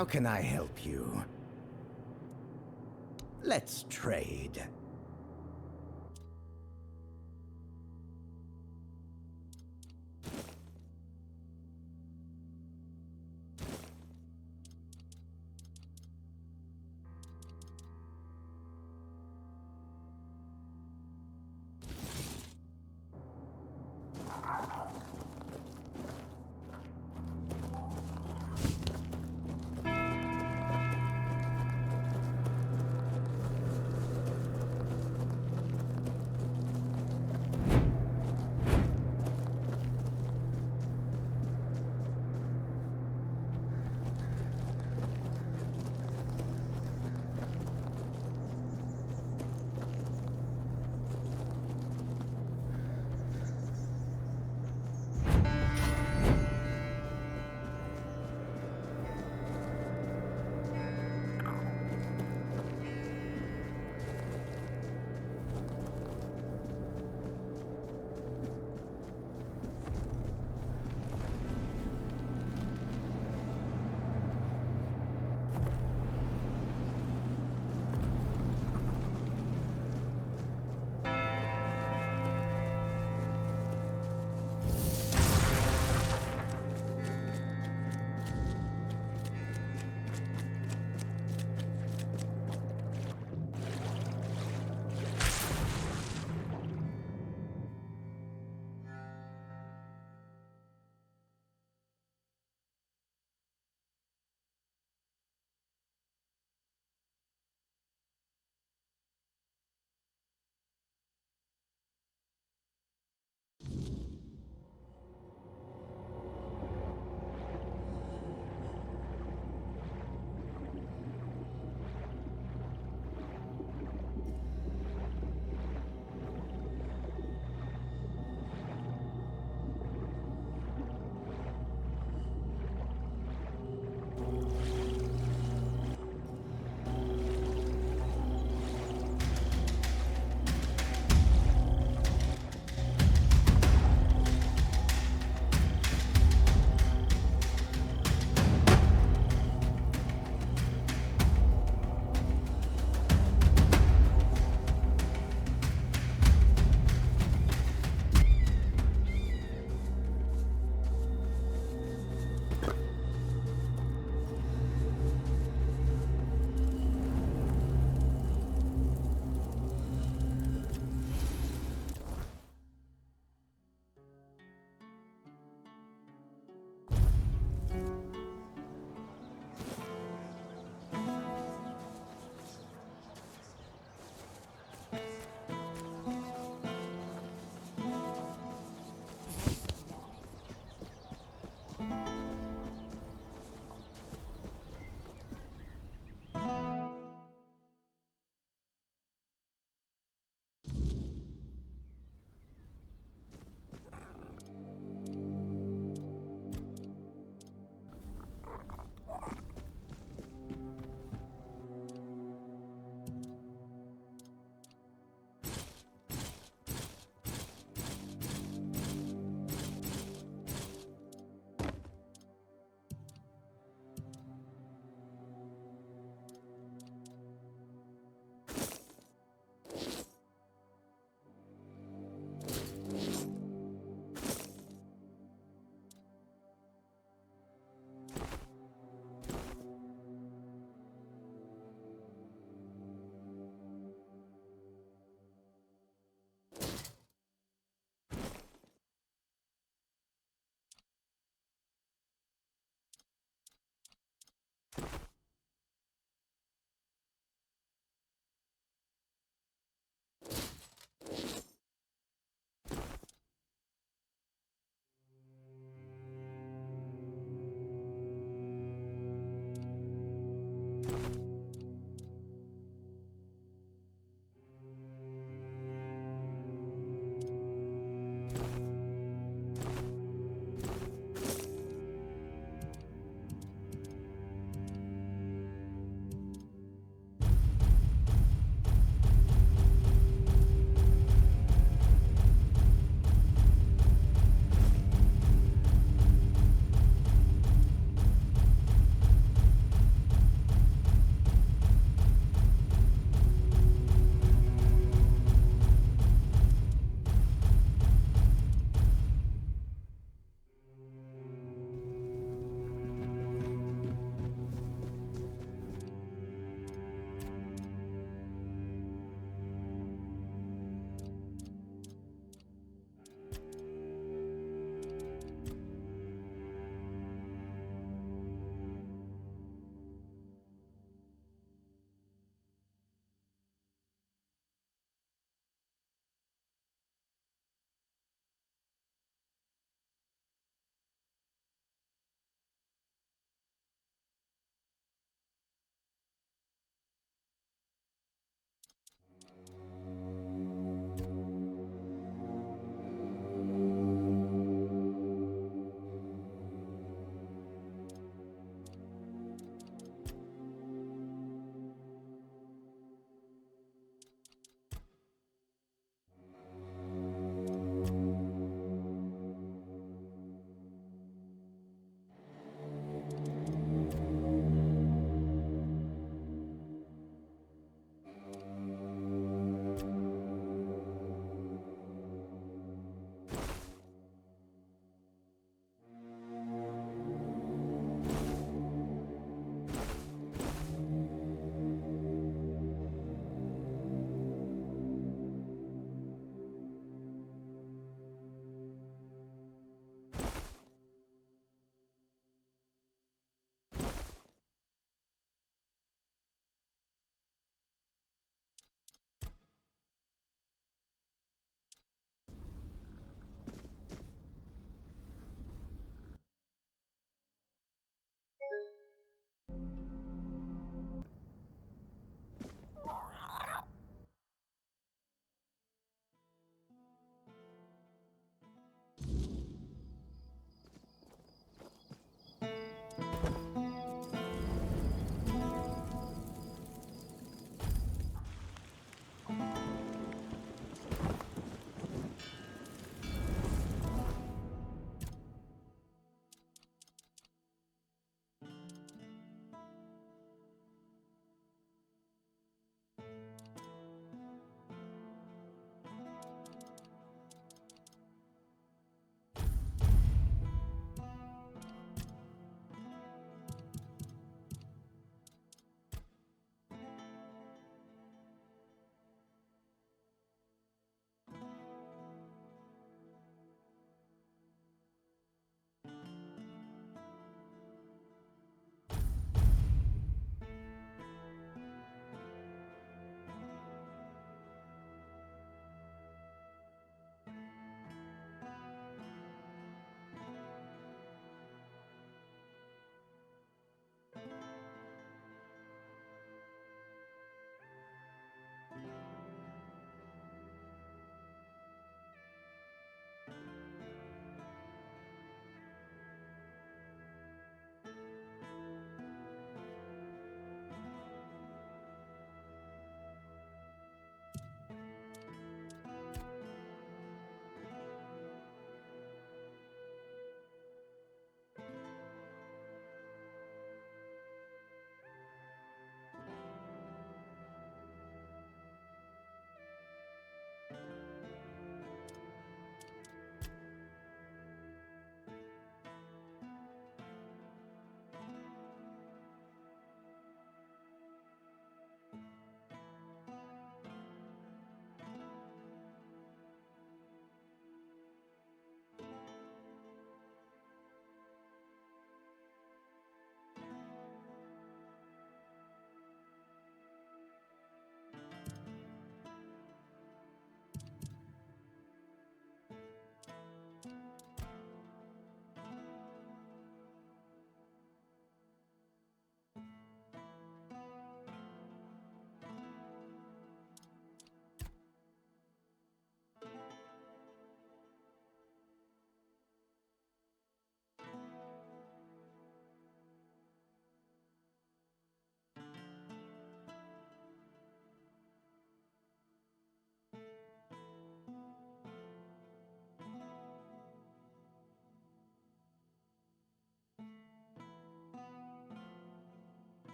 How can I help you? Let's trade.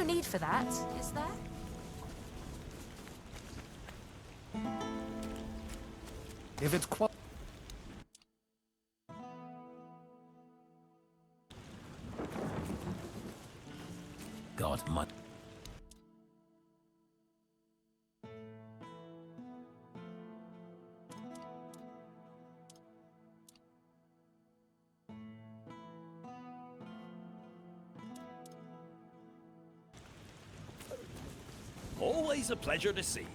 no need for that, is there? If it's God, my... Always a pleasure to see you.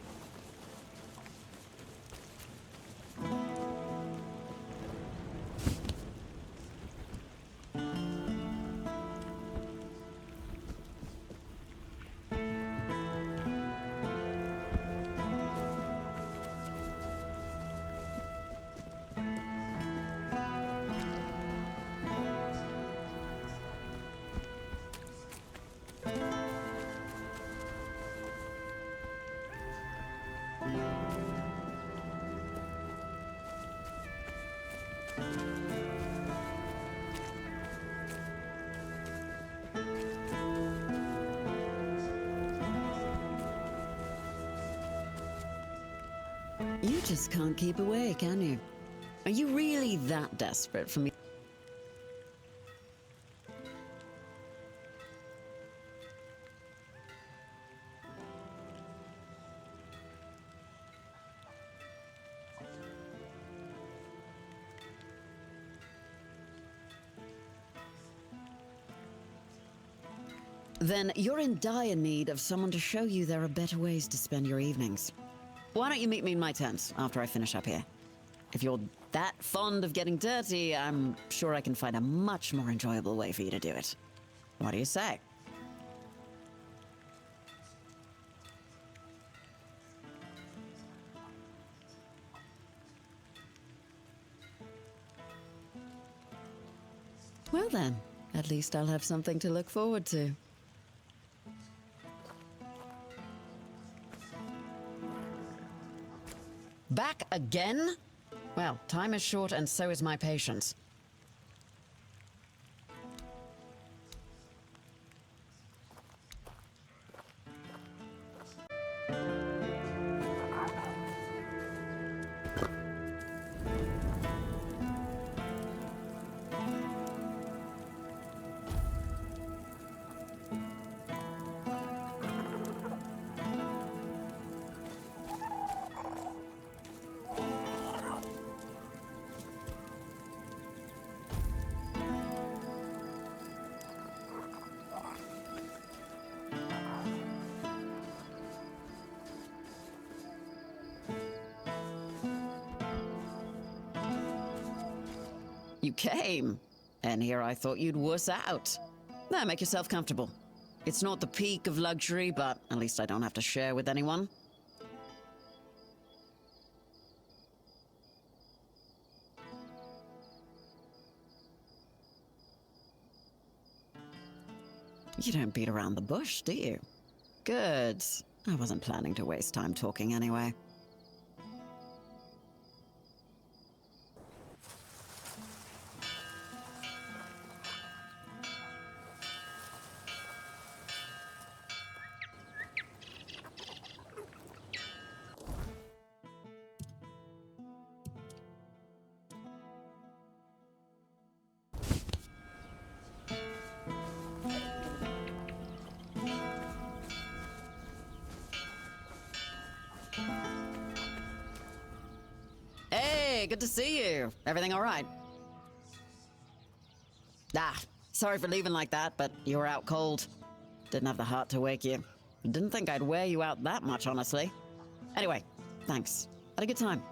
You just can't keep away, can you? Are you really that desperate for me? Then you're in dire need of someone to show you there are better ways to spend your evenings. Why don't you meet me in my tent after I finish up here? If you're that fond of getting dirty, I'm sure I can find a much more enjoyable way for you to do it. What do you say? Well then, at least I'll have something to look forward to. Back again? Well, time is short and so is my patience. You came, and here I thought you'd wuss out. Now make yourself comfortable. It's not the peak of luxury, but at least I don't have to share with anyone. You don't beat around the bush, do you? Good. I wasn't planning to waste time talking anyway. Hey, good to see you. Everything all right? Ah, sorry for leaving like that, but you were out cold. Didn't have the heart to wake you. Didn't think I'd wear you out that much, honestly. Anyway, thanks. Had a good time.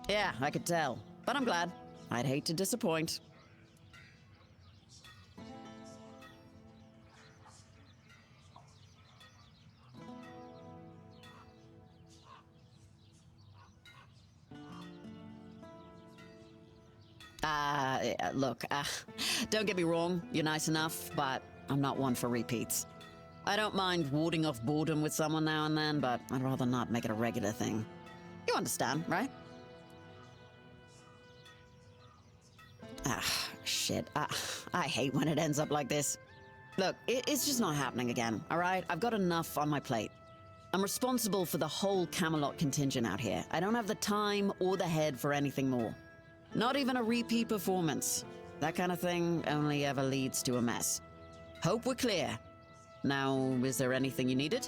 Yeah, I could tell. But I'm glad. I'd hate to disappoint. Look, don't get me wrong, you're nice enough, but I'm not one for repeats. I don't mind warding off boredom with someone now and then, but I'd rather not make it a regular thing. You understand, right? shit. I hate when it ends up like this. Look, it's just not happening again, all right? I've got enough on my plate. I'm responsible for the whole Camelot contingent out here. I don't have the time or the head for anything more. Not even a repeat performance. That kind of thing only ever leads to a mess. Hope we're clear. Now, is there anything you needed?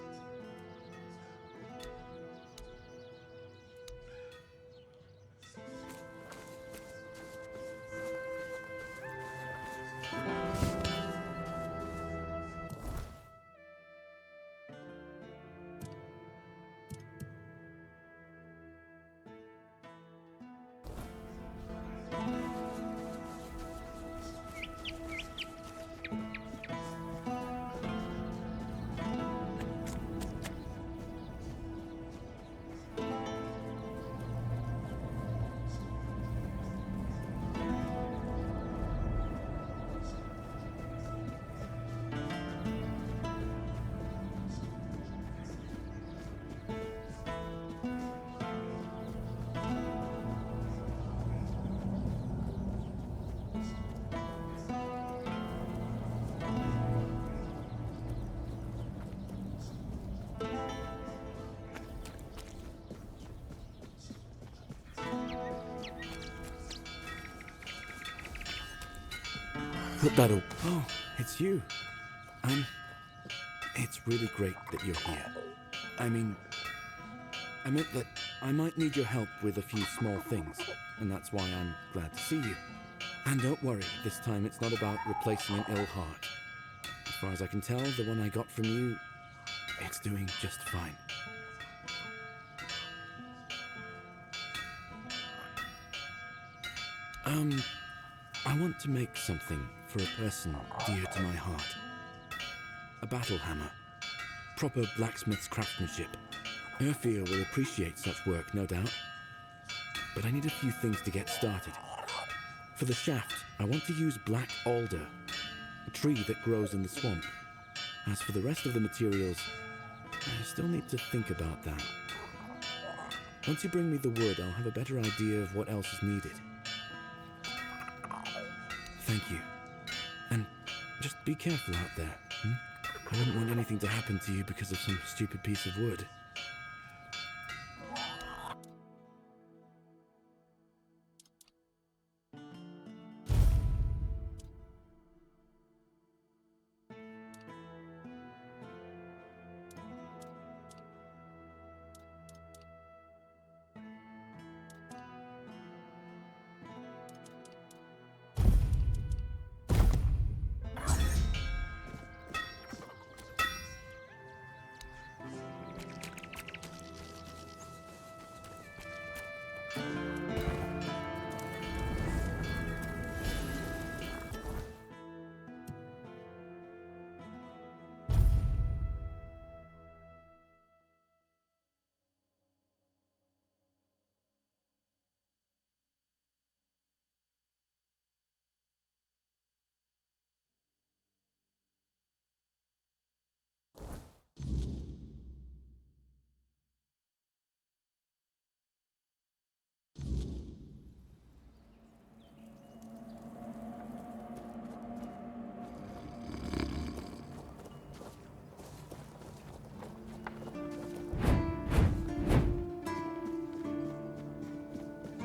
That'll... Oh, it's you. It's really great that you're here. I mean, I meant that I might need your help with a few small things, and that's why I'm glad to see you. And don't worry, this time it's not about replacing an ill heart. As far as I can tell, the one I got from you, it's doing just fine. I want to make something for a person dear to my heart. A battle hammer. Proper blacksmith's craftsmanship. Arthurian will appreciate such work, no doubt. But I need a few things to get started. For the shaft, I want to use black alder, a tree that grows in the swamp. As for the rest of the materials, I still need to think about that. Once you bring me the wood, I'll have a better idea of what else is needed. Thank you. And just be careful out there. I wouldn't want anything to happen to you because of some stupid piece of wood.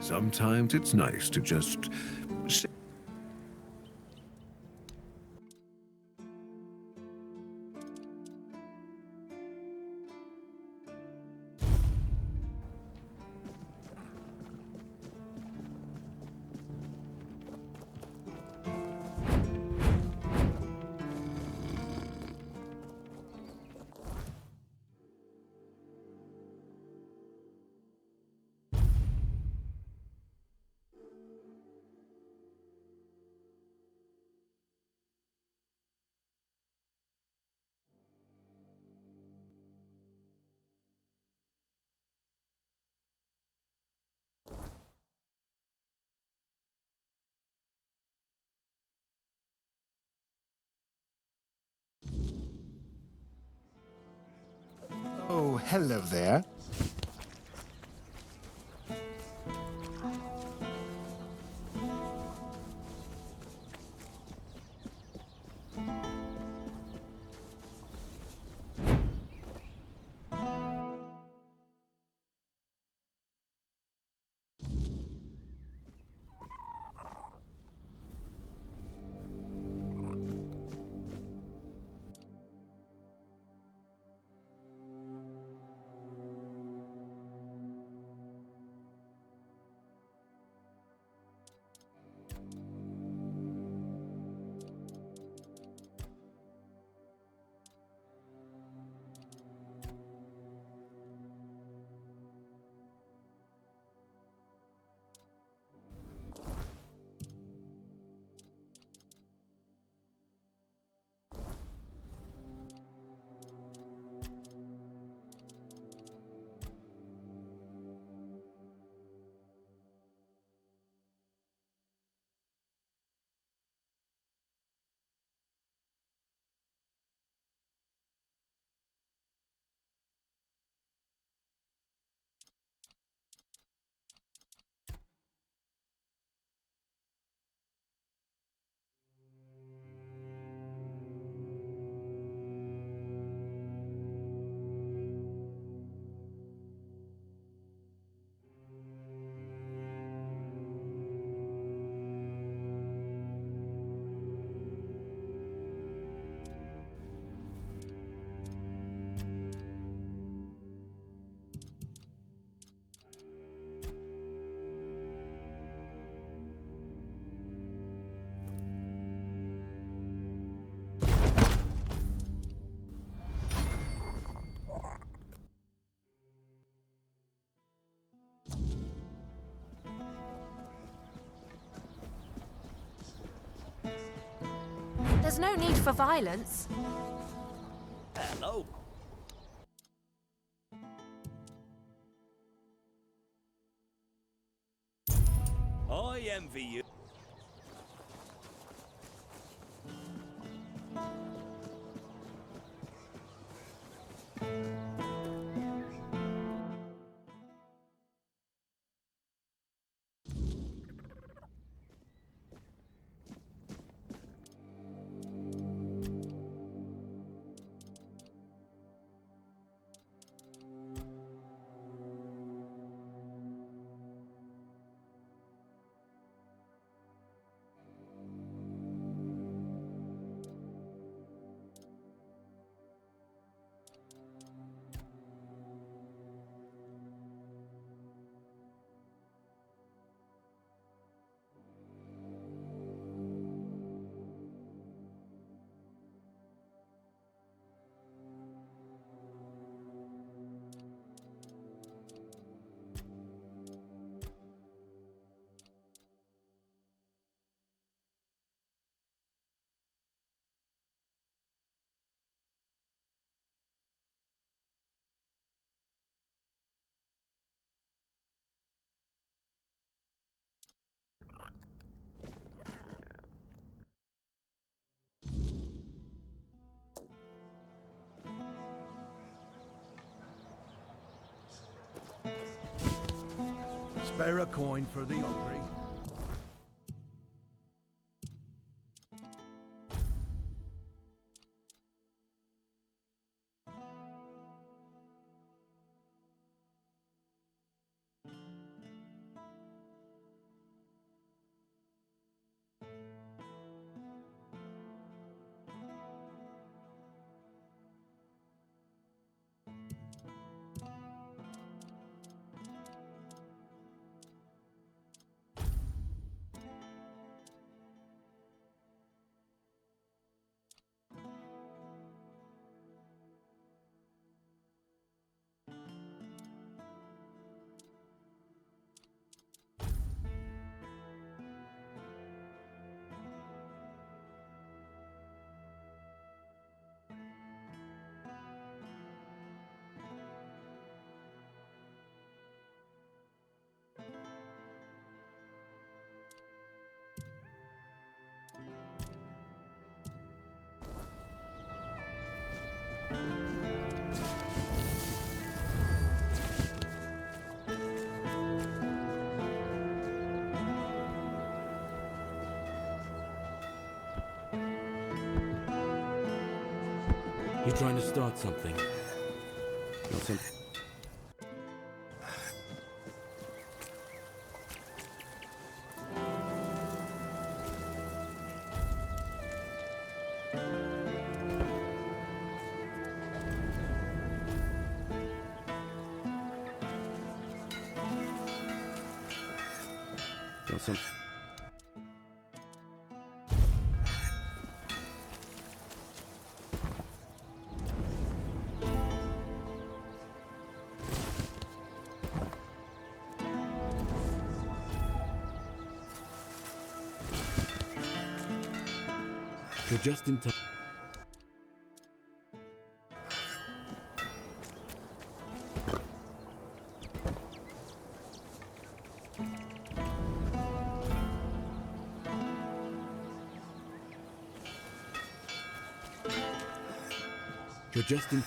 Sometimes it's nice to just sit. Oh, hello there. There's no need for violence. Hello. I envy you. Spare a coin for the hungry. You're trying to start something. Got some... Got some... You're just in time. You're just in...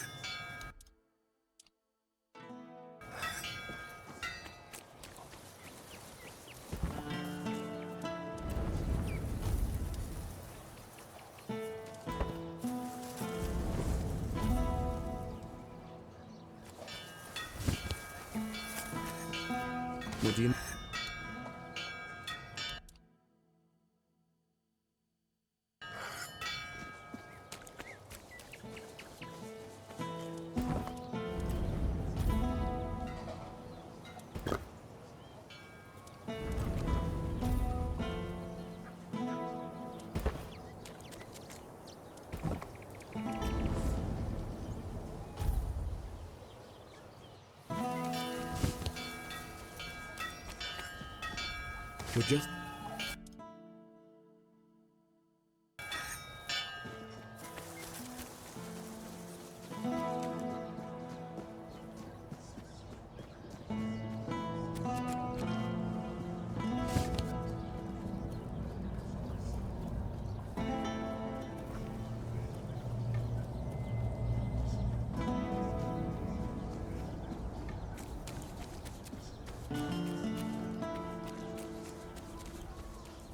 What do you... You're just...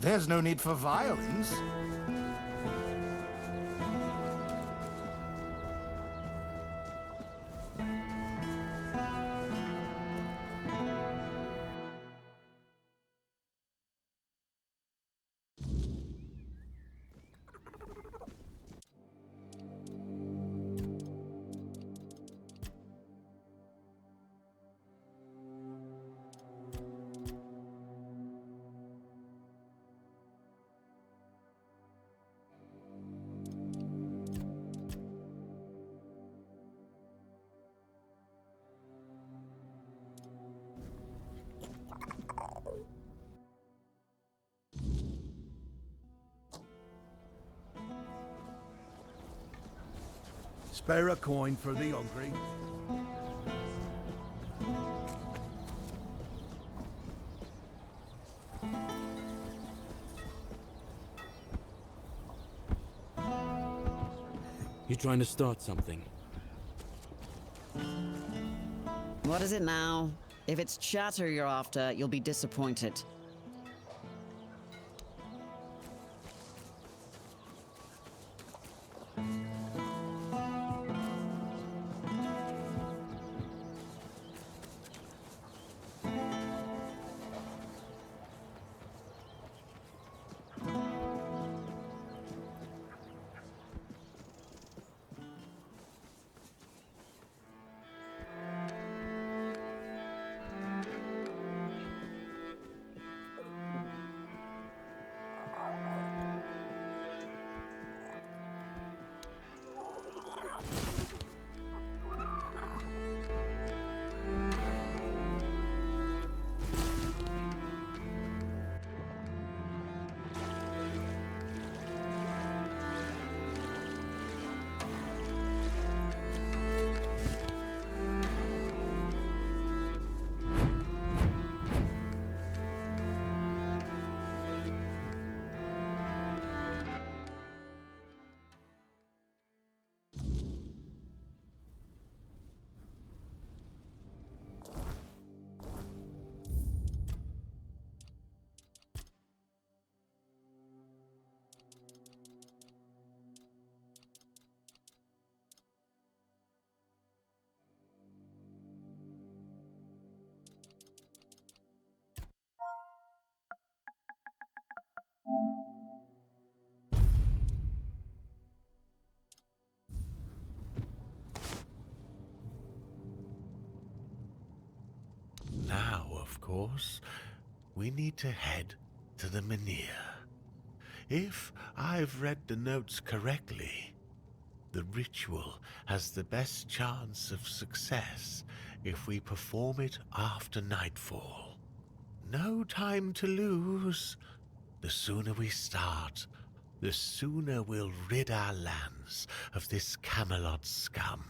There's no need for violence. Spare a coin for the hungry. You trying to start something? What is it now? If it's chatter you're after, you'll be disappointed. Now, of course, we need to head to the Menhir. If I've read the notes correctly, the ritual has the best chance of success if we perform it after nightfall. No time to lose. The sooner we start, the sooner we'll rid our lands of this Camelot scum.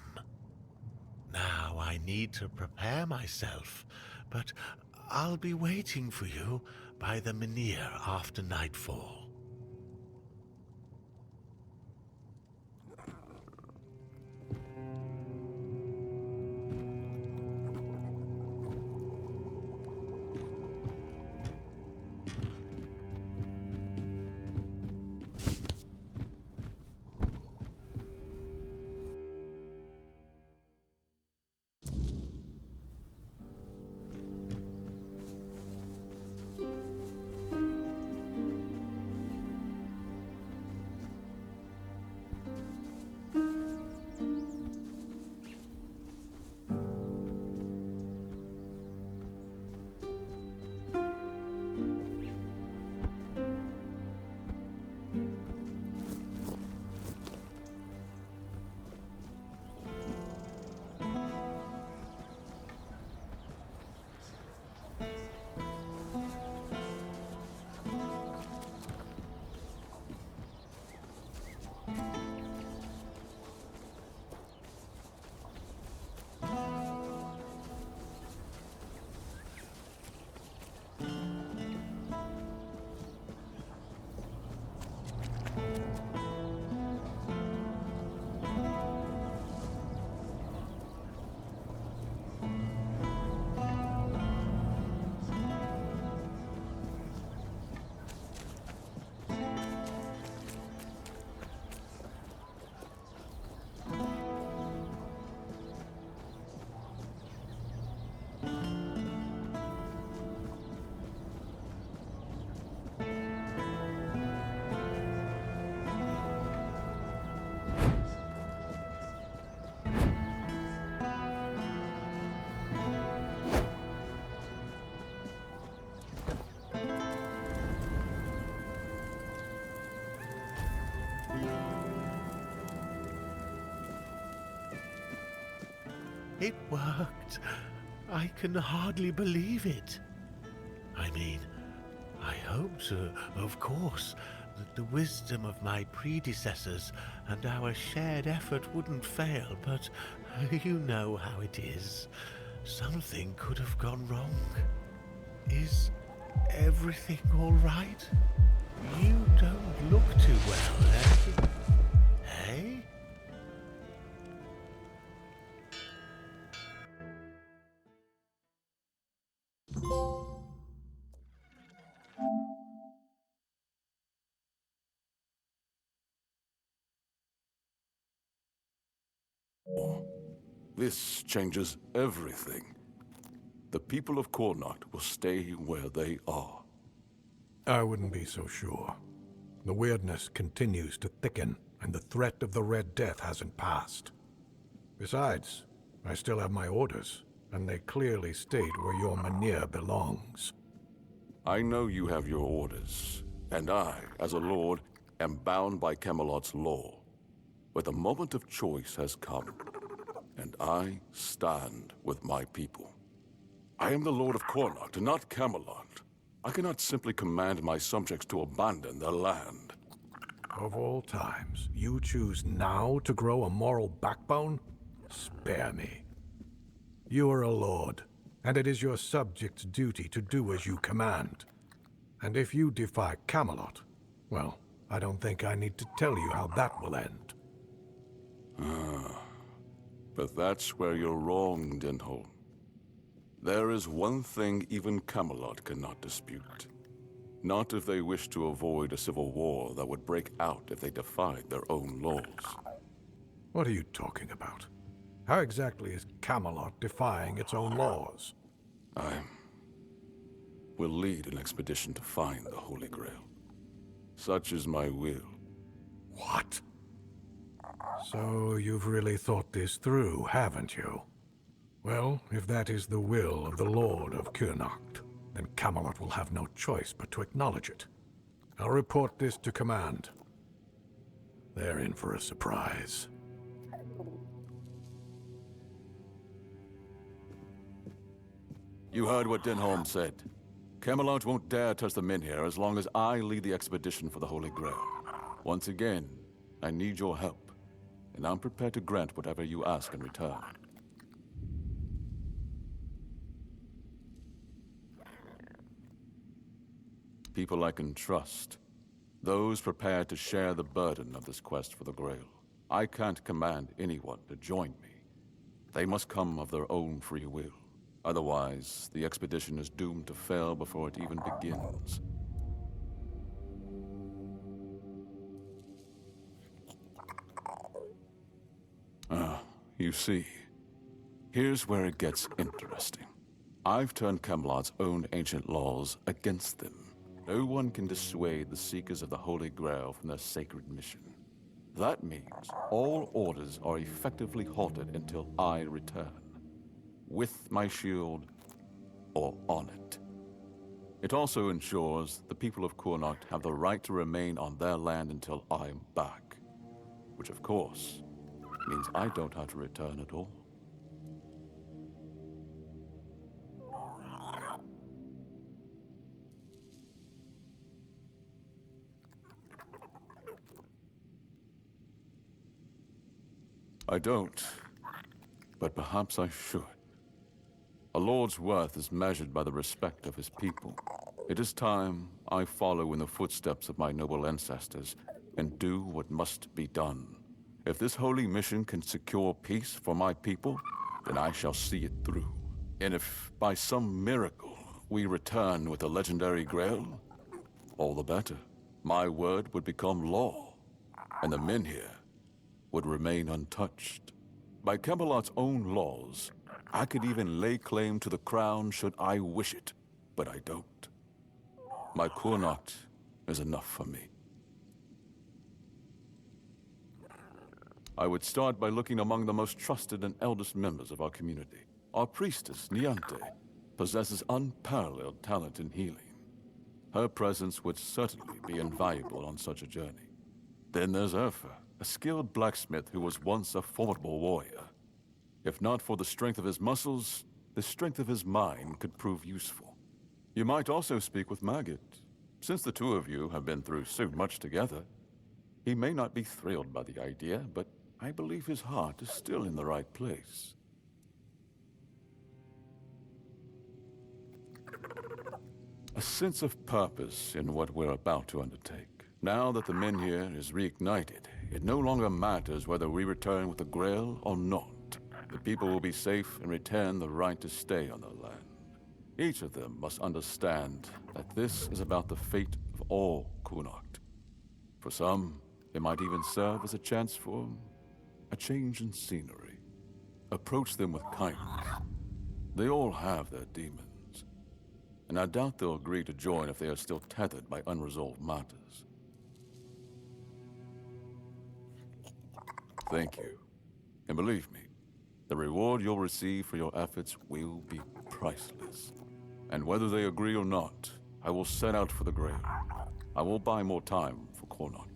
Now I need to prepare myself, but I'll be waiting for you by the Menhir after nightfall. It worked. I can hardly believe it. I mean, I hoped, of course, that the wisdom of my predecessors and our shared effort wouldn't fail, but you know how it is. Something could have gone wrong. Is everything all right? You don't look too well, eh? Hey? This changes everything. The people of Connacht will stay where they are. I wouldn't be so sure. The weirdness continues to thicken, and the threat of the Red Death hasn't passed. Besides, I still have my orders, and they clearly state where your Mynheer belongs. I know you have your orders, and I, as a lord, am bound by Camelot's law. But the moment of choice has come, and I stand with my people. I am the Lord of Connacht, and not Camelot. I cannot simply command my subjects to abandon their land. Of all times, you choose now to grow a moral backbone? Spare me. You are a lord, and it is your subjects' duty to do as you command. And if you defy Camelot, well, I don't think I need to tell you how that will end. But that's where you're wrong, Denholm. There is one thing even Camelot cannot dispute. Not if they wish to avoid a civil war that would break out if they defied their own laws. What are you talking about? How exactly is Camelot defying its own laws? I will lead an expedition to find the Holy Grail. Such is my will. What? So you've really thought this through, haven't you? Well, if that is the will of the Lord of Connacht, then Camelot will have no choice but to acknowledge it. I'll report this to command. They're in for a surprise. You heard what Denholm said. Camelot won't dare touch the Mynheer as long as I lead the expedition for the Holy Grail. Once again, I need your help, and I'm prepared to grant whatever you ask in return. People I can trust. Those prepared to share the burden of this quest for the Grail. I can't command anyone to join me. They must come of their own free will. Otherwise, the expedition is doomed to fail before it even begins. You see, here's where it gets interesting. I've turned Camelot's own ancient laws against them. No one can dissuade the Seekers of the Holy Grail from their sacred mission. That means all orders are effectively halted until I return. With my shield, or on it. It also ensures the people of Connacht have the right to remain on their land until I'm back. Which, of course, means I don't have to return at all. I don't, but perhaps I should. A lord's worth is measured by the respect of his people. It is time I follow in the footsteps of my noble ancestors and do what must be done. If this holy mission can secure peace for my people, then I shall see it through. And if by some miracle we return with the legendary Grail, all the better. My word would become law, and the Mynheer would remain untouched. By Camelot's own laws, I could even lay claim to the crown should I wish it, but I don't. My Connacht is enough for me. I would start by looking among the most trusted and eldest members of our community. Our priestess, Niante, possesses unparalleled talent in healing. Her presence would certainly be invaluable on such a journey. Then there's Urfa, a skilled blacksmith who was once a formidable warrior. If not for the strength of his muscles, the strength of his mind could prove useful. You might also speak with Maggot. Since the two of you have been through so much together, he may not be thrilled by the idea, but I believe his heart is still in the right place. A sense of purpose in what we're about to undertake. Now that the Menhir is reignited, it no longer matters whether we return with the Grail or not. The people will be safe and retain the right to stay on their land. Each of them must understand that this is about the fate of all Connacht. For some, it might even serve as a chance for a change in scenery. Approach them with kindness. They all have their demons, and I doubt they'll agree to join if they are still tethered by unresolved matters. Thank you. And believe me, the reward you'll receive for your efforts will be priceless. And whether they agree or not, I will set out for the Grail. I will buy more time for Connacht.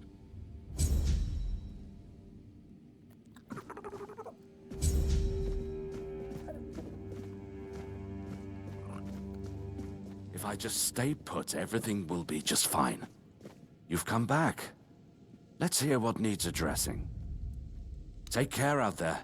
If I just stay put, everything will be just fine. You've come back. Let's hear what needs addressing. Take care out there.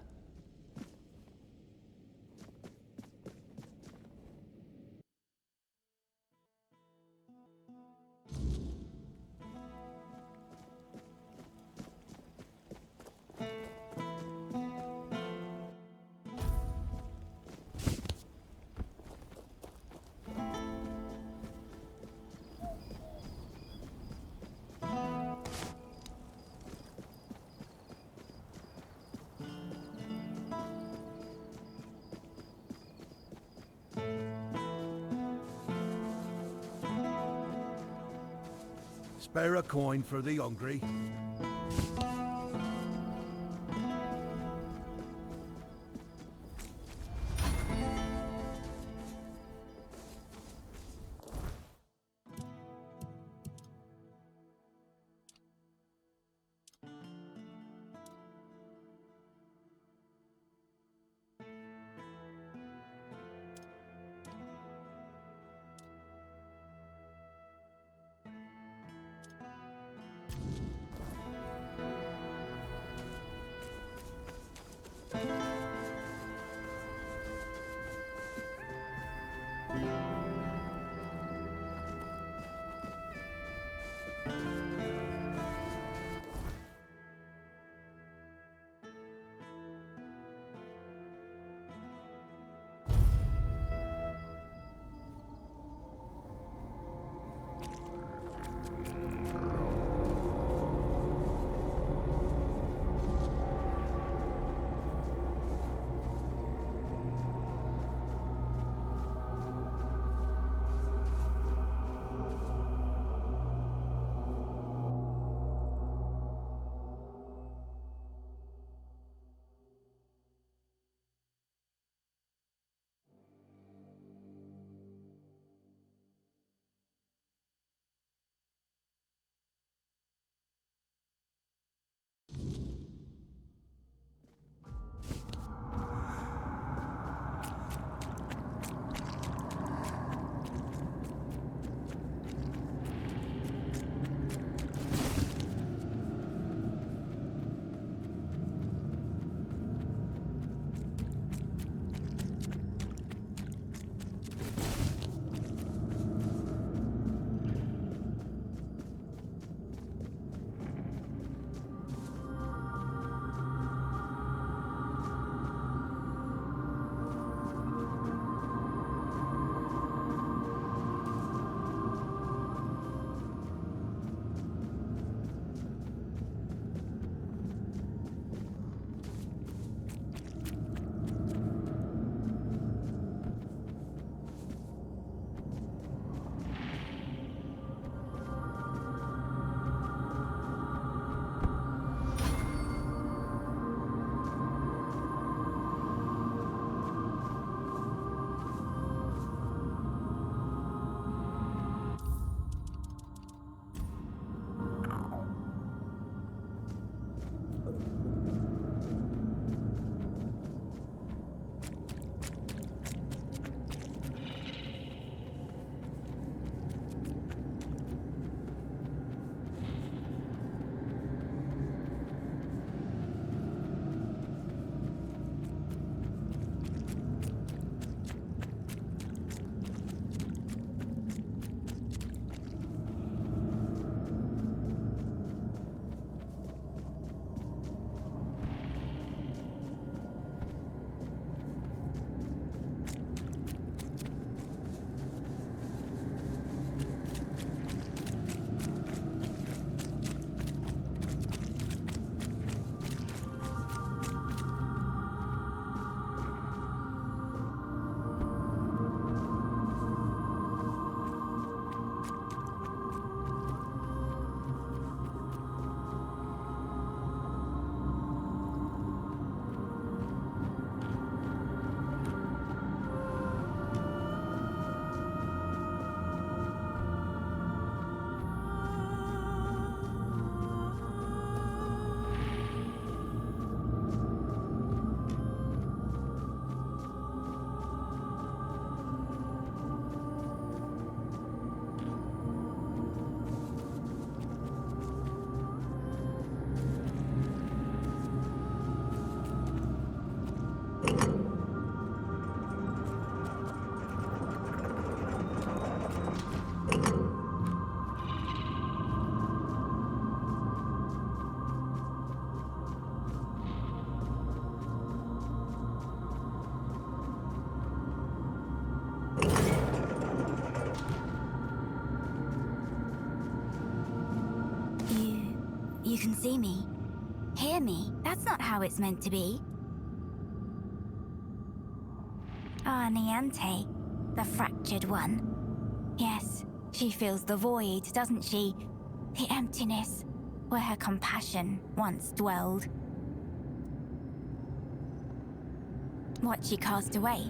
Spare a coin for the hungry. You can see me, hear me. That's not how it's meant to be. Ah, Niante, the fractured one. Yes, she feels the void, doesn't she? The emptiness, where her compassion once dwelled. What she cast away?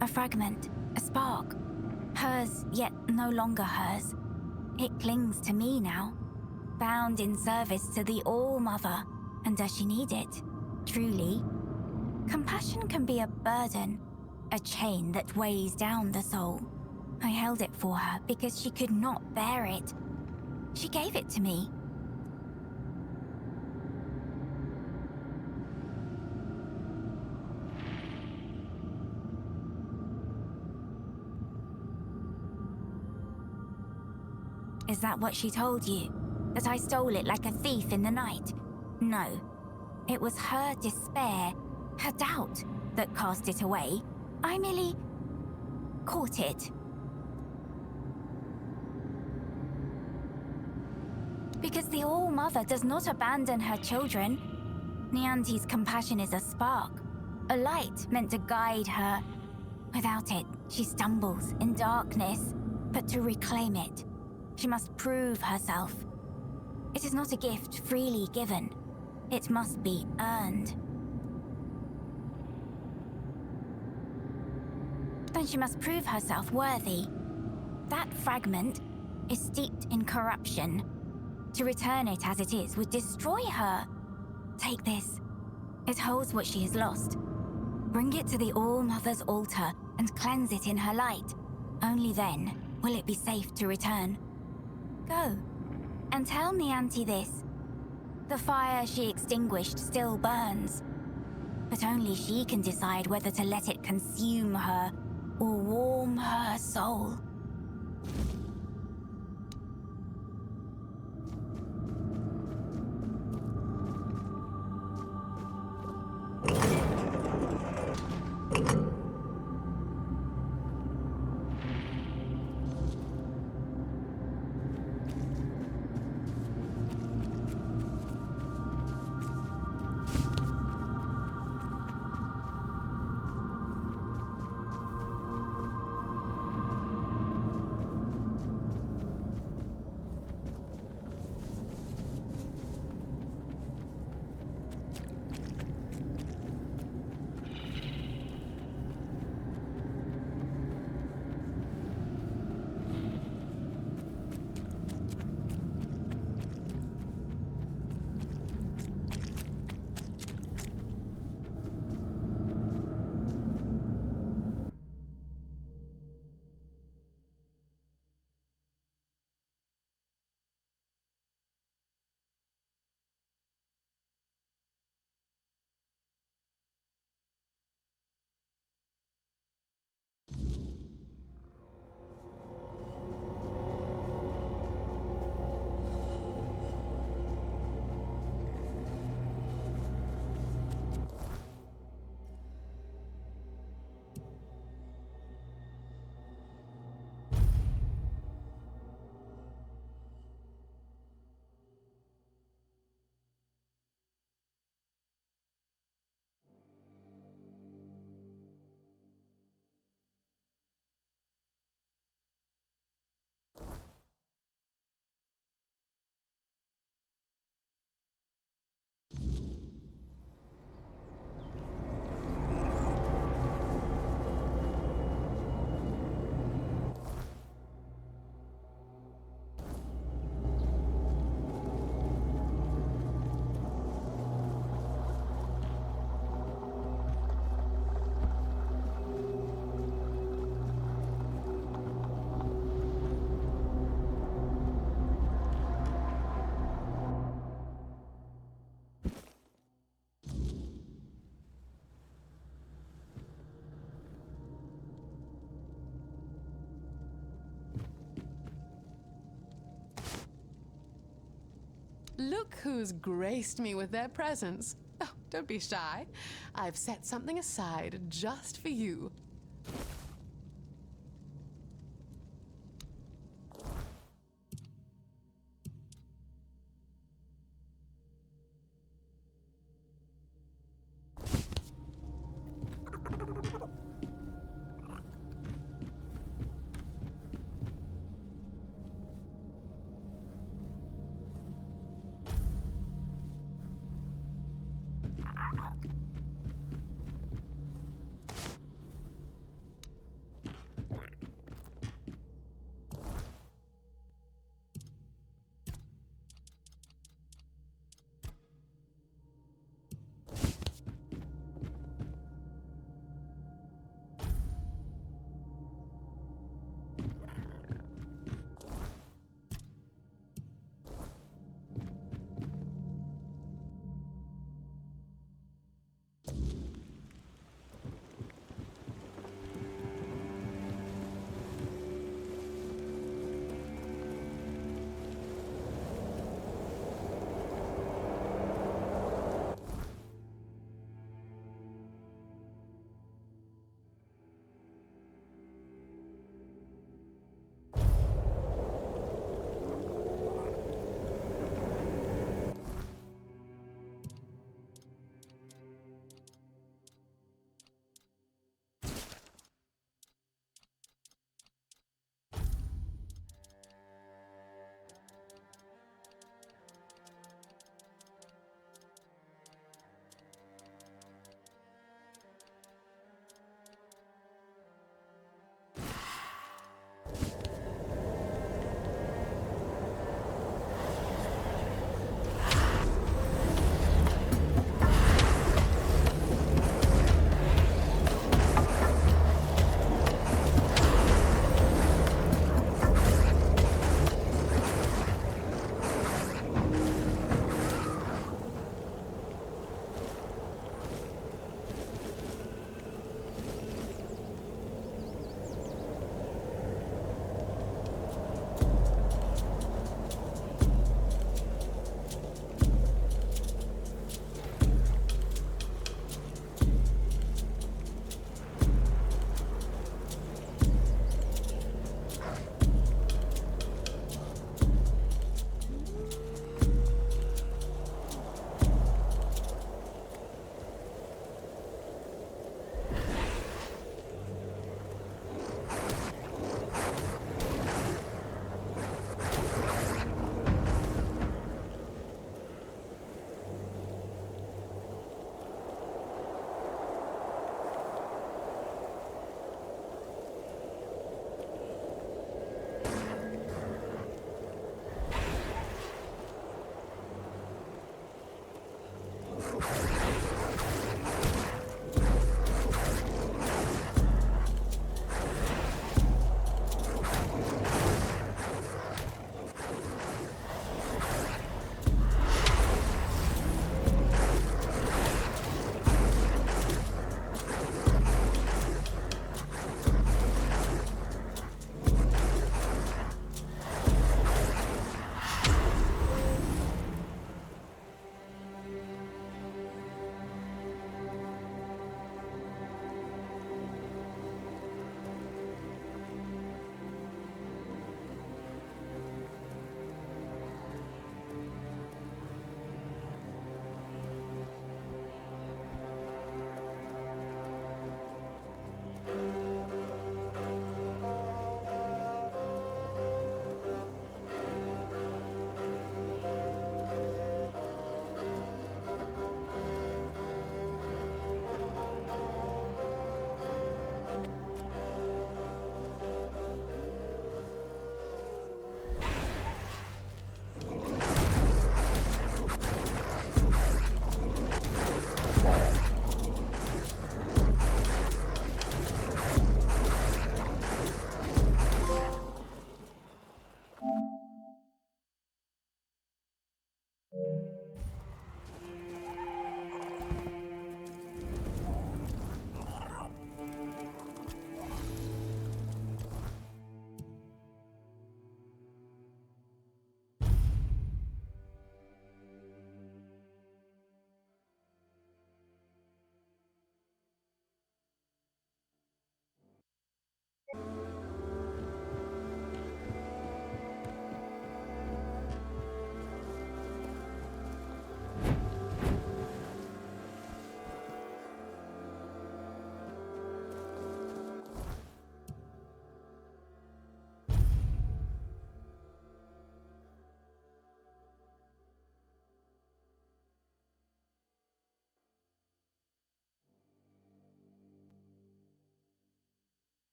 A fragment, a spark. Hers, yet no longer hers. It clings to me now, bound in service to the All-Mother. And does she need it? Truly? Compassion can be a burden, a chain that weighs down the soul. I held it for her because she could not bear it. She gave it to me. Is that what she told you? That I stole it like a thief in the night? No. It was her despair, her doubt, that cast it away. I merely caught it. Because the All-Mother does not abandon her children. Niante's compassion is a spark, a light meant to guide her. Without it, she stumbles in darkness. But to reclaim it, she must prove herself. It is not a gift freely given. It must be earned. Then she must prove herself worthy. That fragment is steeped in corruption. To return it as it is would destroy her. Take this. It holds what she has lost. Bring it to the All-Mother's altar and cleanse it in her light. Only then will it be safe to return. Go, and tell Niante this. The fire she extinguished still burns, but only she can decide whether to let it consume her or warm her soul. Look who's graced me with their presence. Oh, don't be shy. I've set something aside just for you.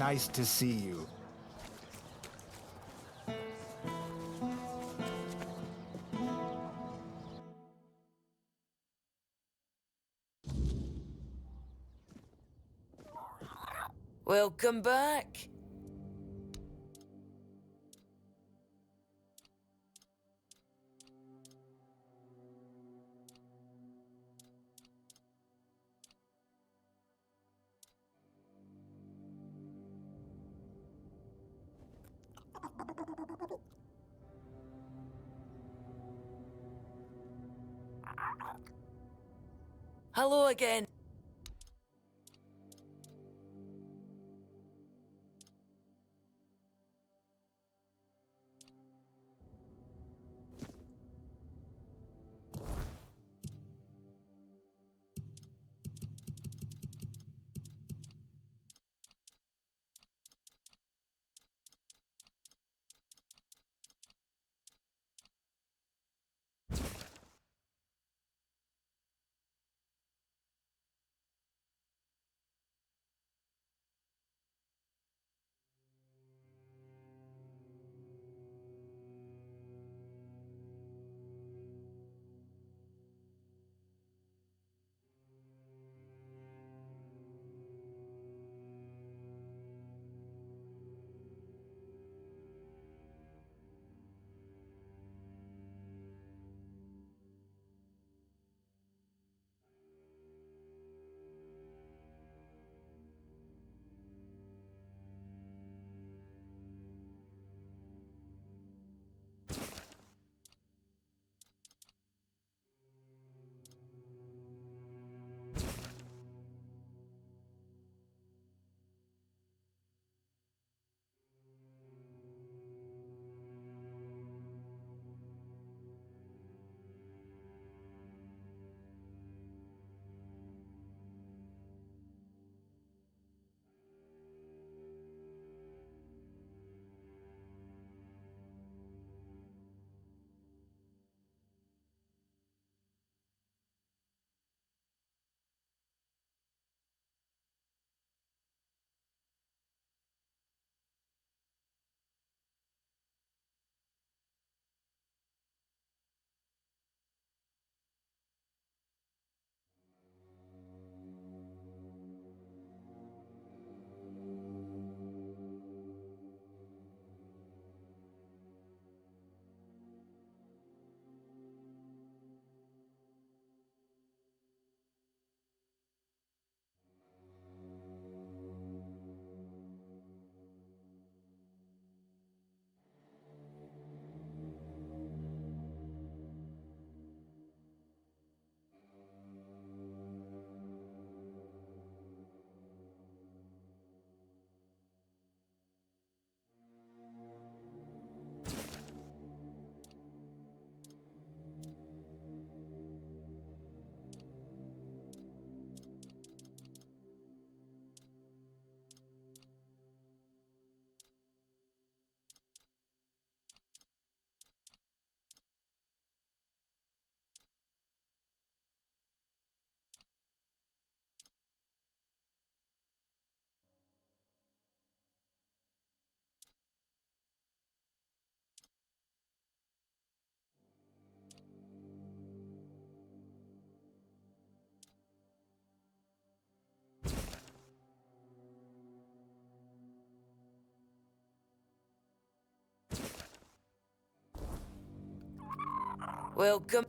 Nice to see you. Welcome back. Hello again. Welcome.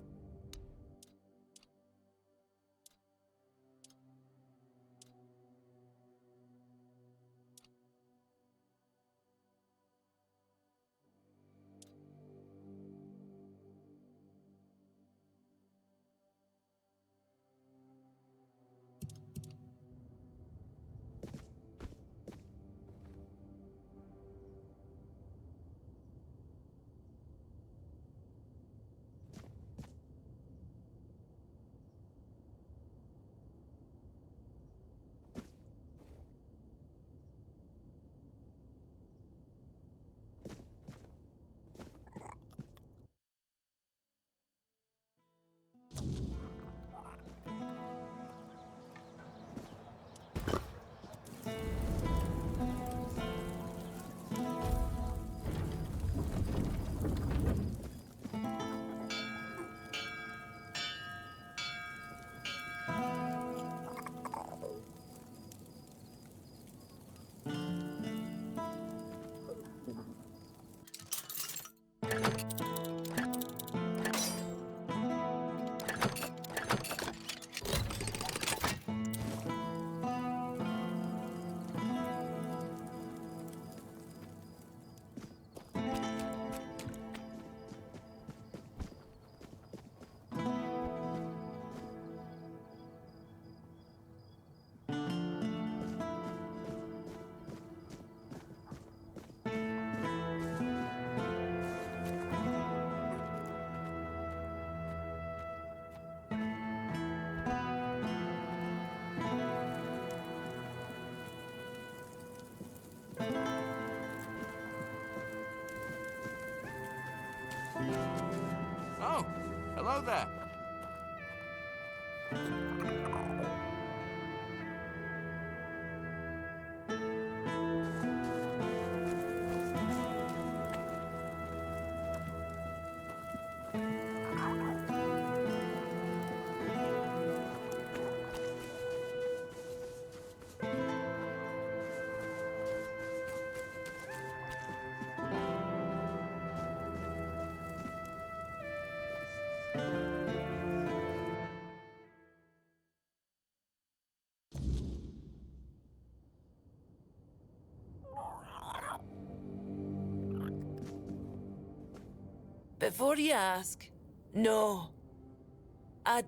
Oh, hello there. Before you ask, no. I...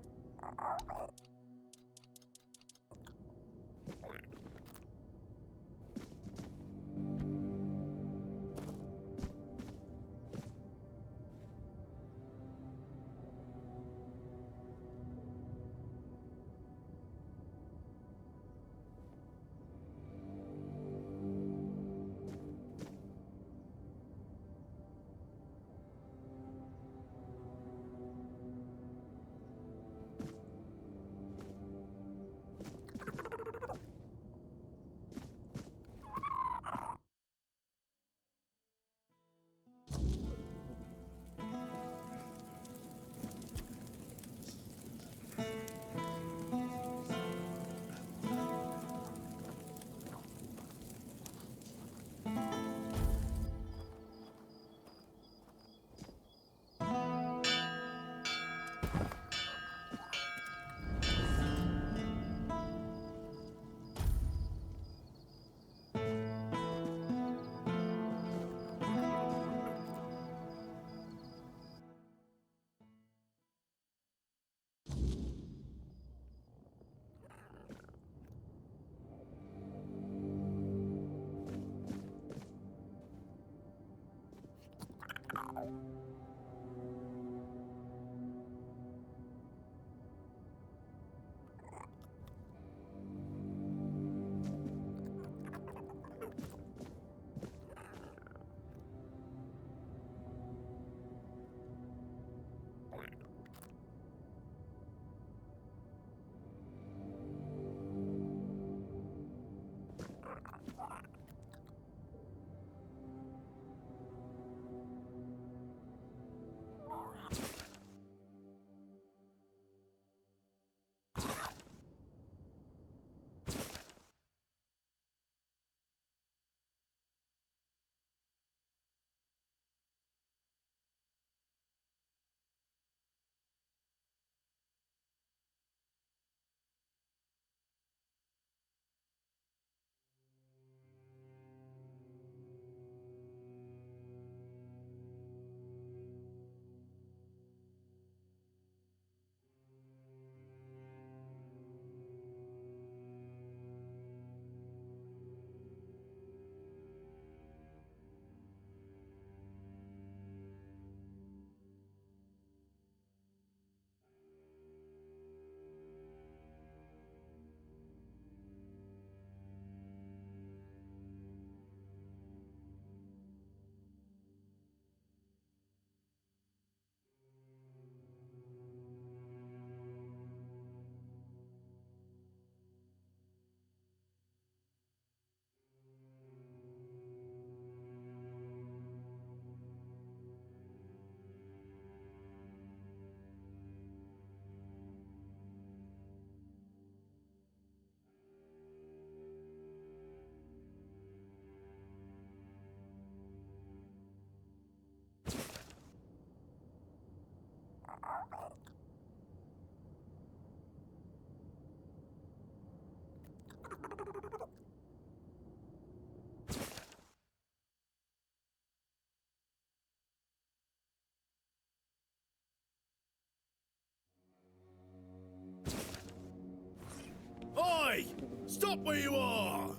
Oi! Stop where you are!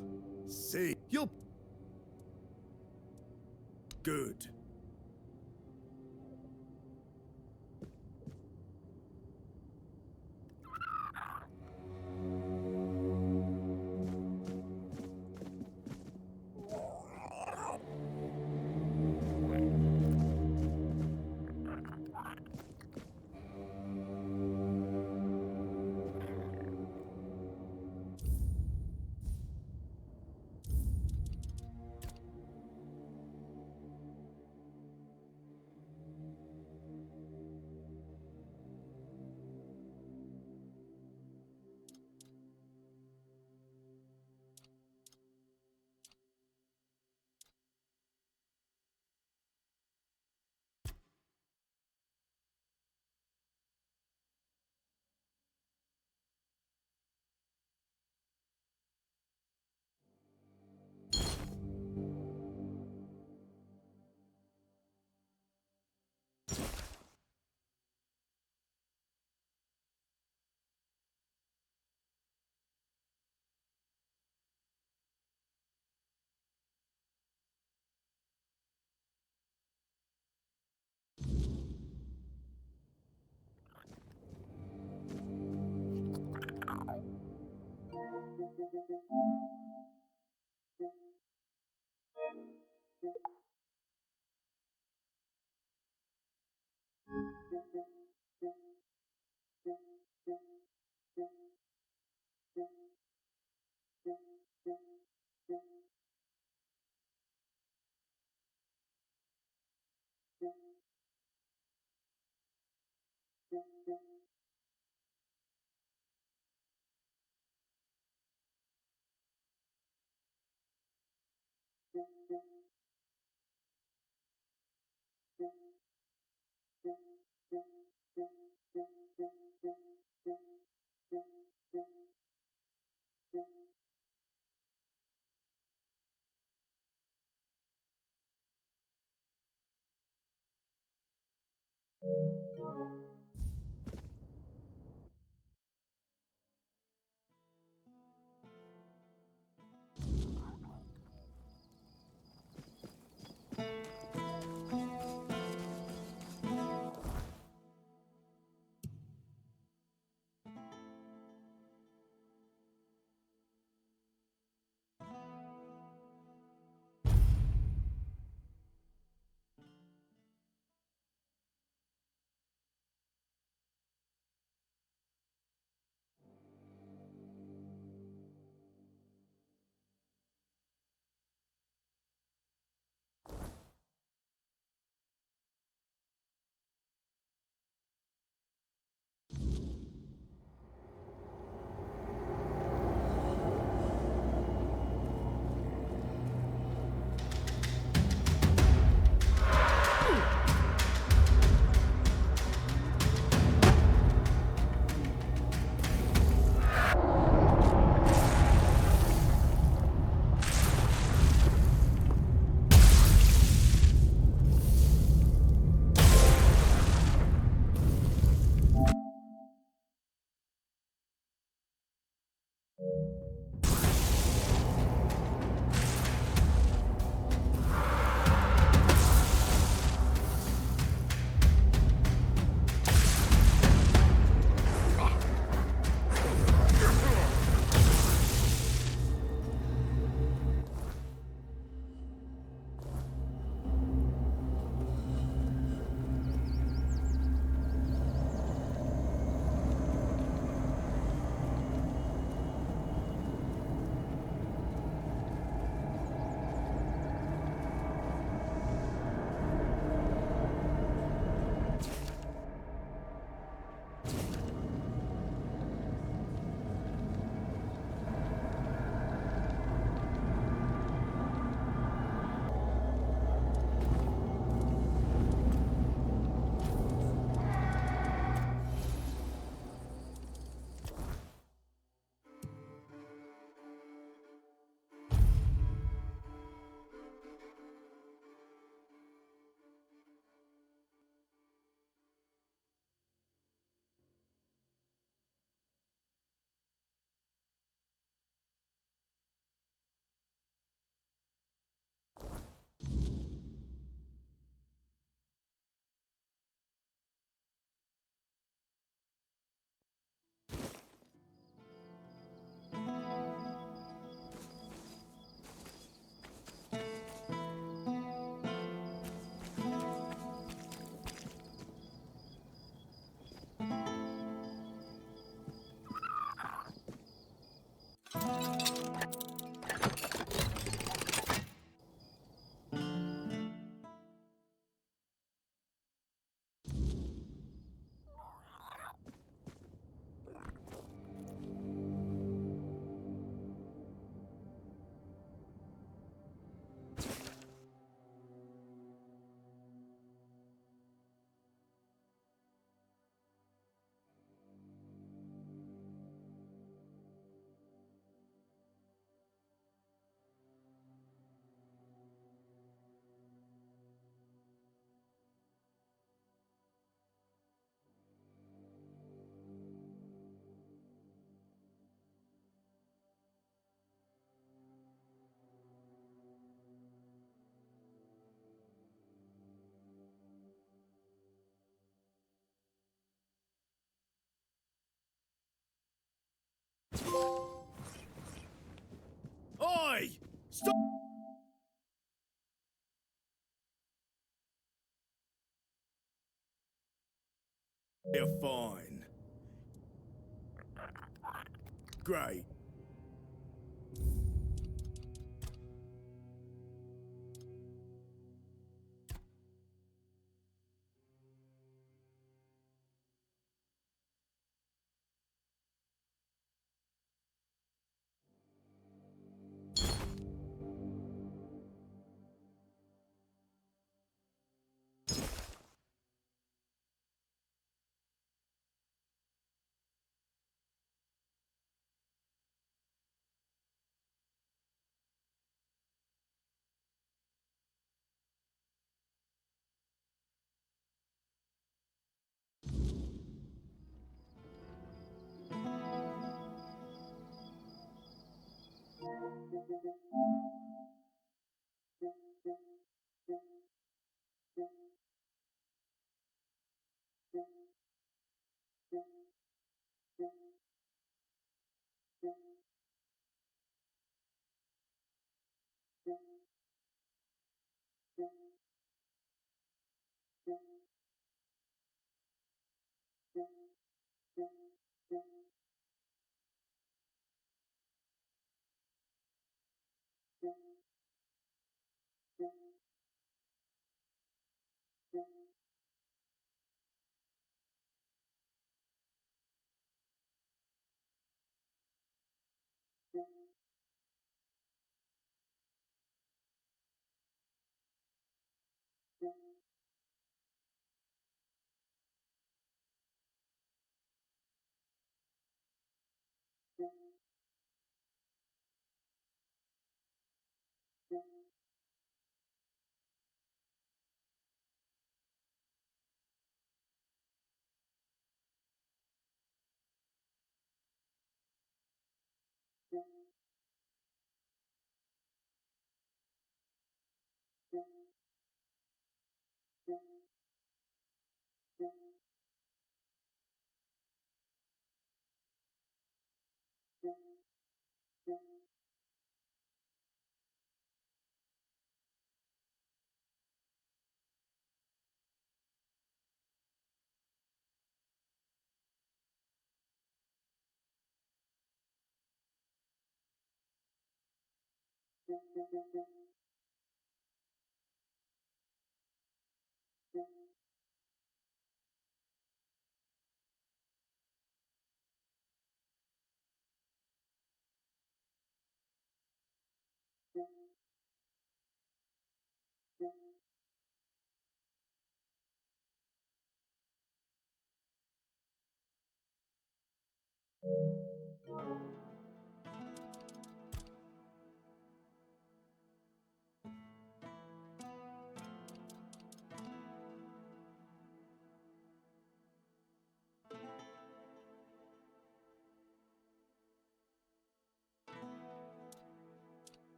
See, you'll... Good. Stop! You're fine. Great.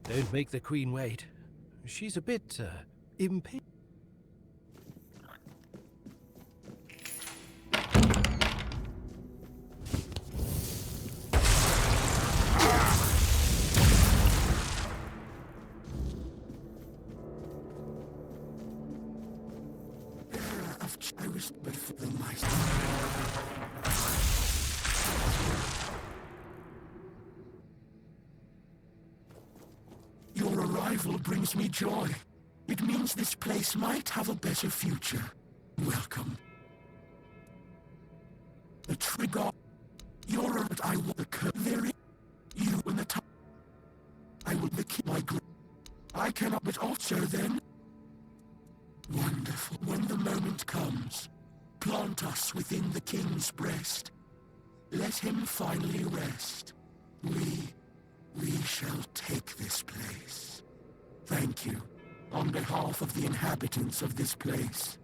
Don't make the Queen wait. She's a bit, impatient. Your arrival brings me joy. It means this place might have a better future. Welcome. The trigger. You're what I want to cut there. You and the time. I will keep my grip. I cannot but also then wonder. plant us within the king's breast. Let him finally rest. We shall take this place. Thank you, on behalf of the inhabitants of this place.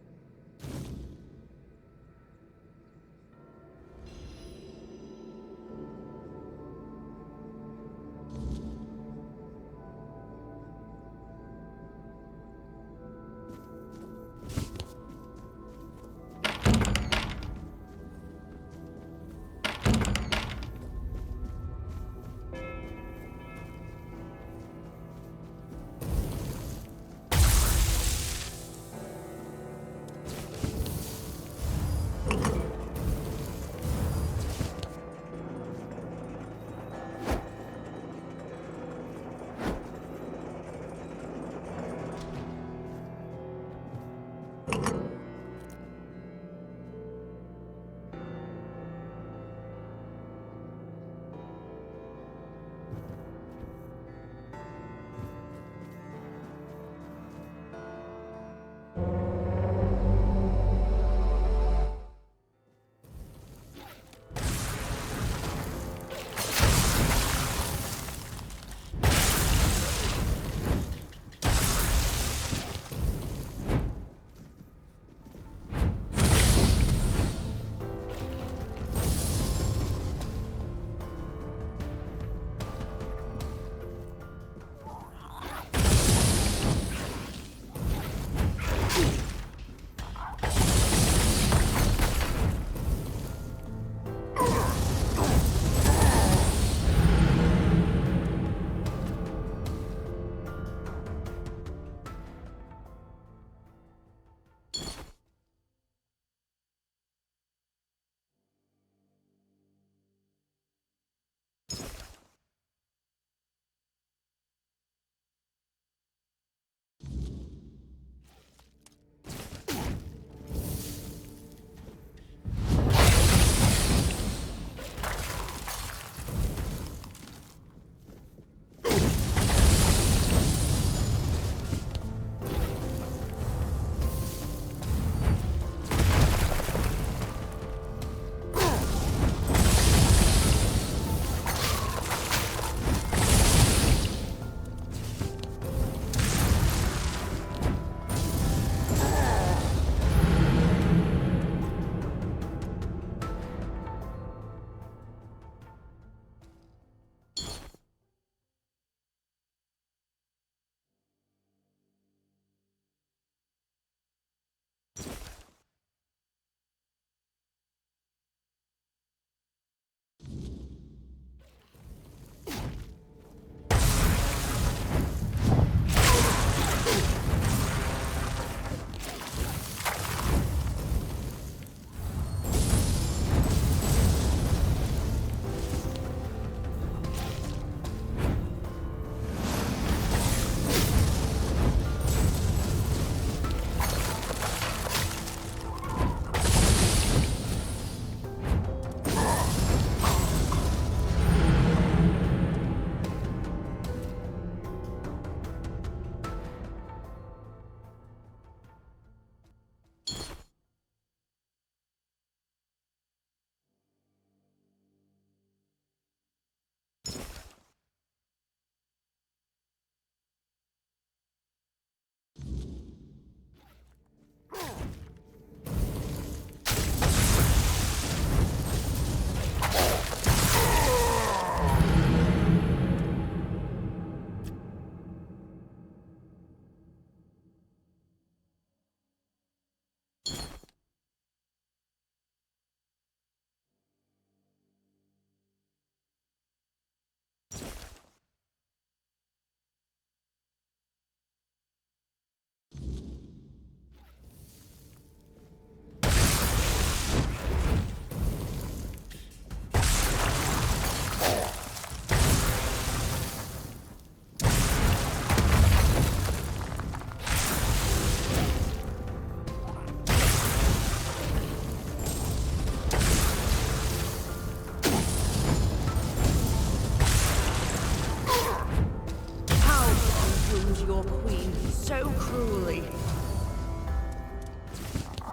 your queen so cruelly.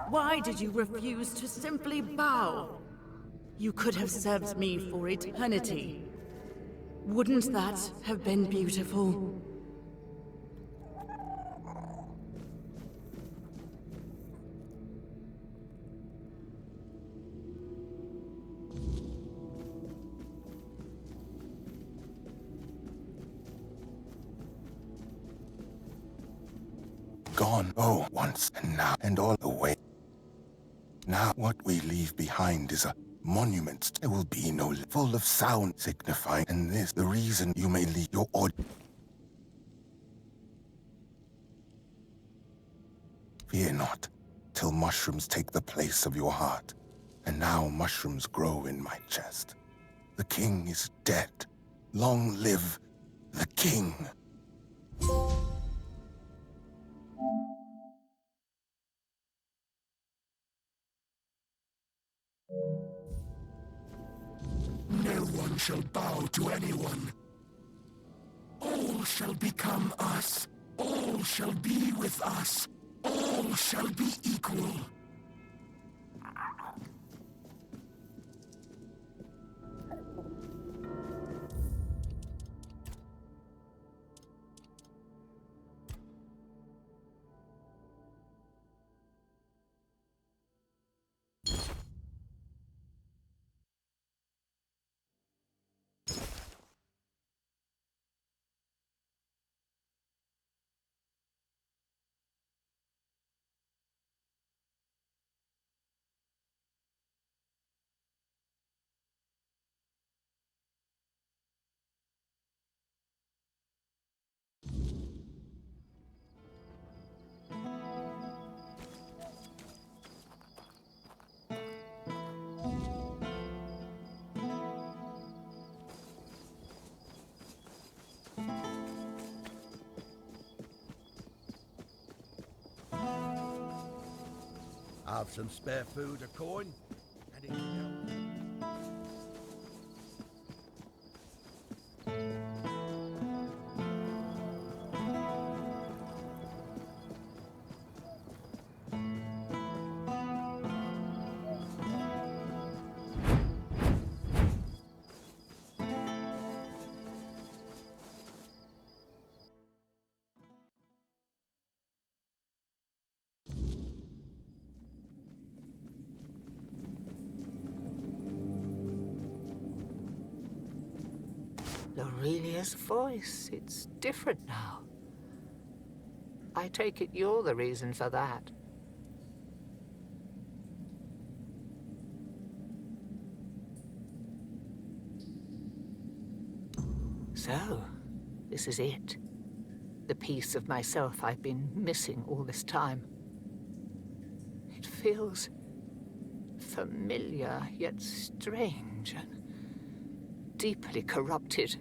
Why did you refuse to simply bow? You could have served me for eternity. Wouldn't that have been beautiful? Gone, oh, once and now, and all away. Now what we leave behind is a monument. There will be no full of sound signifying, and this the reason you may leave your Fear not, till mushrooms take the place of your heart. And now mushrooms grow in my chest. The king is dead. Long live the king. No one shall bow to anyone. All shall become us. All shall be with us. All shall be equal. Have some spare food, a coin, and it can help. Aurelia's voice, it's different now. I take it you're the reason for that. So, this is it. The piece of myself I've been missing all this time. It feels familiar, yet strange and deeply corrupted.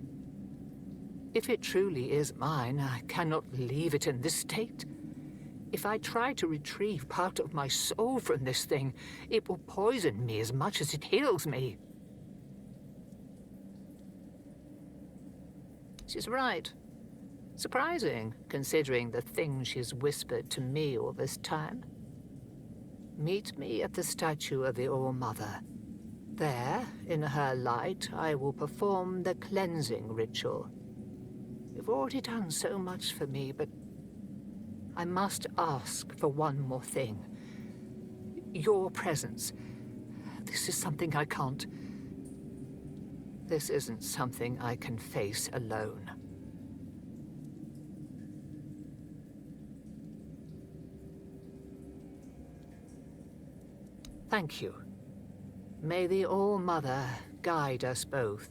If it truly is mine, I cannot leave it in this state. If I try to retrieve part of my soul from this thing, it will poison me as much as it heals me. She's right. Surprising, considering the things she's whispered to me all this time. Meet me at the statue of the All-Mother. There, in her light, I will perform the cleansing ritual. You've already done so much for me, but I must ask for one more thing. Your presence. This is something I can't... This isn't something I can face alone. Thank you. May the All-Mother guide us both.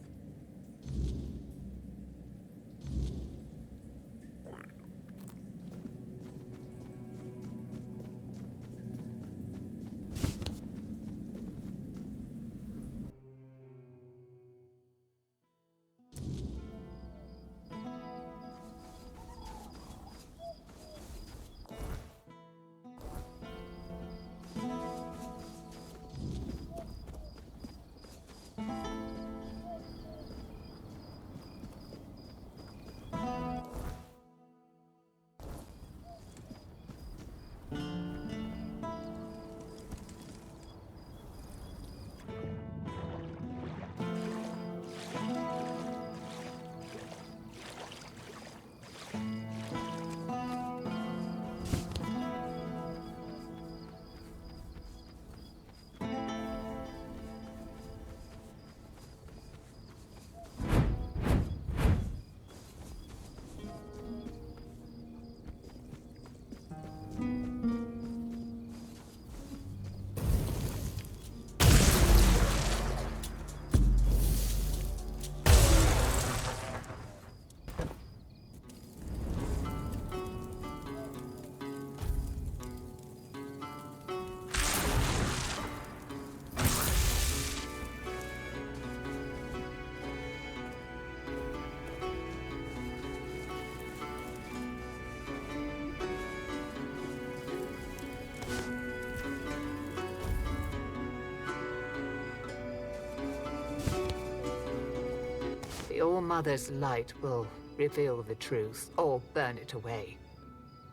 The All-Mother's light will reveal the truth, or burn it away.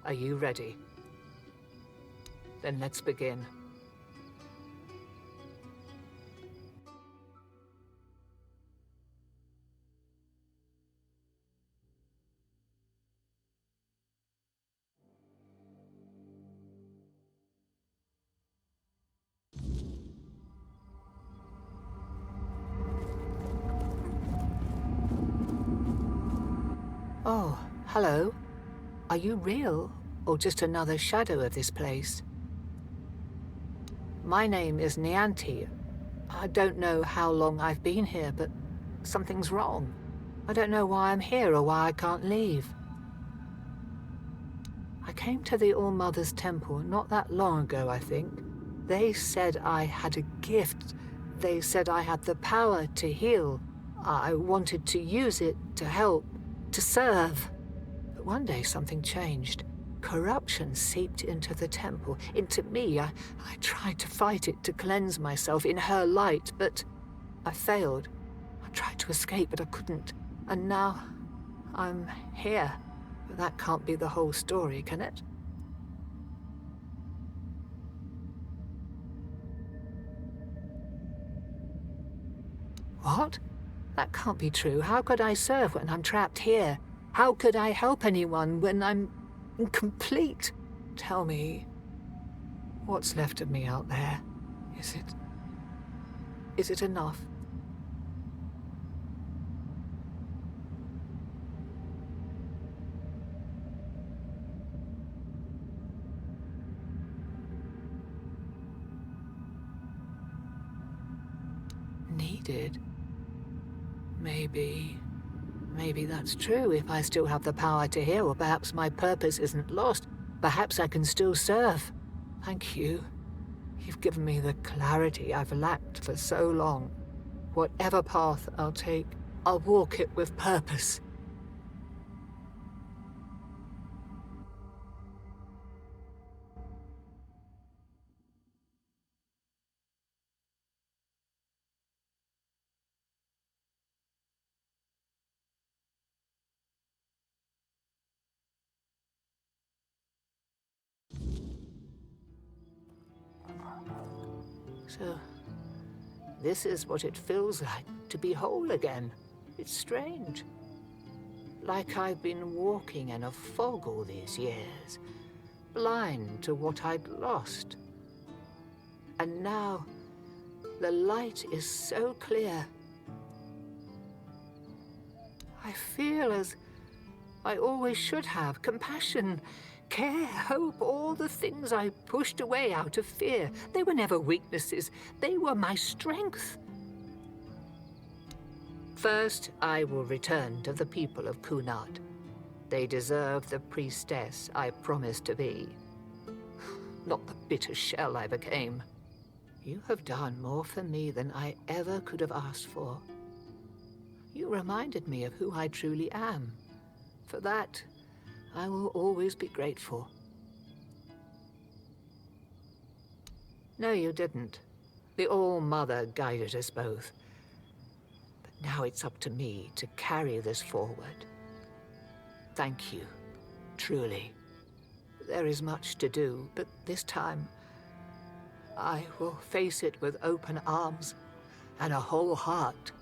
Are you ready? Then let's begin. Oh, hello. Are you real, or just another shadow of this place? My name is Nianti. I don't know how long I've been here, but something's wrong. I don't know why I'm here or why I can't leave. I came to the All-Mother's temple not that long ago, I think. They said I had a gift. They said I had the power to heal. I wanted to use it to help, to serve. But one day something changed. Corruption seeped into the temple, into me. I tried to fight it, to cleanse myself in her light, but I failed. I tried to escape, but I couldn't. And now I'm here. But that can't be the whole story, can it? What? That can't be true. How could I serve when I'm trapped here? How could I help anyone when I'm incomplete? Tell me, what's left of me out there? Is it enough? Needed? Maybe that's true if I still have the power to heal, or perhaps my purpose isn't lost. Perhaps I can still serve. Thank you. You've given me the clarity I've lacked for so long. Whatever path I'll take, I'll walk it with purpose. So, this is what it feels like to be whole again. It's strange. Like I've been walking in a fog all these years, blind to what I'd lost. And now, the light is so clear. I feel as I always should have: compassion, care, hope, all the things I pushed away out of fear. They were never weaknesses. They were my strength. First, I will return to the people of Kunad. They deserve the priestess I promised to be, not the bitter shell I became. You have done more for me than I ever could have asked for. You reminded me of who I truly am. For that, I will always be grateful. No, you didn't. The All-Mother guided us both. But now it's up to me to carry this forward. Thank you, truly. There is much to do, but this time, I will face it with open arms and a whole heart.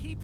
keep...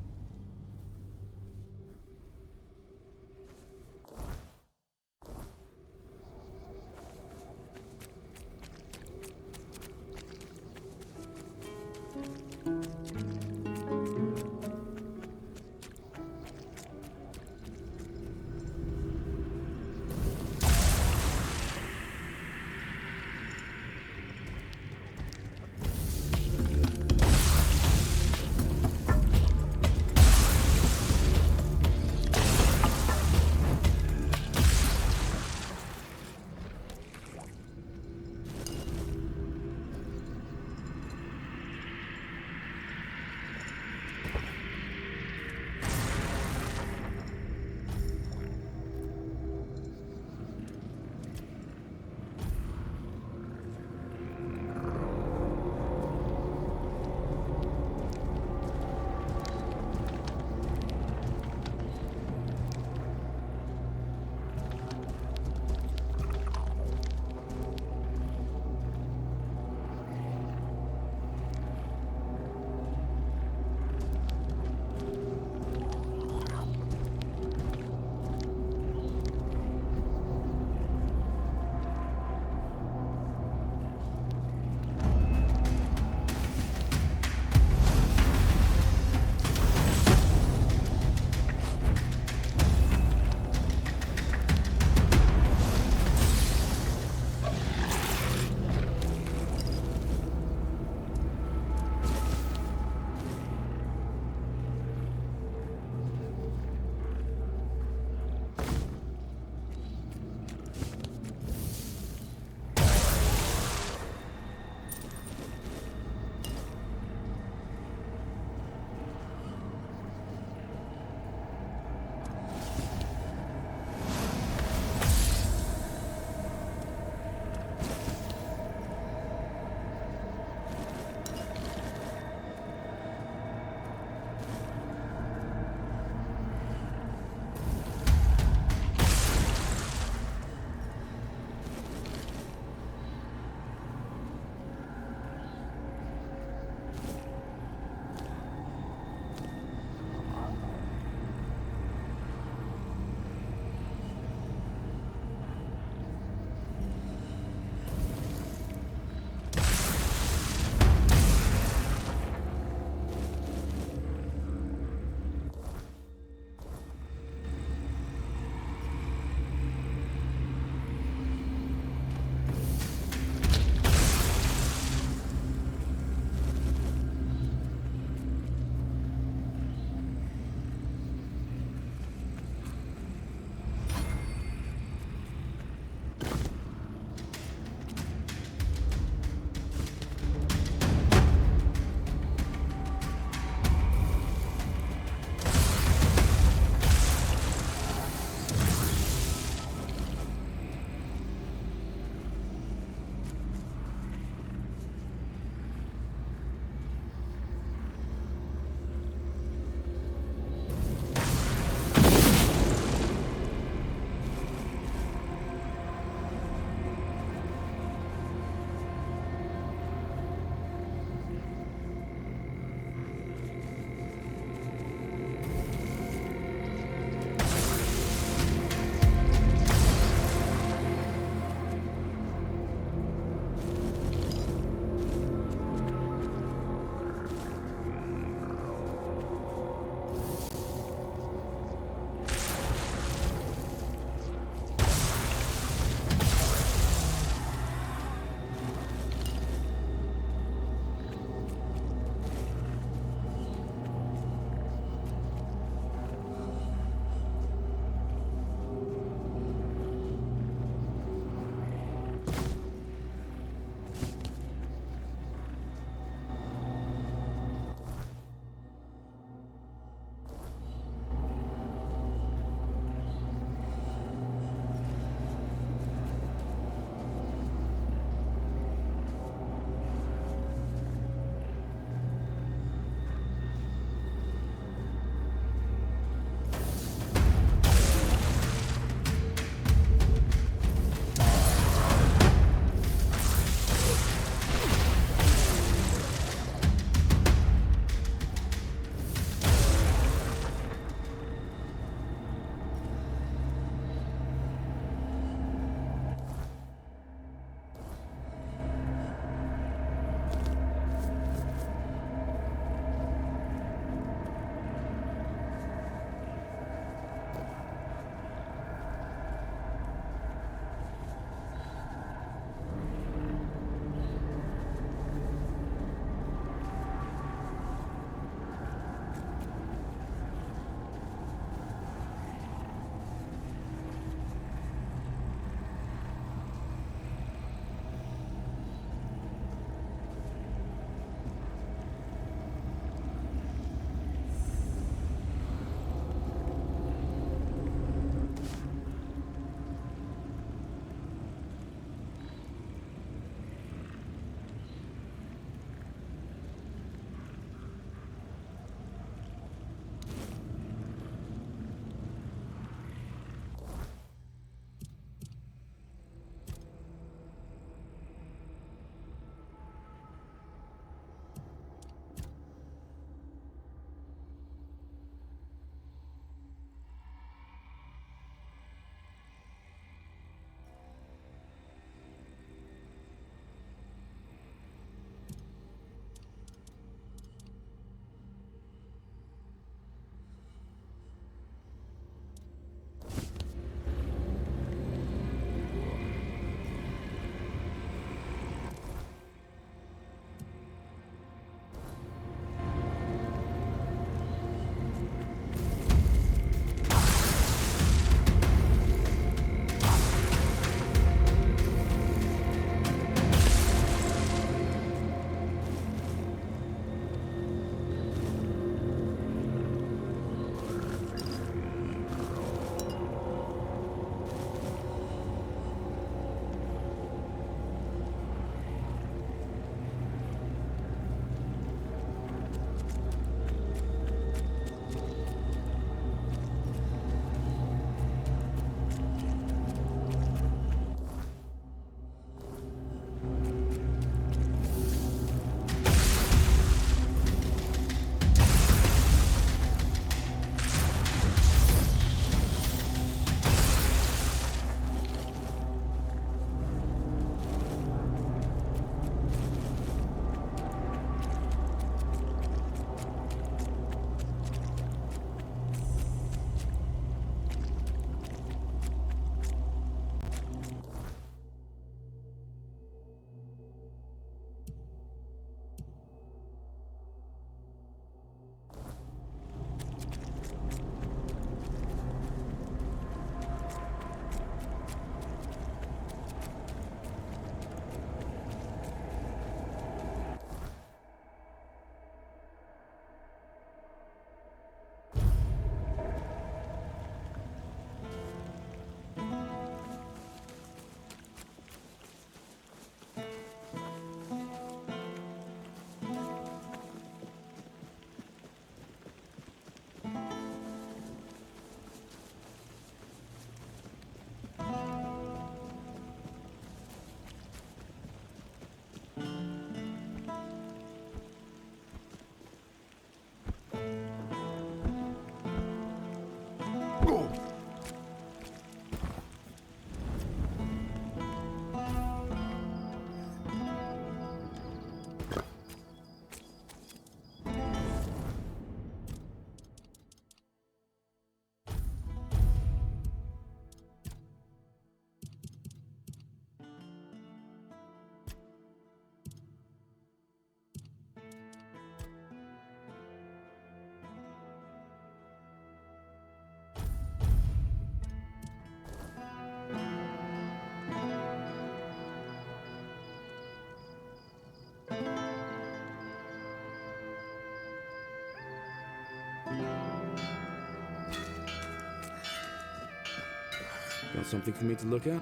Got something for me to look at?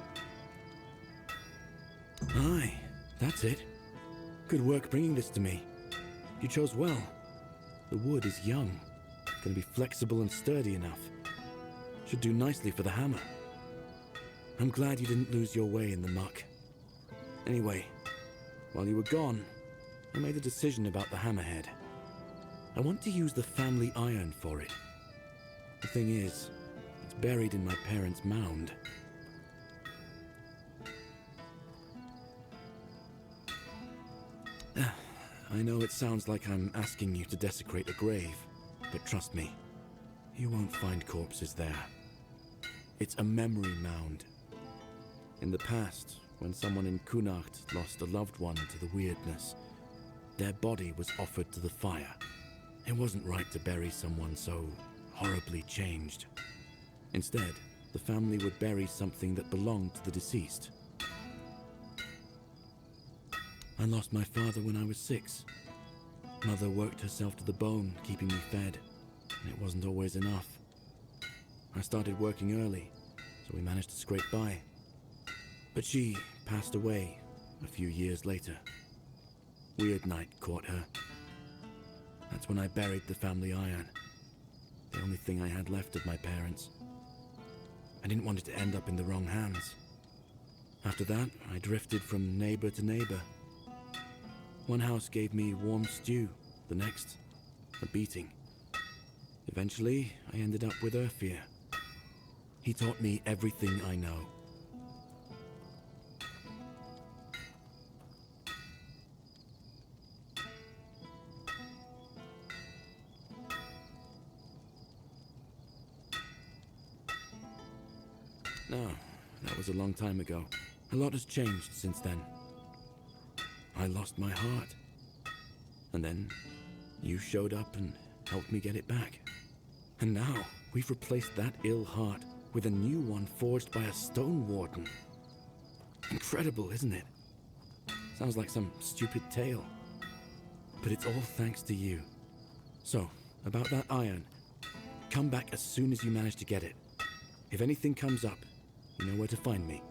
Aye, that's it. Good work bringing this to me. You chose well. The wood is young. Gonna be flexible and sturdy enough. Should do nicely for the hammer. I'm glad you didn't lose your way in the muck. Anyway, while you were gone, I made a decision about the hammerhead. I want to use the family iron for it. The thing is, it's buried in my parents' mound. I know it sounds like I'm asking you to desecrate a grave, but trust me, you won't find corpses there. It's a memory mound. In the past, when someone in Connacht lost a loved one to the weirdness, their body was offered to the fire. It wasn't right to bury someone so horribly changed. Instead, the family would bury something that belonged to the deceased. I lost my father when I was 6. Mother worked herself to the bone, keeping me fed, and it wasn't always enough. I started working early, so we managed to scrape by. But she passed away a few years later. Weird night caught her. That's when I buried the family iron. The only thing I had left of my parents. I didn't want it to end up in the wrong hands. After that, I drifted from neighbor to neighbor. One house gave me warm stew, the next, a beating. Eventually, I ended up with Arthurian. He taught me everything I know. No, that was a long time ago. A lot has changed since then. I lost my heart. And then you showed up and helped me get it back. And now we've replaced that ill heart with a new one forged by a stone warden. Incredible, isn't it? Sounds like some stupid tale. But it's all thanks to you. So, about that iron, come back as soon as you manage to get it. If anything comes up, you know where to find me.